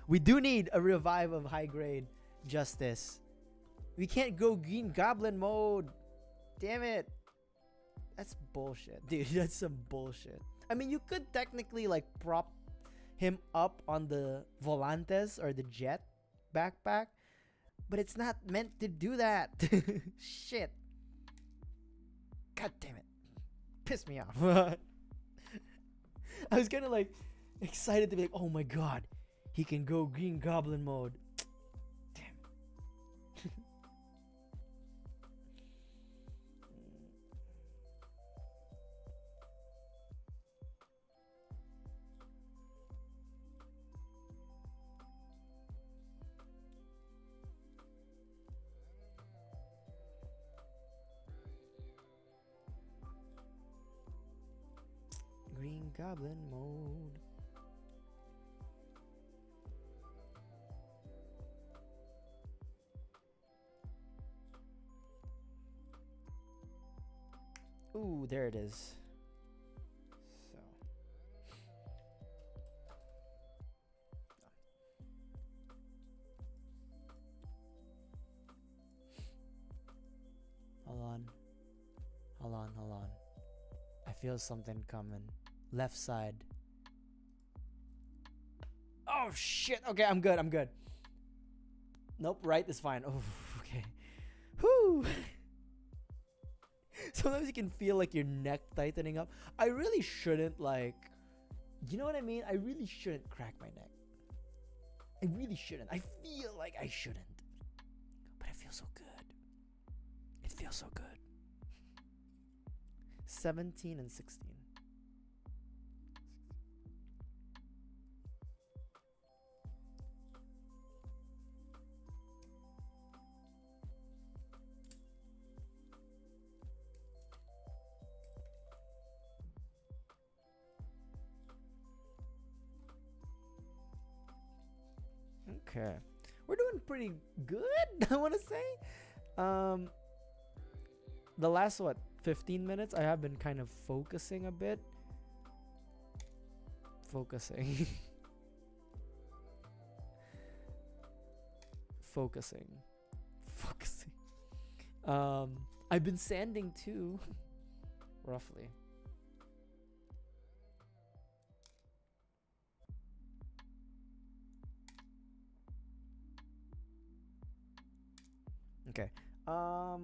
We do need a revive of high grade Justice. We can't go Green Goblin mode. Damn it. That's bullshit. Dude, that's some bullshit. I mean, you could technically like prop him up on the Volantes or the jet backpack, but it's not meant to do that. Shit. God damn it. Piss me off. I was kind of like excited to be like, oh my god, he can go Green Goblin mode. Damn. Green Goblin mode. Ooh, there it is. So. Hold on. I feel something coming. Left side. Oh shit. Okay, I'm good. Nope, right is fine. Oh, okay. Whew. Sometimes you can feel like your neck tightening up. I really shouldn't like, you know what I mean? I really shouldn't crack my neck. I really shouldn't. I feel like I shouldn't. But it feels so good. It feels so good. 17 and 16. Okay, we're doing pretty good. I want to say the last 15 minutes I have been kind of focusing a bit. focusing. Focusing. I've been sanding too. Roughly. Okay. Let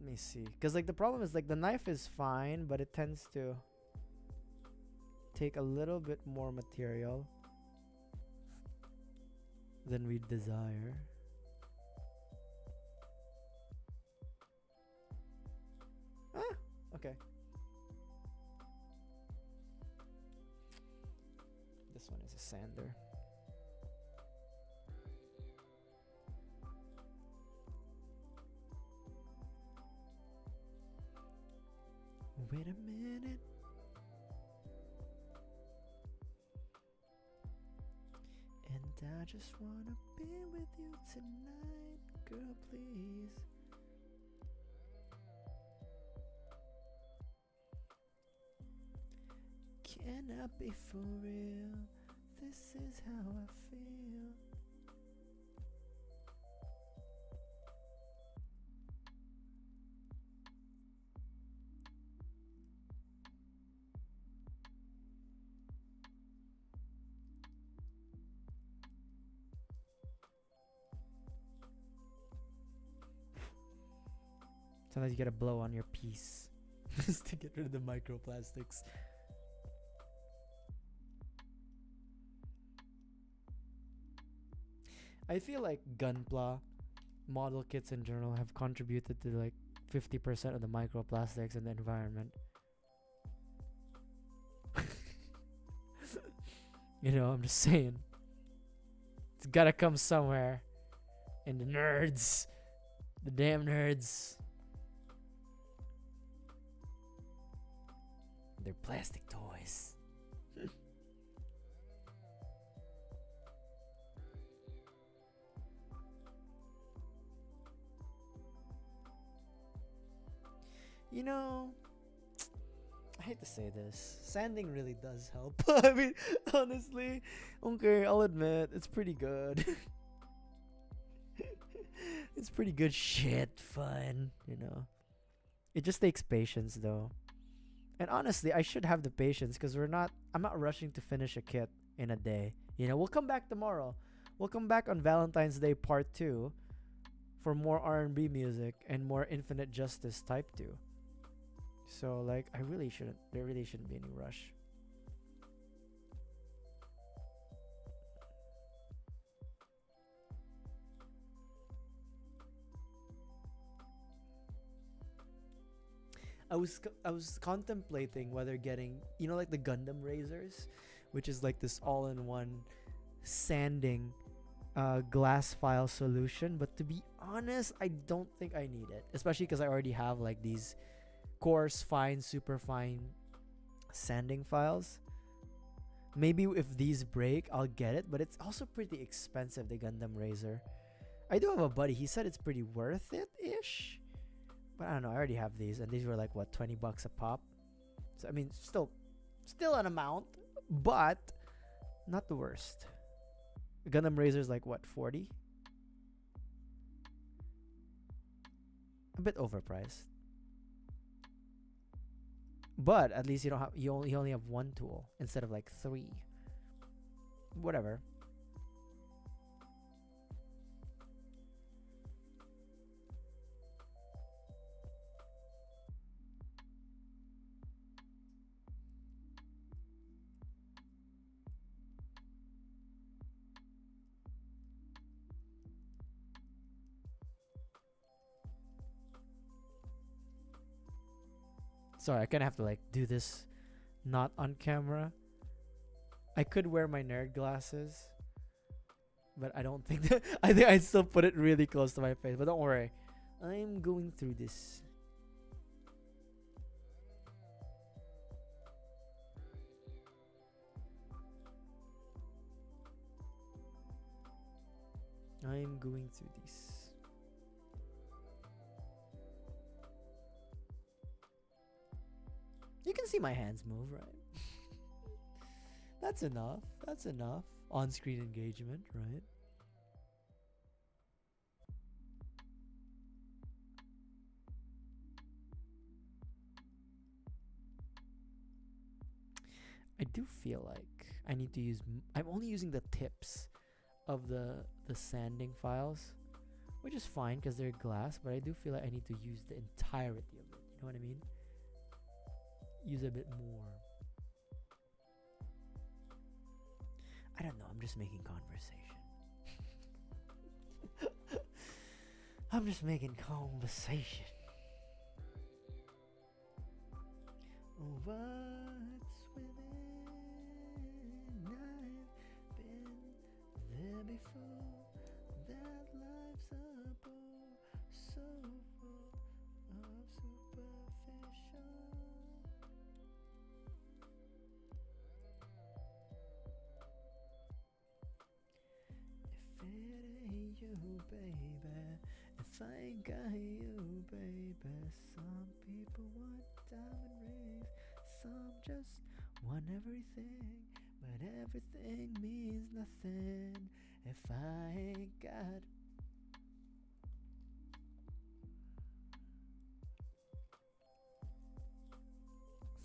me see. Cause like the problem is like the knife is fine, but it tends to take a little bit more material than we desire. Okay. This one is a sander. Wait a minute. And I just wanna be with you tonight, girl, please. Can I be for real? This is how I feel. Sometimes you gotta blow on your piece just to get rid of the microplastics. I feel like gunpla model kits in general have contributed to like 50% of the microplastics in the environment. You know, I'm just saying. It's gotta come somewhere. And the nerds. The damn nerds. They're plastic toys. You know, I hate to say this. Sanding really does help. I mean, honestly, okay, I'll admit, it's pretty good. It's pretty good shit, fun, you know. It just takes patience, though. And honestly, I should have the patience because I'm not rushing to finish a kit in a day. You know, we'll come back tomorrow. We'll come back on Valentine's Day Part 2 for more R&B music and more Infinite Justice Type 2. So, like, there really shouldn't be any rush. I was contemplating whether getting, you know, like the Gundam razors, which is like this all-in-one sanding glass file solution, but to be honest, I don't think I need it, especially because I already have like these coarse, fine, super fine sanding files. Maybe if these break, I'll get it, but it's also pretty expensive, the Gundam razor. I do have a buddy, he said it's pretty worth it-ish. But I don't know, I already have these, and these were like, what, $20 a pop? So, I mean, still an amount, but not the worst. Gundam Razor's like, what, 40? A bit overpriced. But at least you only have one tool instead of like 3. Whatever. Sorry, I kind of have to like do this not on camera. I could wear my nerd glasses, but I don't think that I think I'd still put it really close to my face. But don't worry, I'm going through this. I'm going through this. You can see my hands move, right? That's enough. That's enough. On-screen engagement, right? I do feel like I need to use. I'm only using the tips of the sanding files, which is fine because they're glass. But I do feel like I need to use the entirety of it. You know what I mean? Use a bit more. I don't know. I'm just making conversation. I'm just making conversation. What's within? I've been there before. That life's a bore, so full of superficial. If it ain't you, baby, if I ain't got you, baby. Some people want diamond rings, some just want everything, but everything means nothing if I ain't got.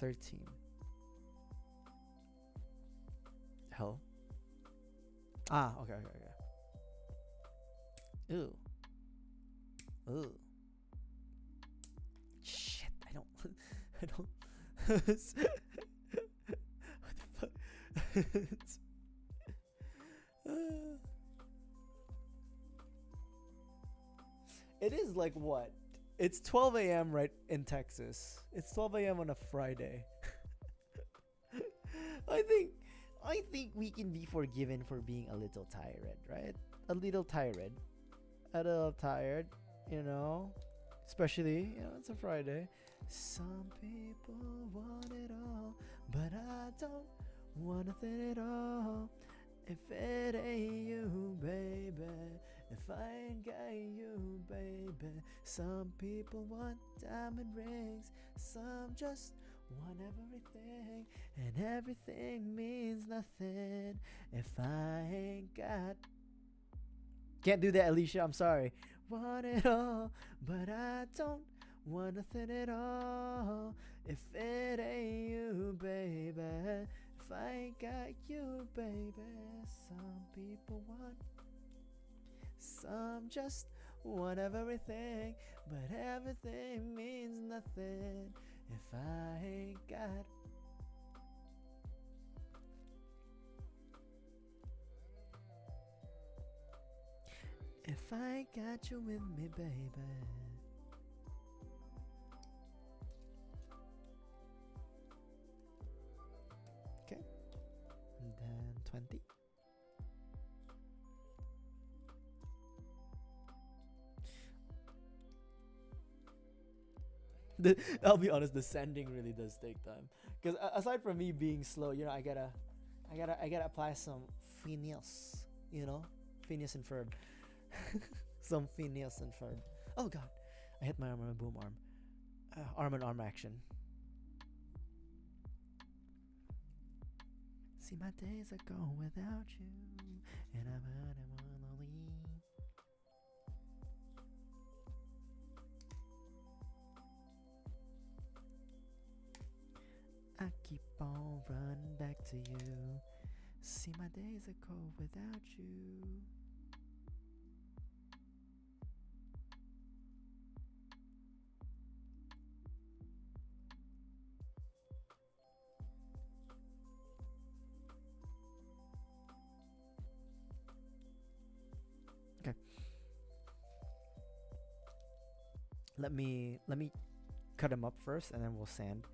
$13. Hell. Ah, okay. Ew. Ooh. Shit, I don't. What the fuck? It is like what? It's 12 a.m. right in Texas. It's 12 a.m. on a Friday. I think we can be forgiven for being a little tired, right? A little tired. A little tired, you know? Especially, it's a Friday. Some people want it all, but I don't want nothing at all. If it ain't you, baby, if I ain't got you, baby. Some people want diamond rings, some just want everything, and everything means nothing if I ain't got. Can't do that, Alicia, I'm sorry. Want it all, but I don't want nothing at all. If it ain't you, baby, if I ain't got you, baby. Some people want, some just want everything, but everything means nothing if I ain't got. If I ain't got you with me, baby. Okay. And then 20. I'll be honest, the sanding really does take time. Because aside from me being slow, I gotta apply some Phineas, Phineas and Ferb. Some Phineas and Ferb. Oh god, I hit my arm on a boom arm. Arm and arm action. See, my days are gone without you, and I'm wanna leave. I keep on running back to you. See, my days are cold without you. Okay. Let me cut him up first, and then we'll sand.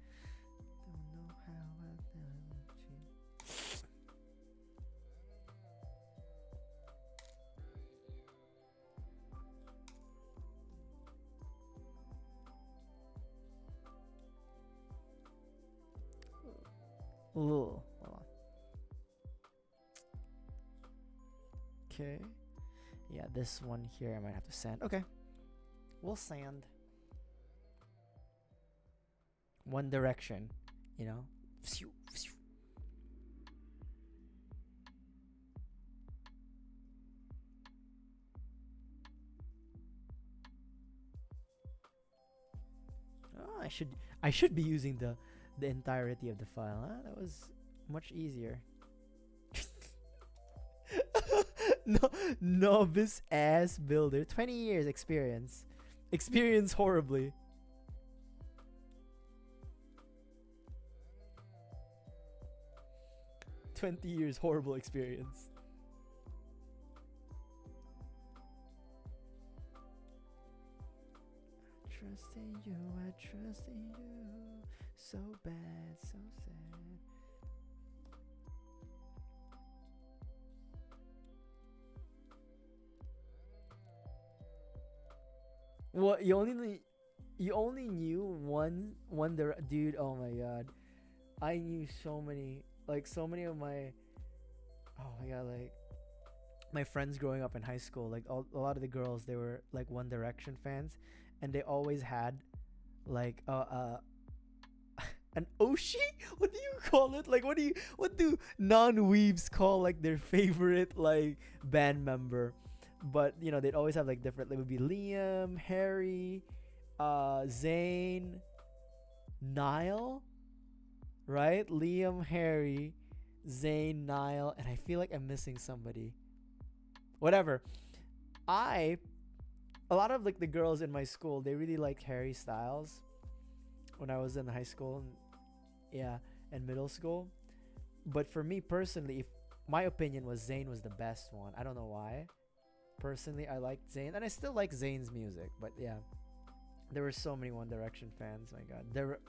Don't know how I've done you. Ooh, hold on. Okay. Yeah, this one here I might have to sand. Okay. We'll sand. One direction, Oh, I should be using the entirety of the file, huh? That was Much easier. No, novice ass builder. 20 years experience. Experience horribly. 20 years horrible experience. Trust in you, I trust in you. So bad, so sad. What you only knew dude, oh my god. I knew so many, like so many of my, oh my god, like my friends growing up in high school, like a lot of the girls, they were like One Direction fans, and they always had like an Oshi. What do you call it? Like what do non-weebs call like their favorite like band member? But you know, they'd always have like different. It would be Liam, Harry, Zayn, Niall, right? Liam, Harry, Zayn, Niall, and I feel like I'm missing somebody. Whatever. A lot of like the girls in my school, they really liked Harry Styles when I was in high school and yeah, and middle school. But for me personally, if my opinion was Zayn was the best one. I don't know why. Personally, I liked Zayn, and I still like Zayn's music. But yeah, there were so many One Direction fans. My God, there were.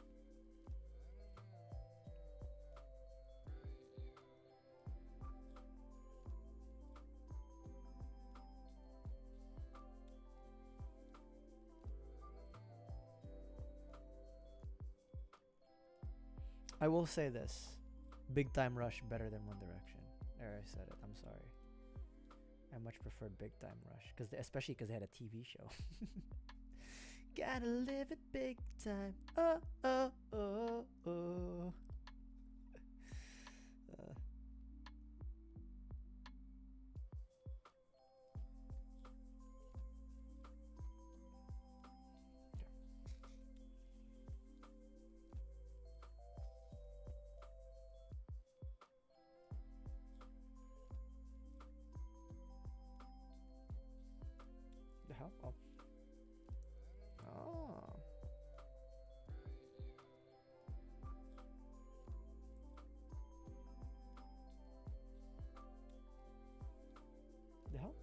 I will say this: Big Time Rush better than One Direction. There, I said it. I'm sorry. I much prefer Big Time Rush especially because they had a TV show. Gotta live it big time. Oh oh oh oh. Uh, the hell? Oh. Oh. The hell?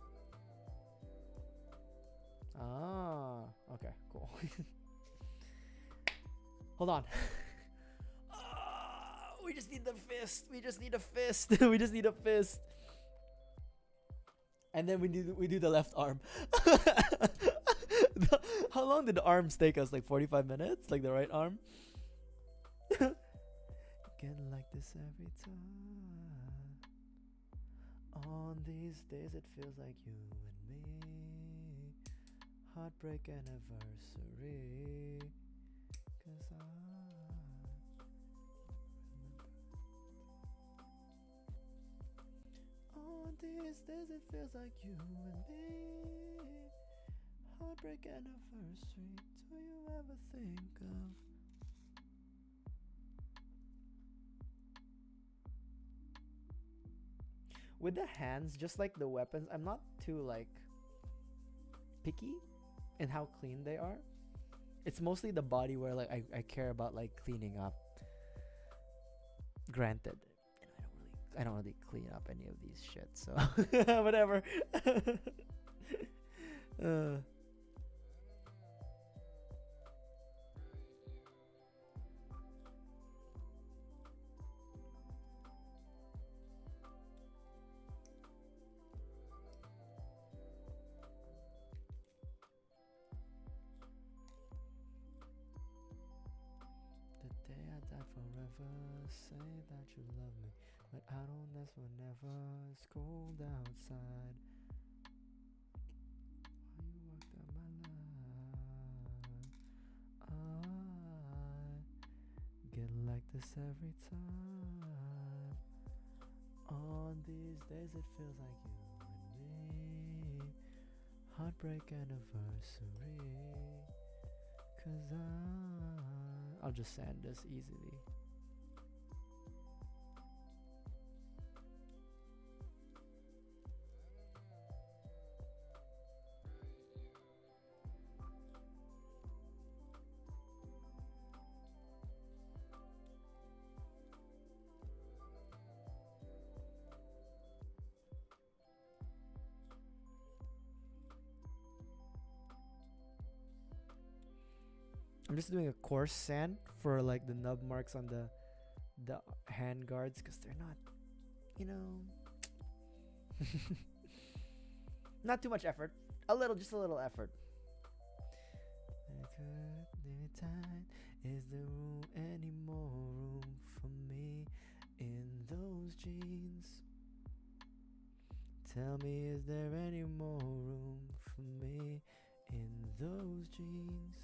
Ah. Okay. Cool. Hold on. We just need the fist. We just need a fist. We just need a fist. And then we do the left arm. How long did the arms take us? Like 45 minutes? Like the right arm? Getting like this every time. On these days it feels like you and me. Heartbreak anniversary. 'Cause I on these days it feels like you and me. Heartbreak anniversary. Do you ever think of with the hands, just like the weapons? I'm not too like picky in how clean they are. It's mostly the body where like I care about like cleaning up. Granted, you know, I don't really clean up any of these shit, so whatever. uh, the day I die forever, say that you love me, but I don't. That's whenever it's cold outside. Why you walked out my life? I get like this every time. On these days it feels like you and me. Heartbreak anniversary. 'Cause I'll just sand this easily. I'm just doing a coarse sand for like the nub marks on the hand guards because they're not, you know, not too much effort. Just a little effort. Is there room any more room for me in those jeans? Tell me, is there any more room for me in those jeans?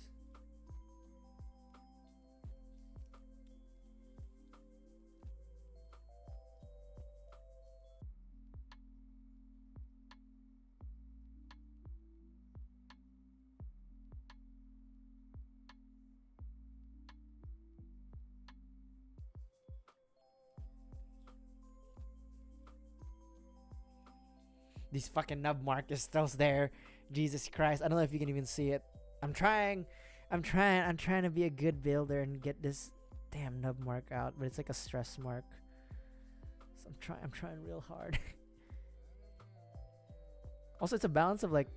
These fucking nub mark is still there. Jesus Christ. I don't know if you can even see it. I'm trying to be a good builder and get this damn nub mark out, but it's like a stress mark. So I'm trying real hard. Also, it's a balance of like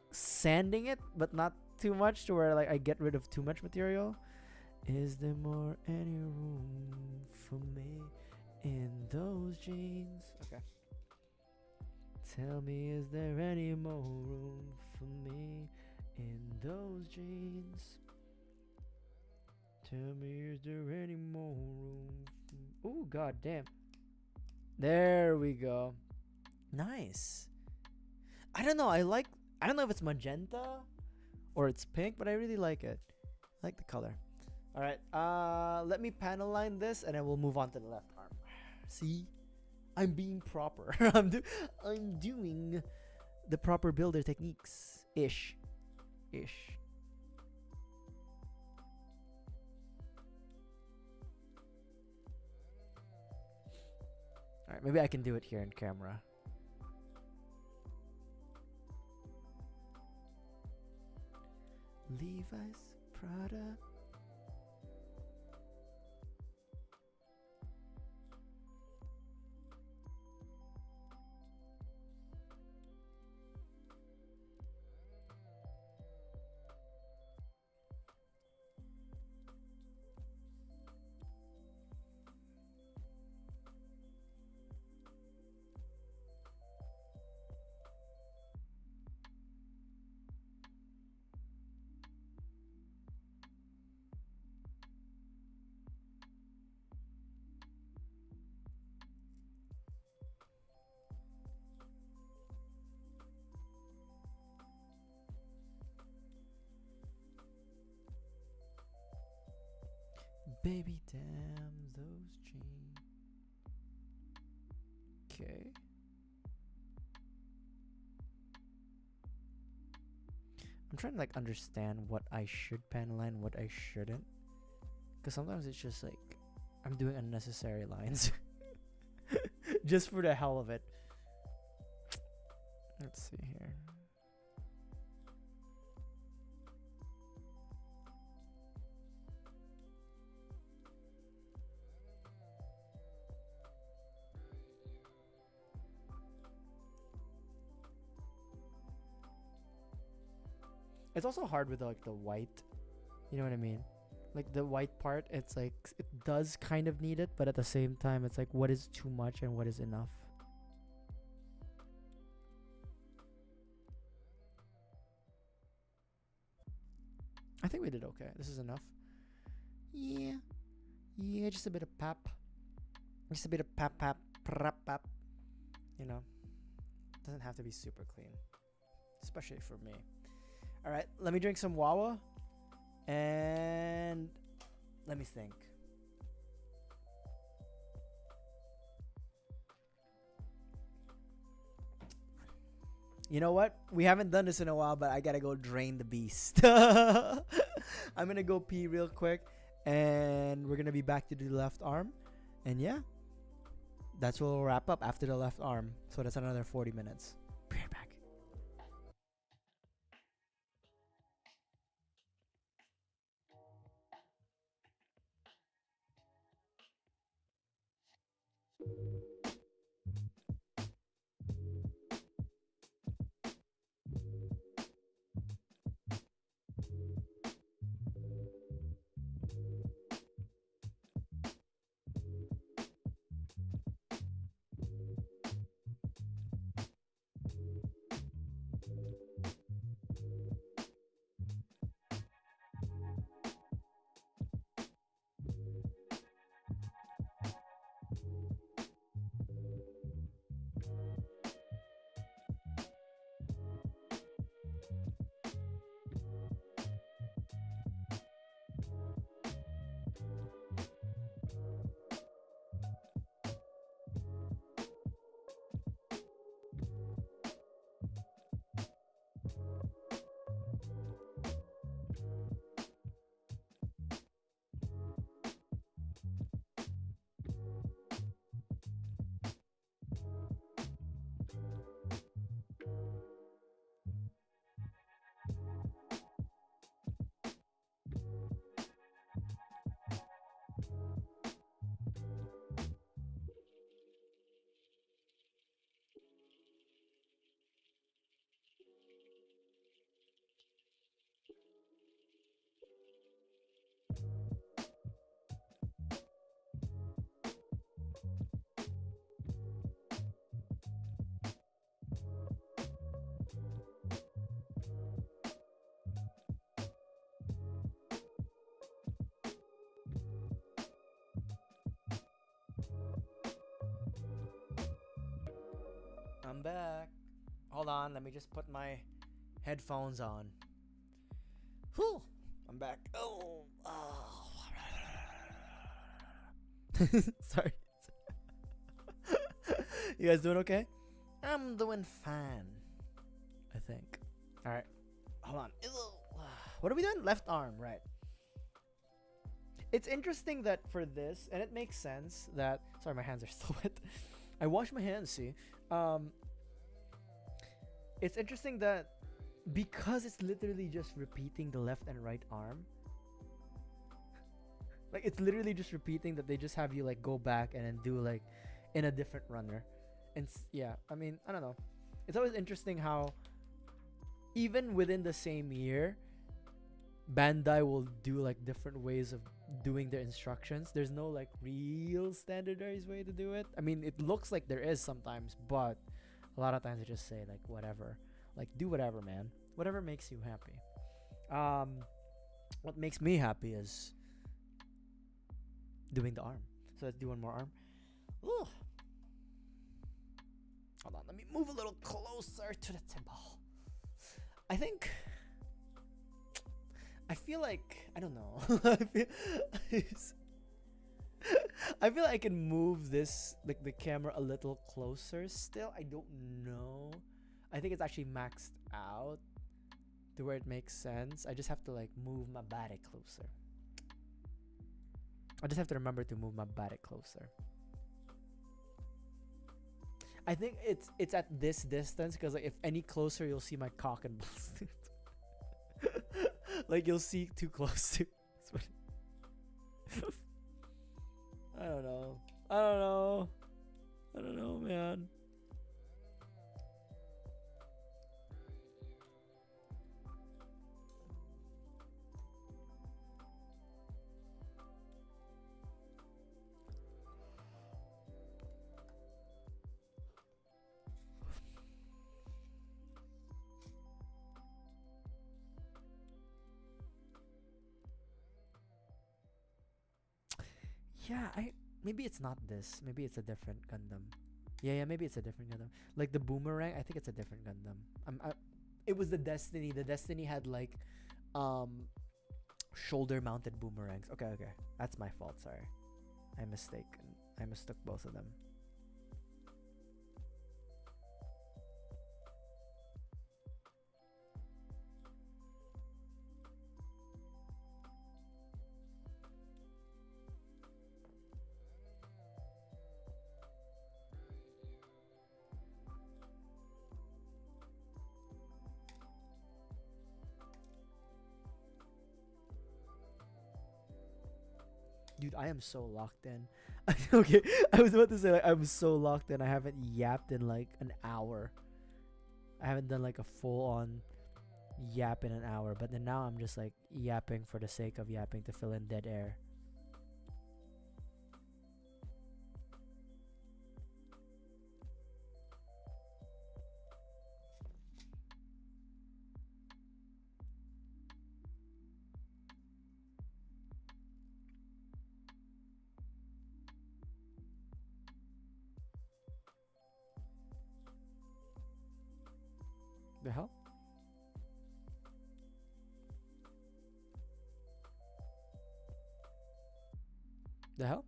sanding it, but not too much to where like I get rid of too much material. Is there more any room for me in those jeans? Okay. Tell me, is there any more room for me in those jeans? Tell me, is there any more room? Oh, god damn. There we go. Nice. I don't know. I don't know if it's magenta or it's pink, but I really like it. I like the color. All right. Let me panel line this, and then we'll move on to the left arm. See, I'm being proper. I'm doing the proper builder techniques ish. All right. Maybe I can do it here in camera. Levi's, Prada. Baby, damn those jeans. Okay. I'm trying to like understand what I should panel line, what I shouldn't. Because sometimes it's just like I'm doing unnecessary lines. Just for the hell of it. Let's see here. It's also hard with like the white. You know what I mean? Like the white part, it's like it does kind of need it, but at the same time it's like what is too much and what is enough. I think we did okay. This is enough. Yeah. Yeah, just a bit of pap. Just a bit of pap. You know, doesn't have to be super clean, especially for me. All right, let me drink some Wawa, and let me think. You know what? We haven't done this in a while, but I gotta go drain the beast. I'm gonna go pee real quick, and we're gonna be back to the left arm. And yeah, that's what we'll wrap up after the left arm. So that's another 40 minutes. Be right back. I'm back. Hold on, let me just put my headphones on. Whew, I'm back. Oh. Sorry. You guys doing okay? I'm doing fine, I think. All right. Hold on. What are we doing? Left arm, right. It's interesting that for this, and it makes sense that... Sorry, my hands are still wet. I wash my hands, see? It's interesting that because it's literally just repeating the left and right arm, like it's literally just repeating that they just have you like go back and then do like in a different runner. And yeah, I mean, I don't know. It's always interesting how even within the same year, Bandai will do like different ways of doing their instructions. There's no like real standardized way to do it. I mean, it looks like there is sometimes, but a lot of times they just say like whatever, like do whatever, man, whatever makes you happy. What makes me happy is doing the arm. So let's do one more arm. Ooh. Hold on, let me move a little closer to the table. I feel like, I don't know. I feel like I can move this, like the camera a little closer still. I don't know. I think it's actually maxed out to where it makes sense. I just have to like move my body closer. I just have to remember to move my body closer. I think it's at this distance because like if any closer you'll see my cock and balls. Like you'll see too close to. I don't know, man. Yeah, maybe it's not this. Maybe it's a different Gundam. Yeah, maybe it's a different Gundam. Like the boomerang, I think it's a different Gundam. It was the Destiny. The Destiny had like shoulder mounted boomerangs. Okay. That's my fault, sorry. I mistook both of them. Dude, I am so locked in. Okay, I was about to say like I'm so locked in. I haven't yapped in like an hour. I haven't done like a full on yap in an hour, but then now I'm just like yapping for the sake of yapping to fill in dead air. The hell? The hell?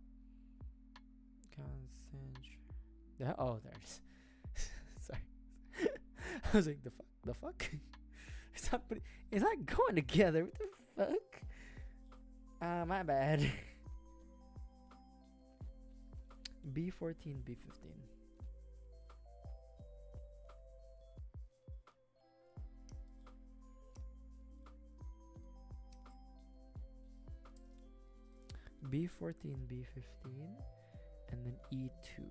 The hell? Oh, there it is. Sorry. I was like, the fuck? The fuck? It's not going together. What the fuck? My bad. B14, B15. B14, B15, and then E2.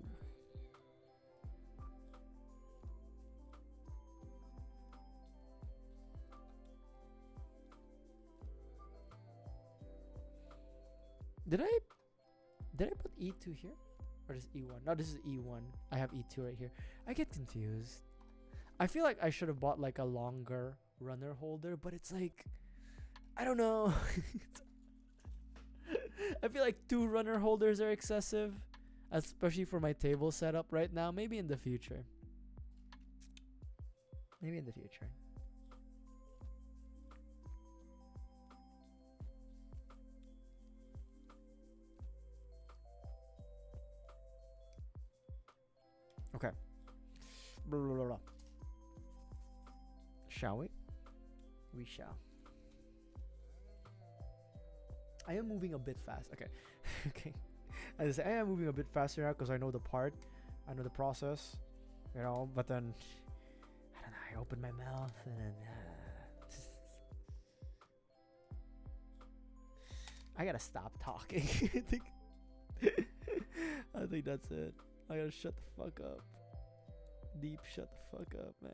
Did I put E2 here? Or is E1? No, this is E1. I have E2 right here. I get confused. I feel like I should have bought like a longer runner holder, but it's like, I don't know. I feel like 2 runner holders are excessive, especially for my table setup right now. Maybe in the future. Maybe in the future. Okay. Blah, blah, blah, blah. Shall we? We shall. I am moving a bit fast. Okay. Okay. As I say, I am moving a bit faster now because I know the part. I know the process. You know, but then I don't know, I open my mouth and then I gotta stop talking. I think that's it. I gotta shut the fuck up. Deep, shut the fuck up, man.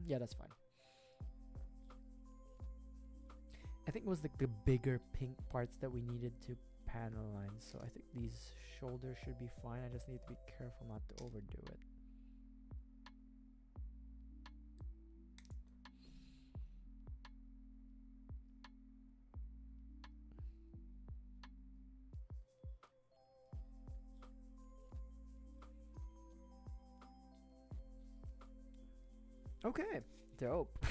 Yeah, that's fine. I think it was like the bigger pink parts that we needed to panel line. So I think these shoulders should be fine. I just need to be careful not to overdo it. Okay, dope.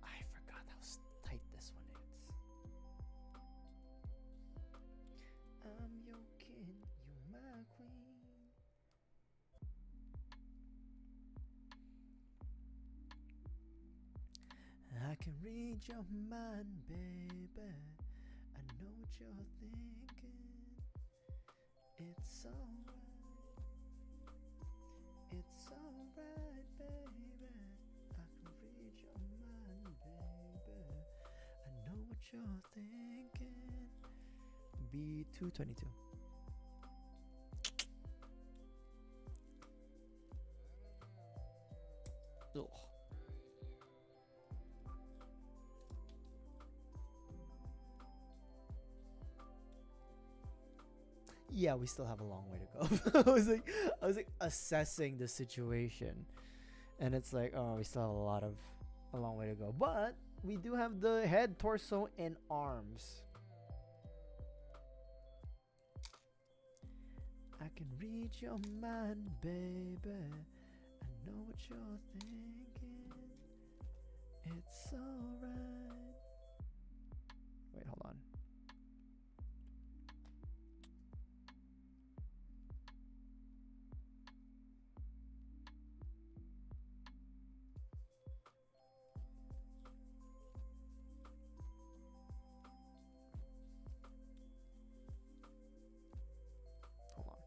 I forgot how tight this one is. I'm your king, you my queen. I can read your mind, baby. I know what you're thinking. It's alright. It's alright, baby. I can read your mind, baby. I know what you're thinking. B222. Ugh. Yeah, we still have a long way to go. I was like assessing the situation, and it's like, oh, we still have a long way to go. But we do have the head, torso, and arms. I can read your mind, baby. I know what you're thinking. It's alright. Wait, hold on. Hold on.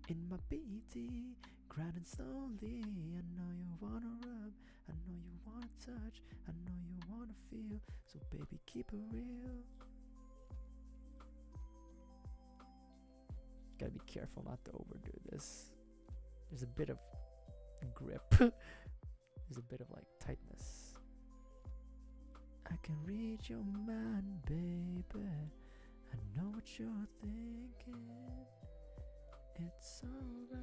In my BT, grinding slowly. I know you wanna rub, I know you wanna touch, I know you wanna feel. So baby, keep it real. Gotta be careful not to overdo this. There's a bit of grip. There's a bit of like tightness. I can read your mind, baby. I know what you're thinking. It's alright. I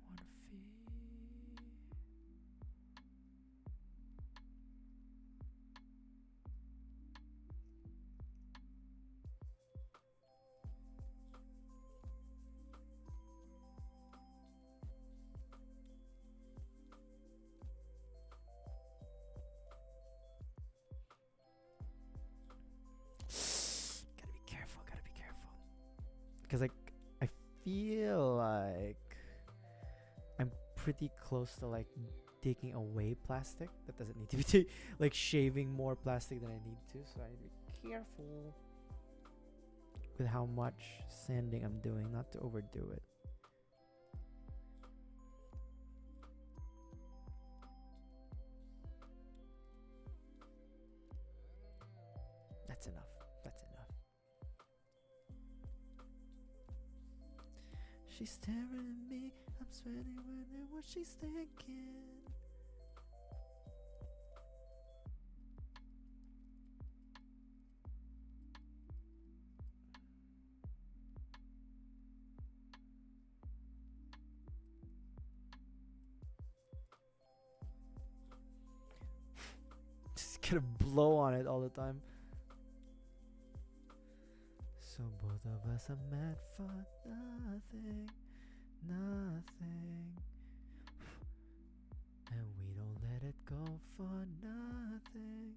wanna feel. because I feel like I'm pretty close to like taking away plastic that doesn't need to be like shaving more plastic than I need to, so I need to be careful with how much sanding I'm doing, not to overdo it. That's enough. That's enough. She's staring at me. I'm sweating, wondering what she's thinking. Just gonna blow on it all the time. So both of us are mad for nothing, nothing. And we don't let it go for nothing,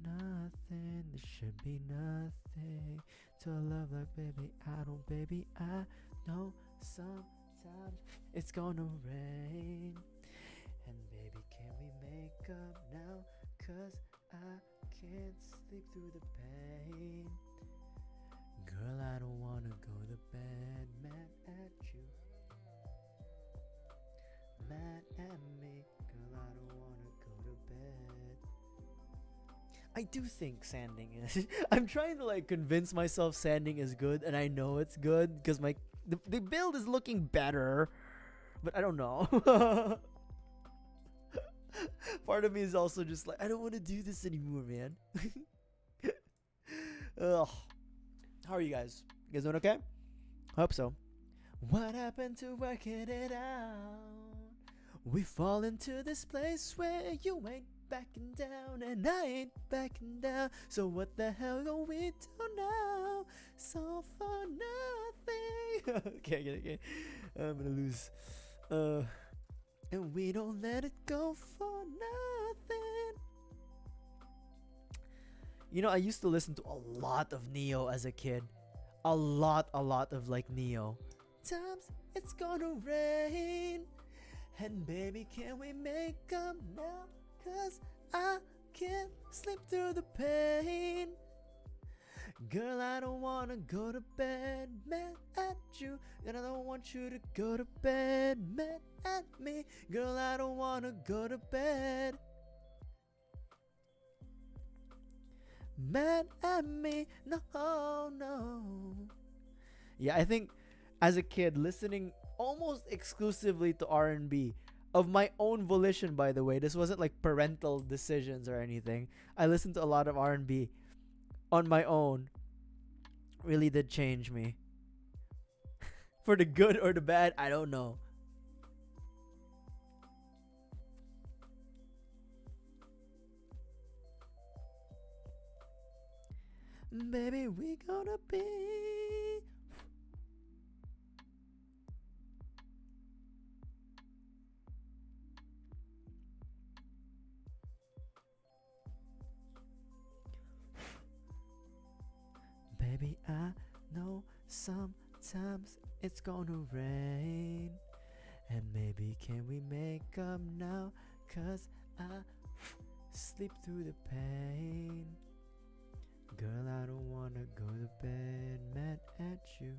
nothing. There should be nothing to love like baby. I don't, baby. I know sometimes it's gonna rain. And baby, can we make up now? 'Cause I can't sleep through the pain. Girl, I don't wanna go to bed mad at you, mad at me. Girl, I don't wanna go to bed. I do think sanding is I'm trying to like convince myself sanding is good, and I know it's good because the build is looking better, but I don't know. Part of me is also just like, I don't want to do this anymore, man. Ugh. How are you guys? You guys doing okay? Hope so. What happened to working it out? We fall into this place where you ain't backing down and I ain't backing down. So what the hell are we do now? So for nothing. Okay. I'm gonna lose. And we don't let it go for nothing. You know, I used to listen to a lot of Neo as a kid. A lot of like Neo. Times it's gonna rain. And baby, can we make up now? 'Cause I can't sleep through the pain. Girl, I don't wanna go to bed mad at you. And I don't want you to go to bed mad at me. Girl, I don't wanna go to bed mad at me. No. Yeah, I think as a kid, listening almost exclusively to R&B of my own volition, by the way. This wasn't like parental decisions or anything. I listened to a lot of R&B on my own. Really did change me. For the good or the bad, I don't know. Baby, we gonna be. Baby, I know sometimes it's gonna rain. And maybe can we make up now? 'Cause I sleep through the pain. Girl, I don't wanna go to bed mad at you.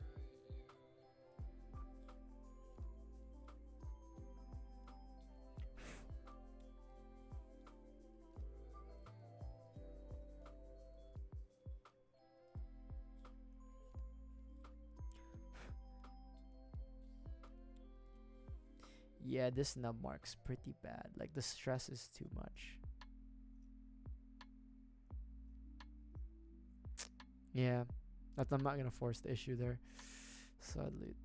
Yeah, this nub mark's pretty bad. Like, the stress is too much. Yeah, I'm not gonna force the issue there, sadly.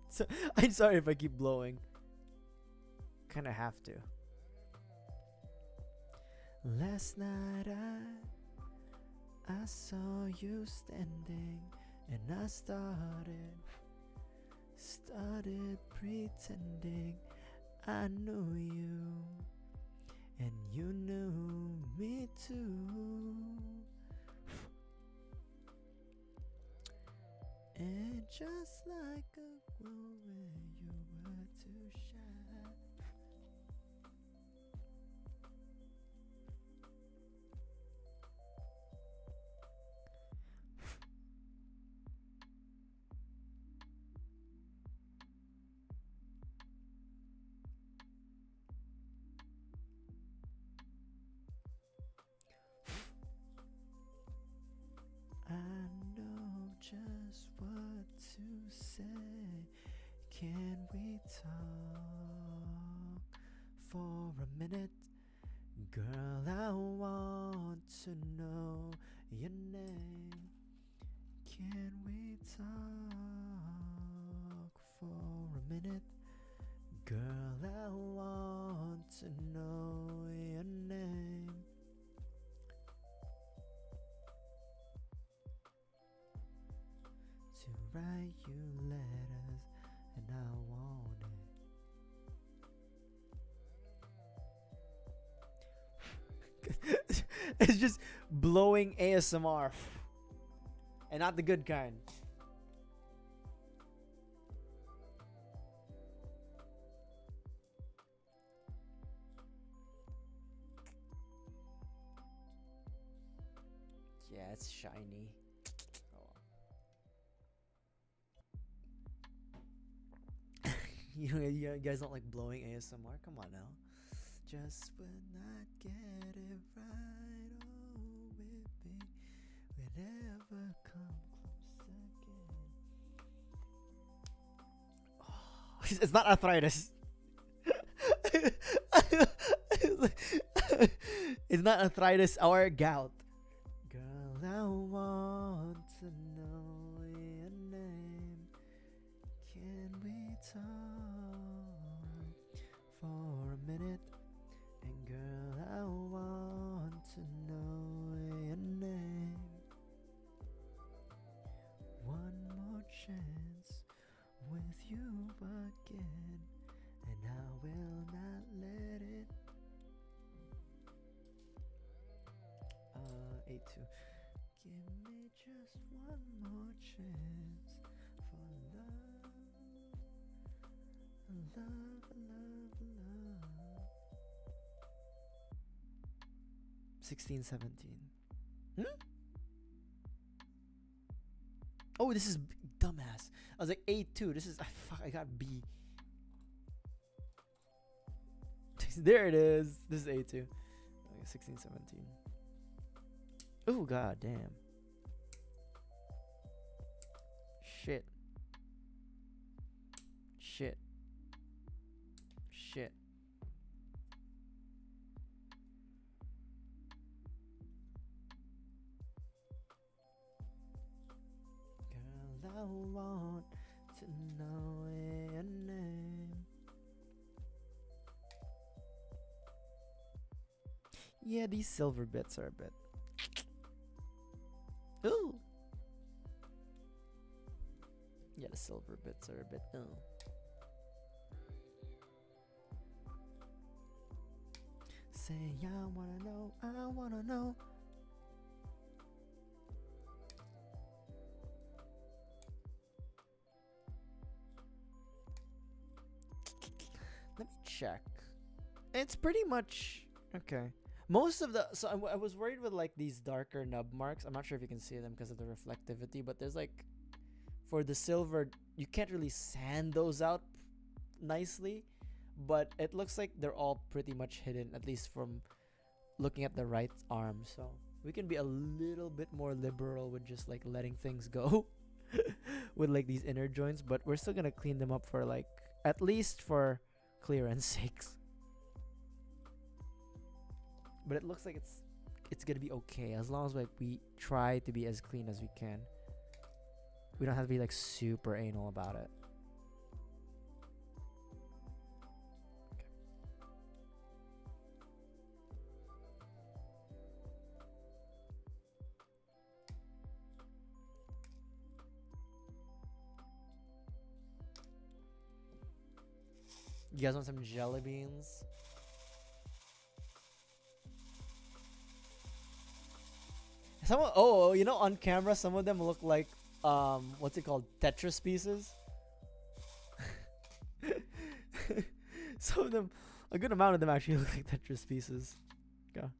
So, I'm sorry if I keep blowing. Kinda have to. I saw you standing and I started pretending I knew you and you knew me too. And just like a glow where you were to shine. I know just what to say. Can we talk for a minute? Girl, I want to know your name. Can we talk for a minute? Girl, I want to know your name. To write you letters, and I want it. It's just blowing ASMR, and not the good kind. Yeah, it's shiny. You guys don't like blowing ASMR? Come on now. Just would not get it right. Oh, baby, we'd never come close again. Oh, it's not arthritis. It's not arthritis or gout. Girl, I want to know your name. Can we talk for a minute? And girl, I want to know your name. One more chance with you again, and I will not let it. 8-2. Give me just one more chance for love, love, love, love. 16, 17. Oh, this is dumbass. I was like 8-2. This is fuck. I got B. There it is. This is 8-2. Okay, 16, 17. Oh god damn. Shit. Shit. Shit. Girl, I want to know your name. Yeah, these silver bits are a bit. Ooh. Yeah, the silver bits are a bit. Say I wanna know, I wanna know. Let me check. It's pretty much okay. Most of the I was worried with like these darker nub marks. I'm not sure if you can see them because of the reflectivity, but there's like for the silver, you can't really sand those out nicely, but it looks like they're all pretty much hidden, at least from looking at the right arm. So we can be a little bit more liberal with just like letting things go with like these inner joints, but we're still gonna clean them up for like at least for clearance sakes. But it looks like it's gonna be okay as long as like we try to be as clean as we can. We don't have to be like super anal about it. You guys want some jelly beans? Someone, oh, you know, on camera, some of them look like, what's it called? Tetris pieces? Some of them, a good amount of them actually look like Tetris pieces. Go.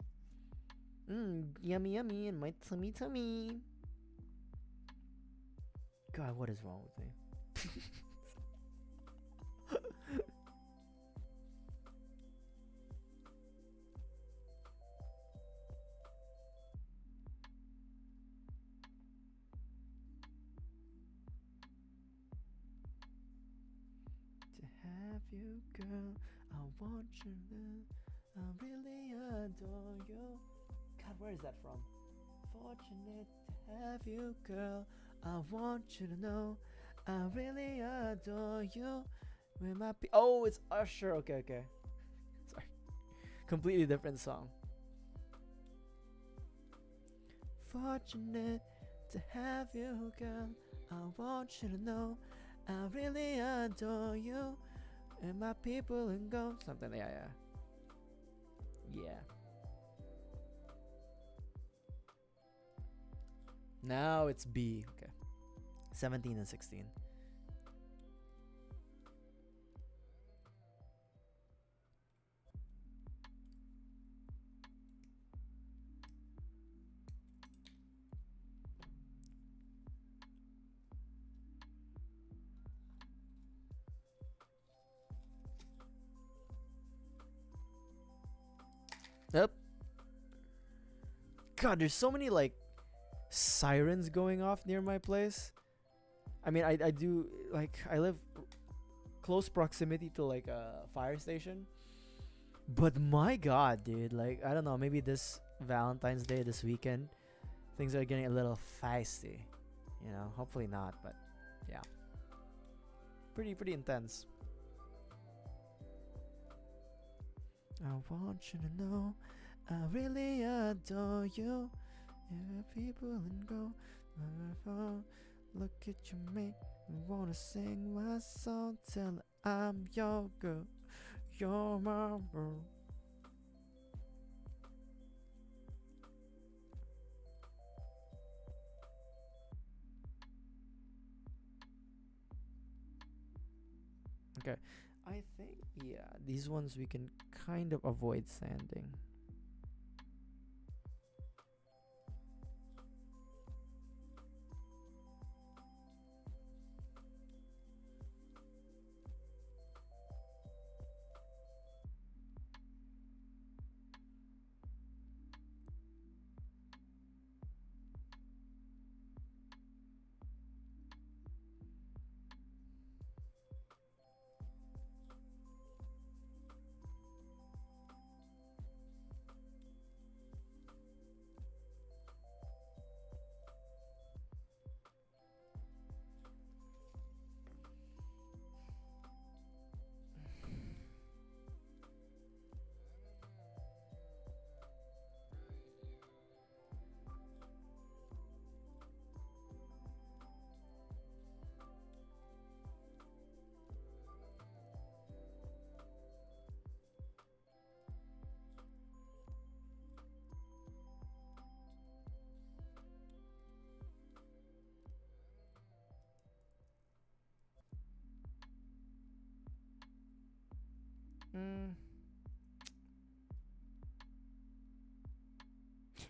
Yummy, yummy, in my tummy, tummy. God, what is wrong with me? To have you, girl, I want you to, I really adore you. God, where is that from? Fortunate to have you, girl. I want you to know I really adore you. With my oh, it's Usher. Okay. Sorry. Completely different song. Fortunate to have you, girl. I want you to know I really adore you. And my people and go. Something, yeah. Now it's B. Okay. 17 and 16. Yep. God, there's so many like sirens going off near my place. I mean, I do, like, I live close proximity to like a fire station. But my God, dude, like, I don't know, maybe this Valentine's Day, this weekend, things are getting a little feisty. You know, hopefully not, but yeah. Pretty intense. I want you to know I really adore you. Yeah, people and go. Look at you, make me wanna sing my song till I'm your girl. You're my girl. Okay, I think, yeah, these ones we can kind of avoid sanding.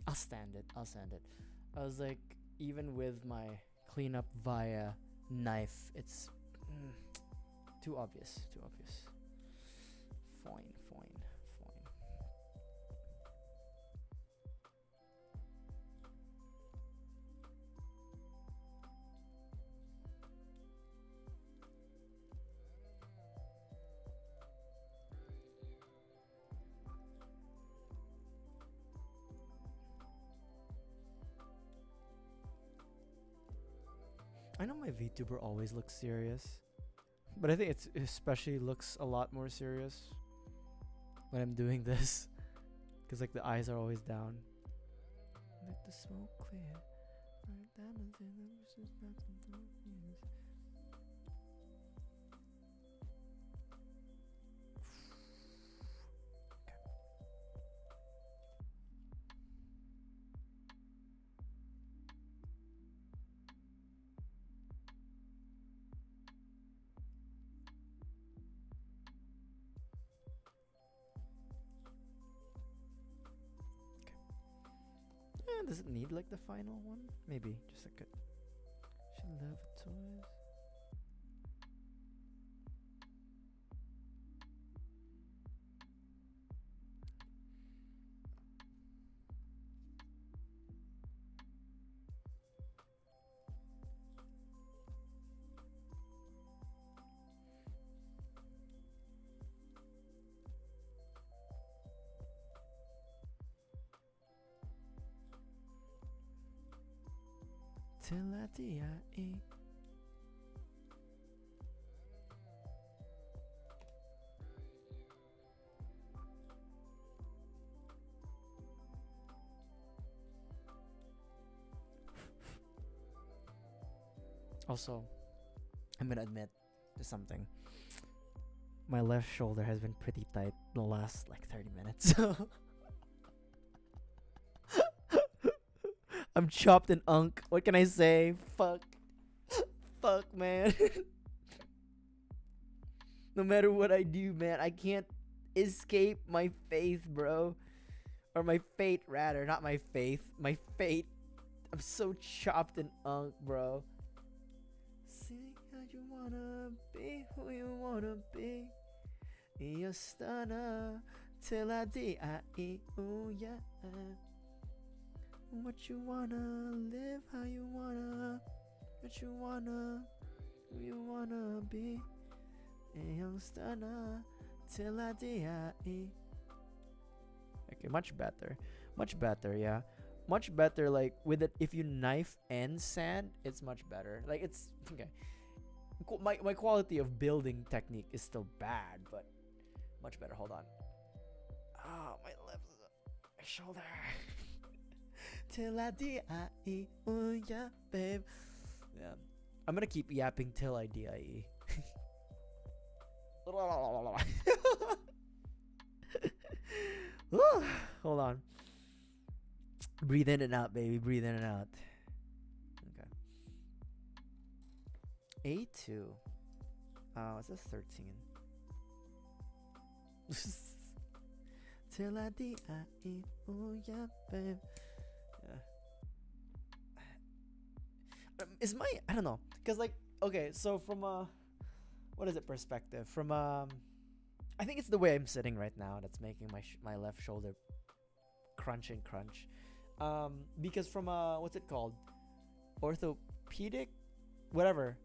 I'll stand it. I was like, even with my cleanup via knife, it's too obvious. Fine. I know my VTuber always looks serious, but I think it's especially looks a lot more serious when I'm doing this, because like the eyes are always down. Let the smoke clear, like diamonds in the bushes, not some years. Does it need like the final one? Maybe just like a. She love toys. Till I die. Also, I'm gonna admit to something. My left shoulder has been pretty tight the last like 30 minutes. I'm chopped in unk. What can I say? Fuck. Fuck, man. No matter what I do, man, I can't escape my faith, bro. Or my fate, rather. Not my faith. My fate. I'm so chopped in unk, bro. See how you wanna be, who you wanna be. You're stunner till I die. Ooh, yeah. What you wanna live, how you wanna, what you wanna, who you wanna be. Young stunner till I die. Okay, much better, yeah, much better. Like with it, if you knife and sand, it's much better. Like it's okay. My quality of building technique is still bad, but much better. Hold on. Ah, my left my shoulder. Till I die, oh yeah, babe. Yeah, I'm gonna keep yapping till I die. Hold on. Breathe in and out, baby. Breathe in and out. Okay. A2. Oh, is this 13? Till I die, oh yeah, babe. Is my, I don't know, cause like, okay, so from what is it, perspective? From I think it's the way I'm sitting right now that's making my left shoulder crunch and crunch. Because from what's it called, orthopedic, whatever,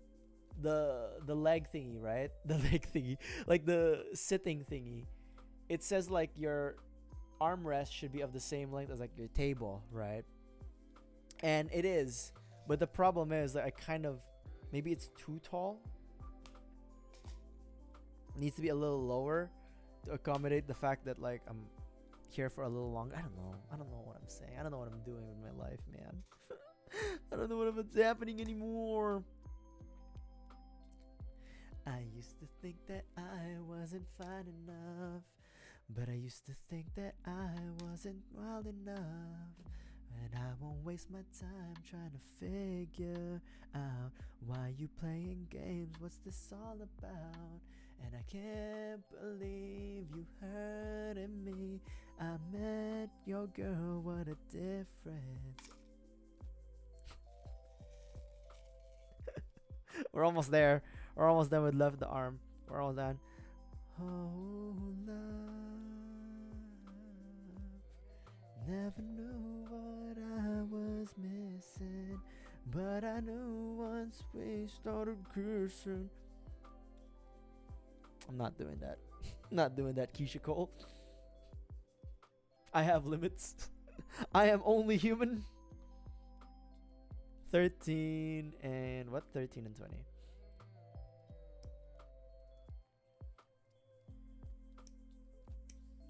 the leg thingy, right? The leg thingy, like the sitting thingy. It says like your armrest should be of the same length as like your table, right? And it is. But the problem is that I kind of, maybe it's too tall. It needs to be a little lower to accommodate the fact that like I'm here for a little longer. I don't know what I'm saying. I don't know what I'm doing with my life, man. I don't know what's happening anymore. I used to think that I wasn't fine enough, but I used to think that I wasn't wild enough. And I won't waste my time trying to figure out why you playing games, what's this all about? And I can't believe you hurting me. I met your girl, what a difference. We're almost there. We're almost done with left the arm. We're almost done. Oh, love. Never knew what I was missing, but I knew once we started kissing. I'm not doing that. Not doing that, Keisha Cole. I have limits. I am only human. 13 and what? 13 and 20.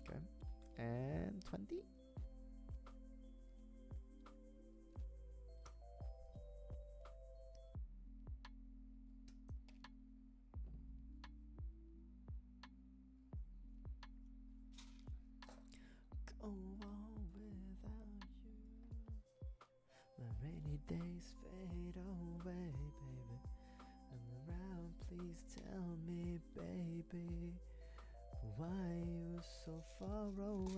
Okay. And 20. Go on without you. The rainy days fade away, baby. I'm around, please tell me, baby, why you so far away?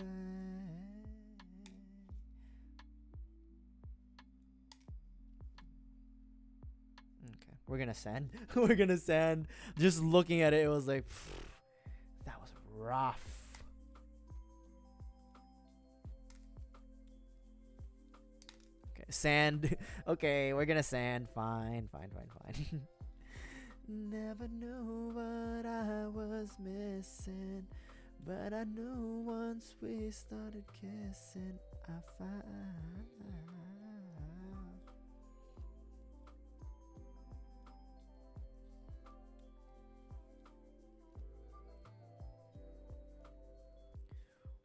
We're gonna sand. We're gonna sand. Just looking at it, it was like, that was rough. Okay, sand. Okay, we're gonna sand. Fine. Never knew what I was missing, but I knew once we started kissing, I found.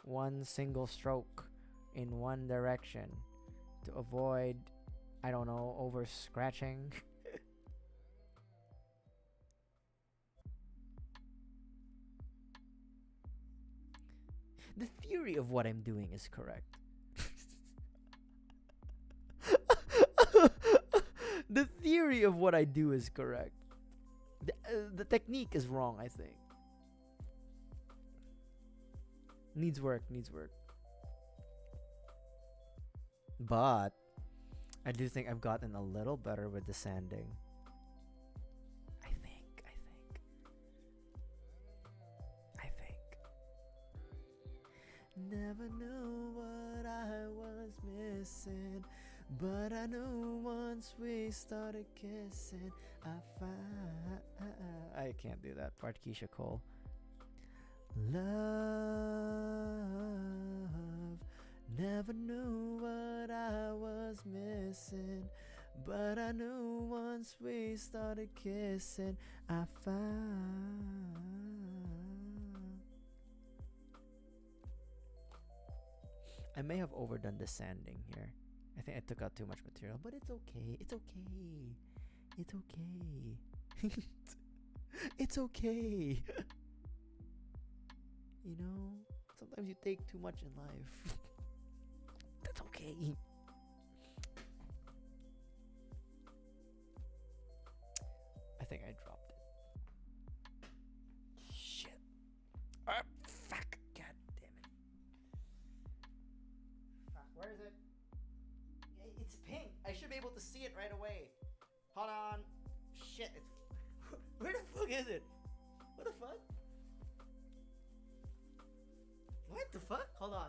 One single stroke in one direction to avoid, I don't know, over scratching. The theory of what I'm doing is correct. The theory of what I do is correct. The technique is wrong, I think. Needs work. But I do think I've gotten a little better with the sanding. I think. Never knew what I was missing, but I knew once we started kissing, I found. I can't do that part, Keisha Cole. Love, never knew what I was missing, but I knew once we started kissing, I found. I may have overdone the sanding here. I think I took out too much material, but it's okay. It's okay. It's okay. You know, sometimes you take too much in life. That's okay. I think I dropped it. Shit. Fuck. God damn it. Fuck, where is it? It's pink. I should be able to see it right away. Hold on. Shit. Where the fuck is it? What the fuck? What the fuck? Hold on.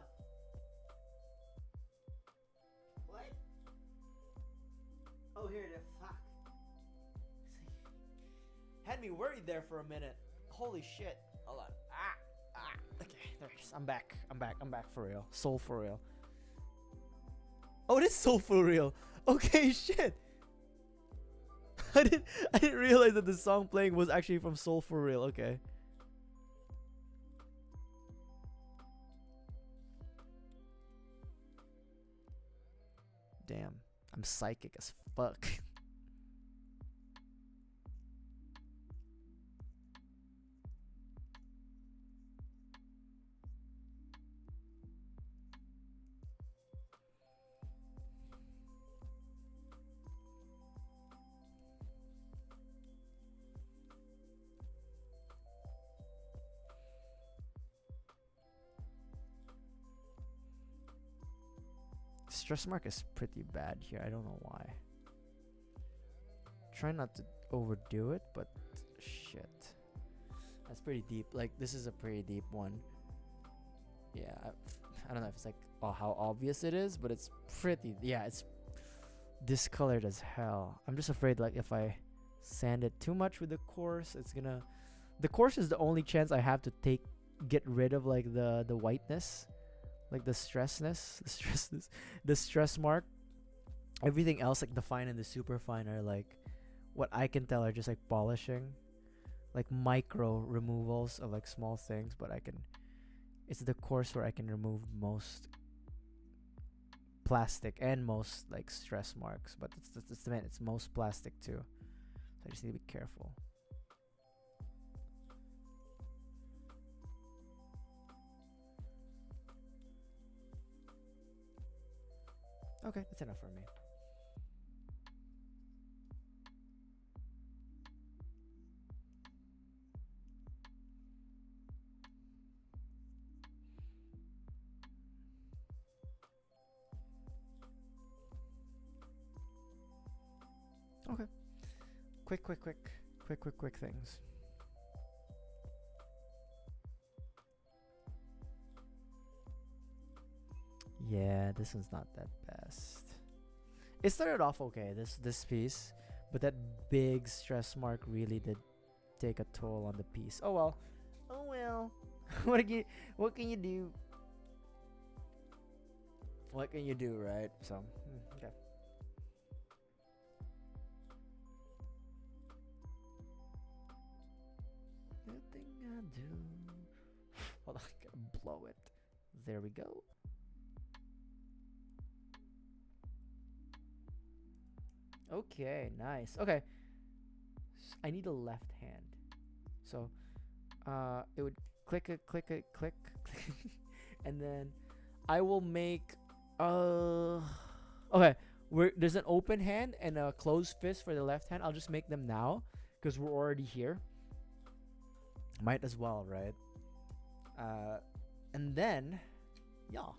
What? Oh, here it is. Fuck. Had me worried there for a minute. Holy shit. Hold on. Okay, there it is. I'm back for real. Soul for real. Oh, it is soul for real. Okay, shit. I didn't realize that the song playing was actually from Soul for Real. Okay. Damn, I'm psychic as fuck. Stress mark is pretty bad here. I don't know why. Try not to overdo it, but shit. That's pretty deep. Like, this is a pretty deep one. Yeah, I don't know if it's like how obvious it is, but it's pretty. Yeah, it's discolored as hell. I'm just afraid, like, if I sand it too much with the coarse, it's gonna. The coarse is the only chance I have to get rid of like the whiteness. Like the the stress mark. Everything else, like the fine and the super fine, are like, what I can tell are just like polishing, like micro removals of like small things. But it's the course where I can remove most plastic and most like stress marks. But it's most plastic too. So I just need to be careful. Okay, that's enough for me. Okay. quick things. Yeah, this one's not that best. It started off okay, this piece, but that big stress mark really did take a toll on the piece. Oh well. Oh well. What can you do? What can you do, right? So, okay. Nothing I do. Hold on, I gotta blow it. There we go. Okay, nice. Okay. I need a left hand. So, it would click, and then I will make, okay. There's an open hand and a closed fist for the left hand. I'll just make them now because we're already here. Might as well, right? And then, yeah,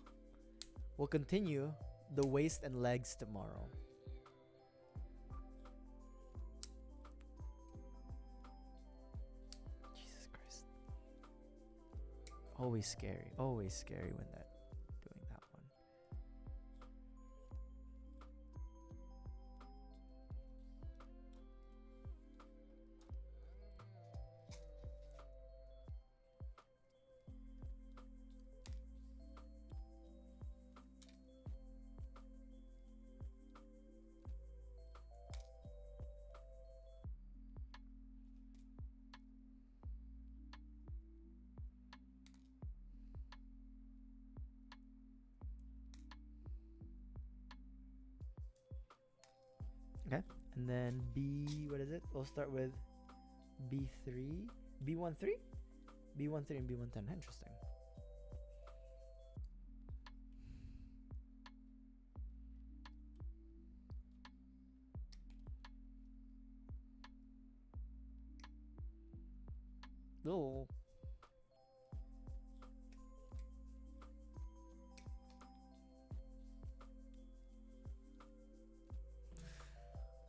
we'll continue the waist and legs tomorrow. Jesus Christ. Always scary when that doing that one. Okay, and then B, what is it? We'll start with B3, B13, B13 and B10. Interesting. Oh.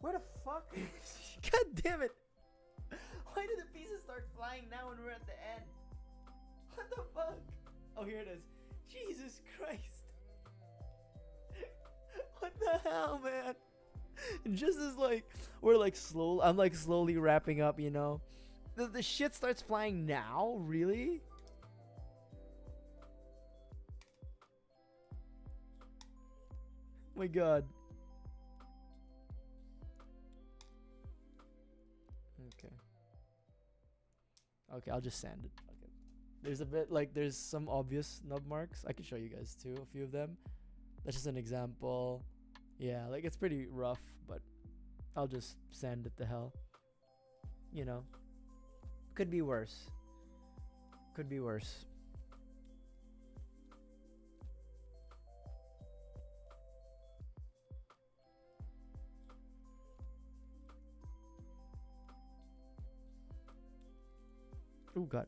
Where the fuck? God damn it! Why did the pieces start flying now when we're at the end? What the fuck? Oh, here it is. Jesus Christ! What the hell, man? Just as like we're like I'm like slowly wrapping up, you know. The shit starts flying now, really? My God. Okay, I'll just sand it. Okay. There's a bit like there's some obvious nub marks. I can show you guys too, a few of them. That's just an example. Yeah, like it's pretty rough, but I'll just sand it to hell. You know. Could be worse. Could be worse. Oh God.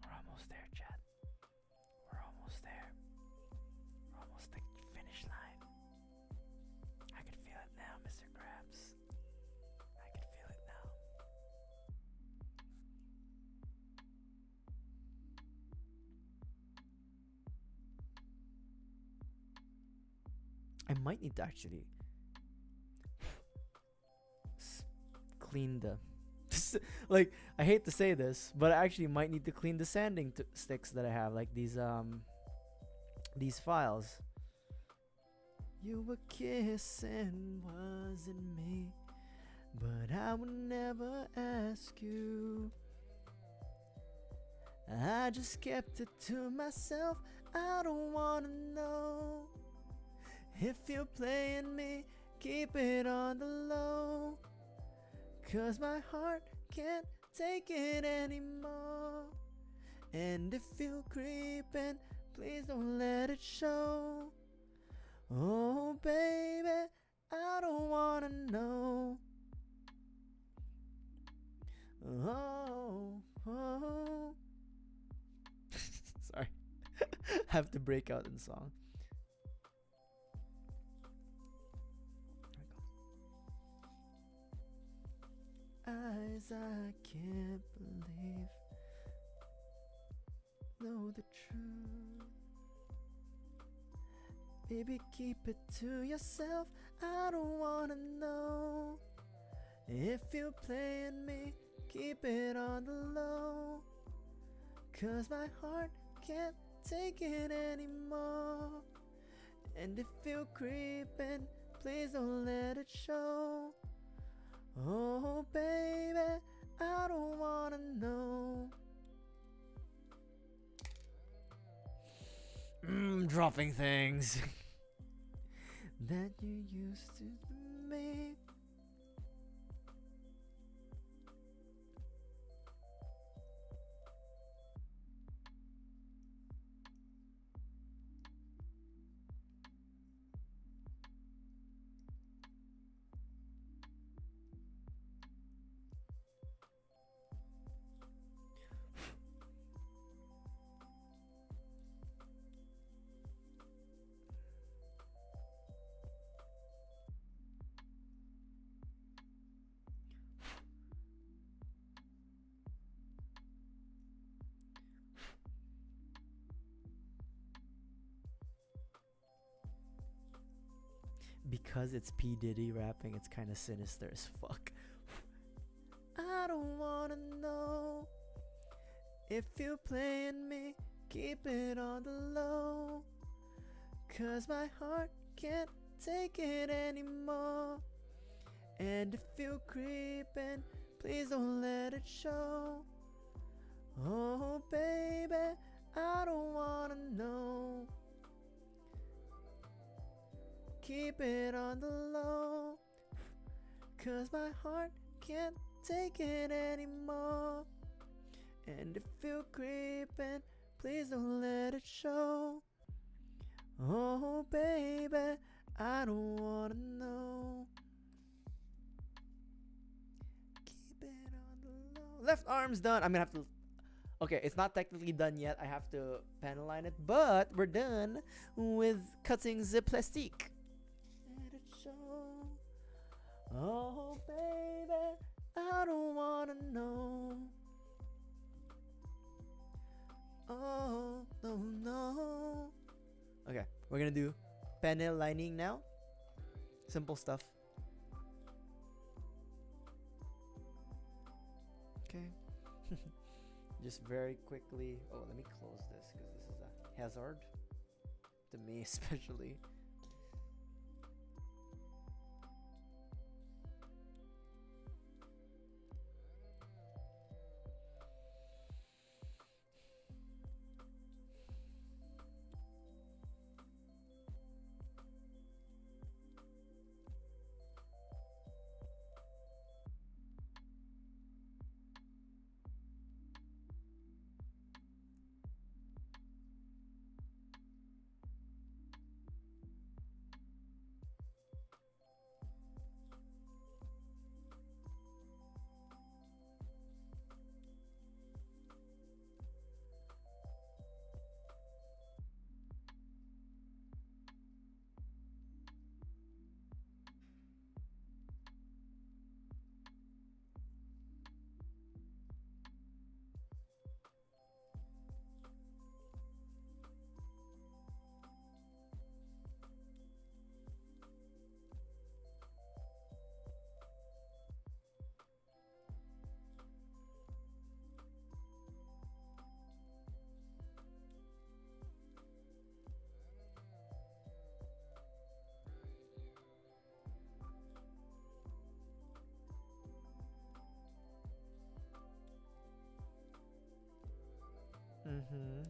We're almost there, Chad. We're almost there. We're almost the finish line. I can feel it now, Mr. Krabs. I can feel it now. I might need to actually clean the like I hate to say this, but I actually might need to clean the sanding sticks that I have, like these files. You were kissing, wasn't me. but I would never ask you. I just kept it to myself. I don't wanna know if you're playing me. Keep it on the low, 'cause my heart can't take it anymore. And if you're creeping, please don't let it show. Oh baby, I don't wanna know. Oh, oh. Sorry. Have to break out in song. Eyes I can't believe know the truth. Baby, keep it to yourself. I don't wanna know if you're playing me. Keep it on the low, 'cause my heart can't take it anymore. And if you're creeping, please don't let it show. Oh baby, I don't wanna know. Dropping things that you used to me. Because it's P. Diddy rapping, it's kind of sinister as fuck. I don't wanna know if you're playing me. Keep it on the low, 'cause my heart can't take it anymore. And if you're creeping, please don't let it show. Oh baby, I don't wanna know. Keep it on the low, 'cause my heart can't take it anymore. And if you're creeping, please don't let it show. Oh baby, I don't wanna know. Keep it on the low. Left arm's done. I'm gonna have to. Okay, it's not technically done yet. I have to pen line it, but we're done with cutting the plastique. Let it show. Oh baby, I don't wanna know. Oh no no. Okay, we're gonna do panel lining now. Simple stuff. Okay. Just very quickly. Oh, let me close this because this is a hazard to me, especially.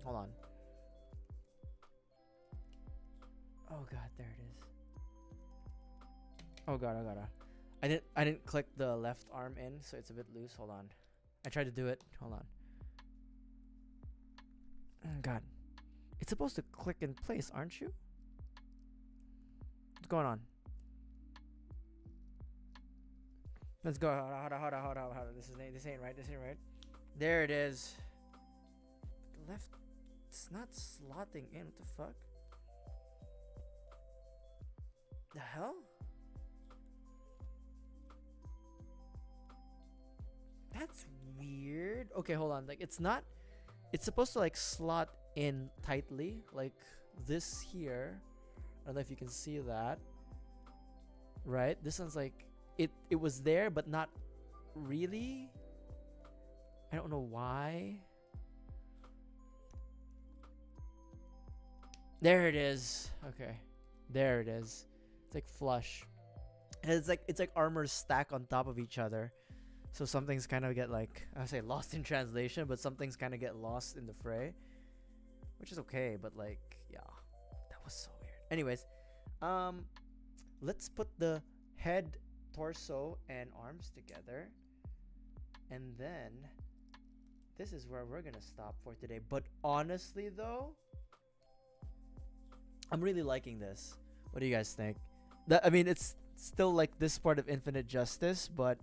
Hold on. Oh god, there it is. Oh god, I didn't click the left arm in, so it's a bit loose. Hold on. I tried to do it. Hold on. Oh god. It's supposed to click in place, aren't you? What's going on? Let's go. Hold on. This ain't right. There it is. The left, it's not slotting in. What the fuck? The hell? That's weird. Okay, hold on. Like, it's not. It's supposed to like slot in tightly, like this here. I don't know if you can see that. Right? This one's like it was there, but not really. I don't know why. There it is. Okay, there it is. It's like flush. And it's like armors stack on top of each other. So some things kind of get like, I say lost in translation, but some things kind of get lost in the fray, which is okay. But like, yeah, that was so weird. Anyways, let's put the head, torso, and arms together, and then this is where we're gonna stop for today. But honestly, though, I'm really liking this. What do you guys think? I mean, it's still like this part of Infinite Justice, but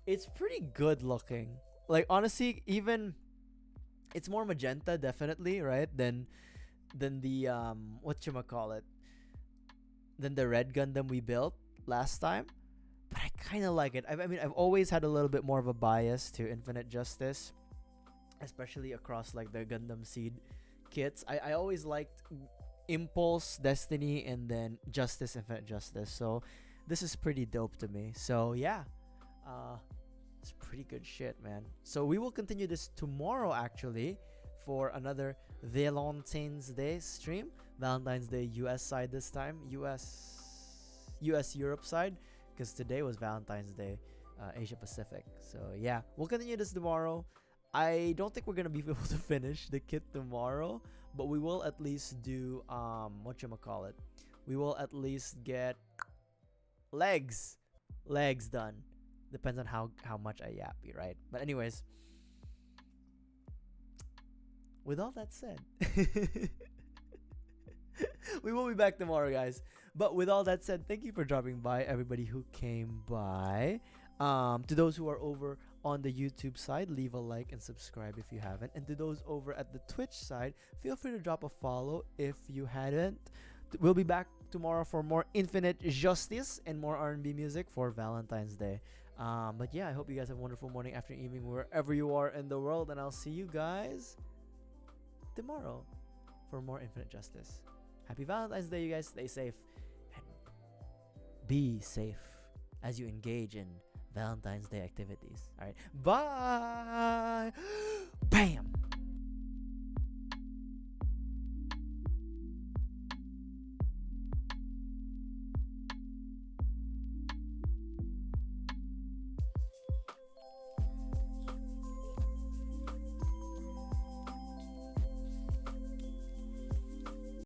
it's pretty good looking. Like, honestly, even it's more magenta, definitely, right? Than the whatchamacallit, than the red Gundam we built last time. But I kind of like it. I mean, I've always had a little bit more of a bias to Infinite Justice, especially across like the Gundam Seed kits. I always liked Impulse, Destiny, and then Justice, Infinite Justice. So this is pretty dope to me. So yeah, it's pretty good shit, man. So we will continue this tomorrow, actually, for another Valentine's Day stream. Valentine's Day US side this time. US Europe side, because today was Valentine's Day Asia Pacific. So yeah, we'll continue this tomorrow. I don't think we're gonna be able to finish the kit tomorrow, but we will at least do whatchamacallit. We will at least get legs done. Depends on how much I yappy, right? But anyways, with all that said, we will be back tomorrow, guys. But with all that said, thank you for dropping by, everybody who came by. To those who are over on the YouTube side, leave a like and subscribe if you haven't. And to those over at the Twitch side, feel free to drop a follow if you hadn't. We'll be back tomorrow for more Infinite Justice and more R&B music for Valentine's Day. But yeah, I hope you guys have a wonderful morning, afternoon, evening, wherever you are in the world. And I'll see you guys tomorrow for more Infinite Justice. Happy Valentine's Day, you guys. Stay safe and be safe as you engage in Valentine's Day activities. All right. Bye. Bam.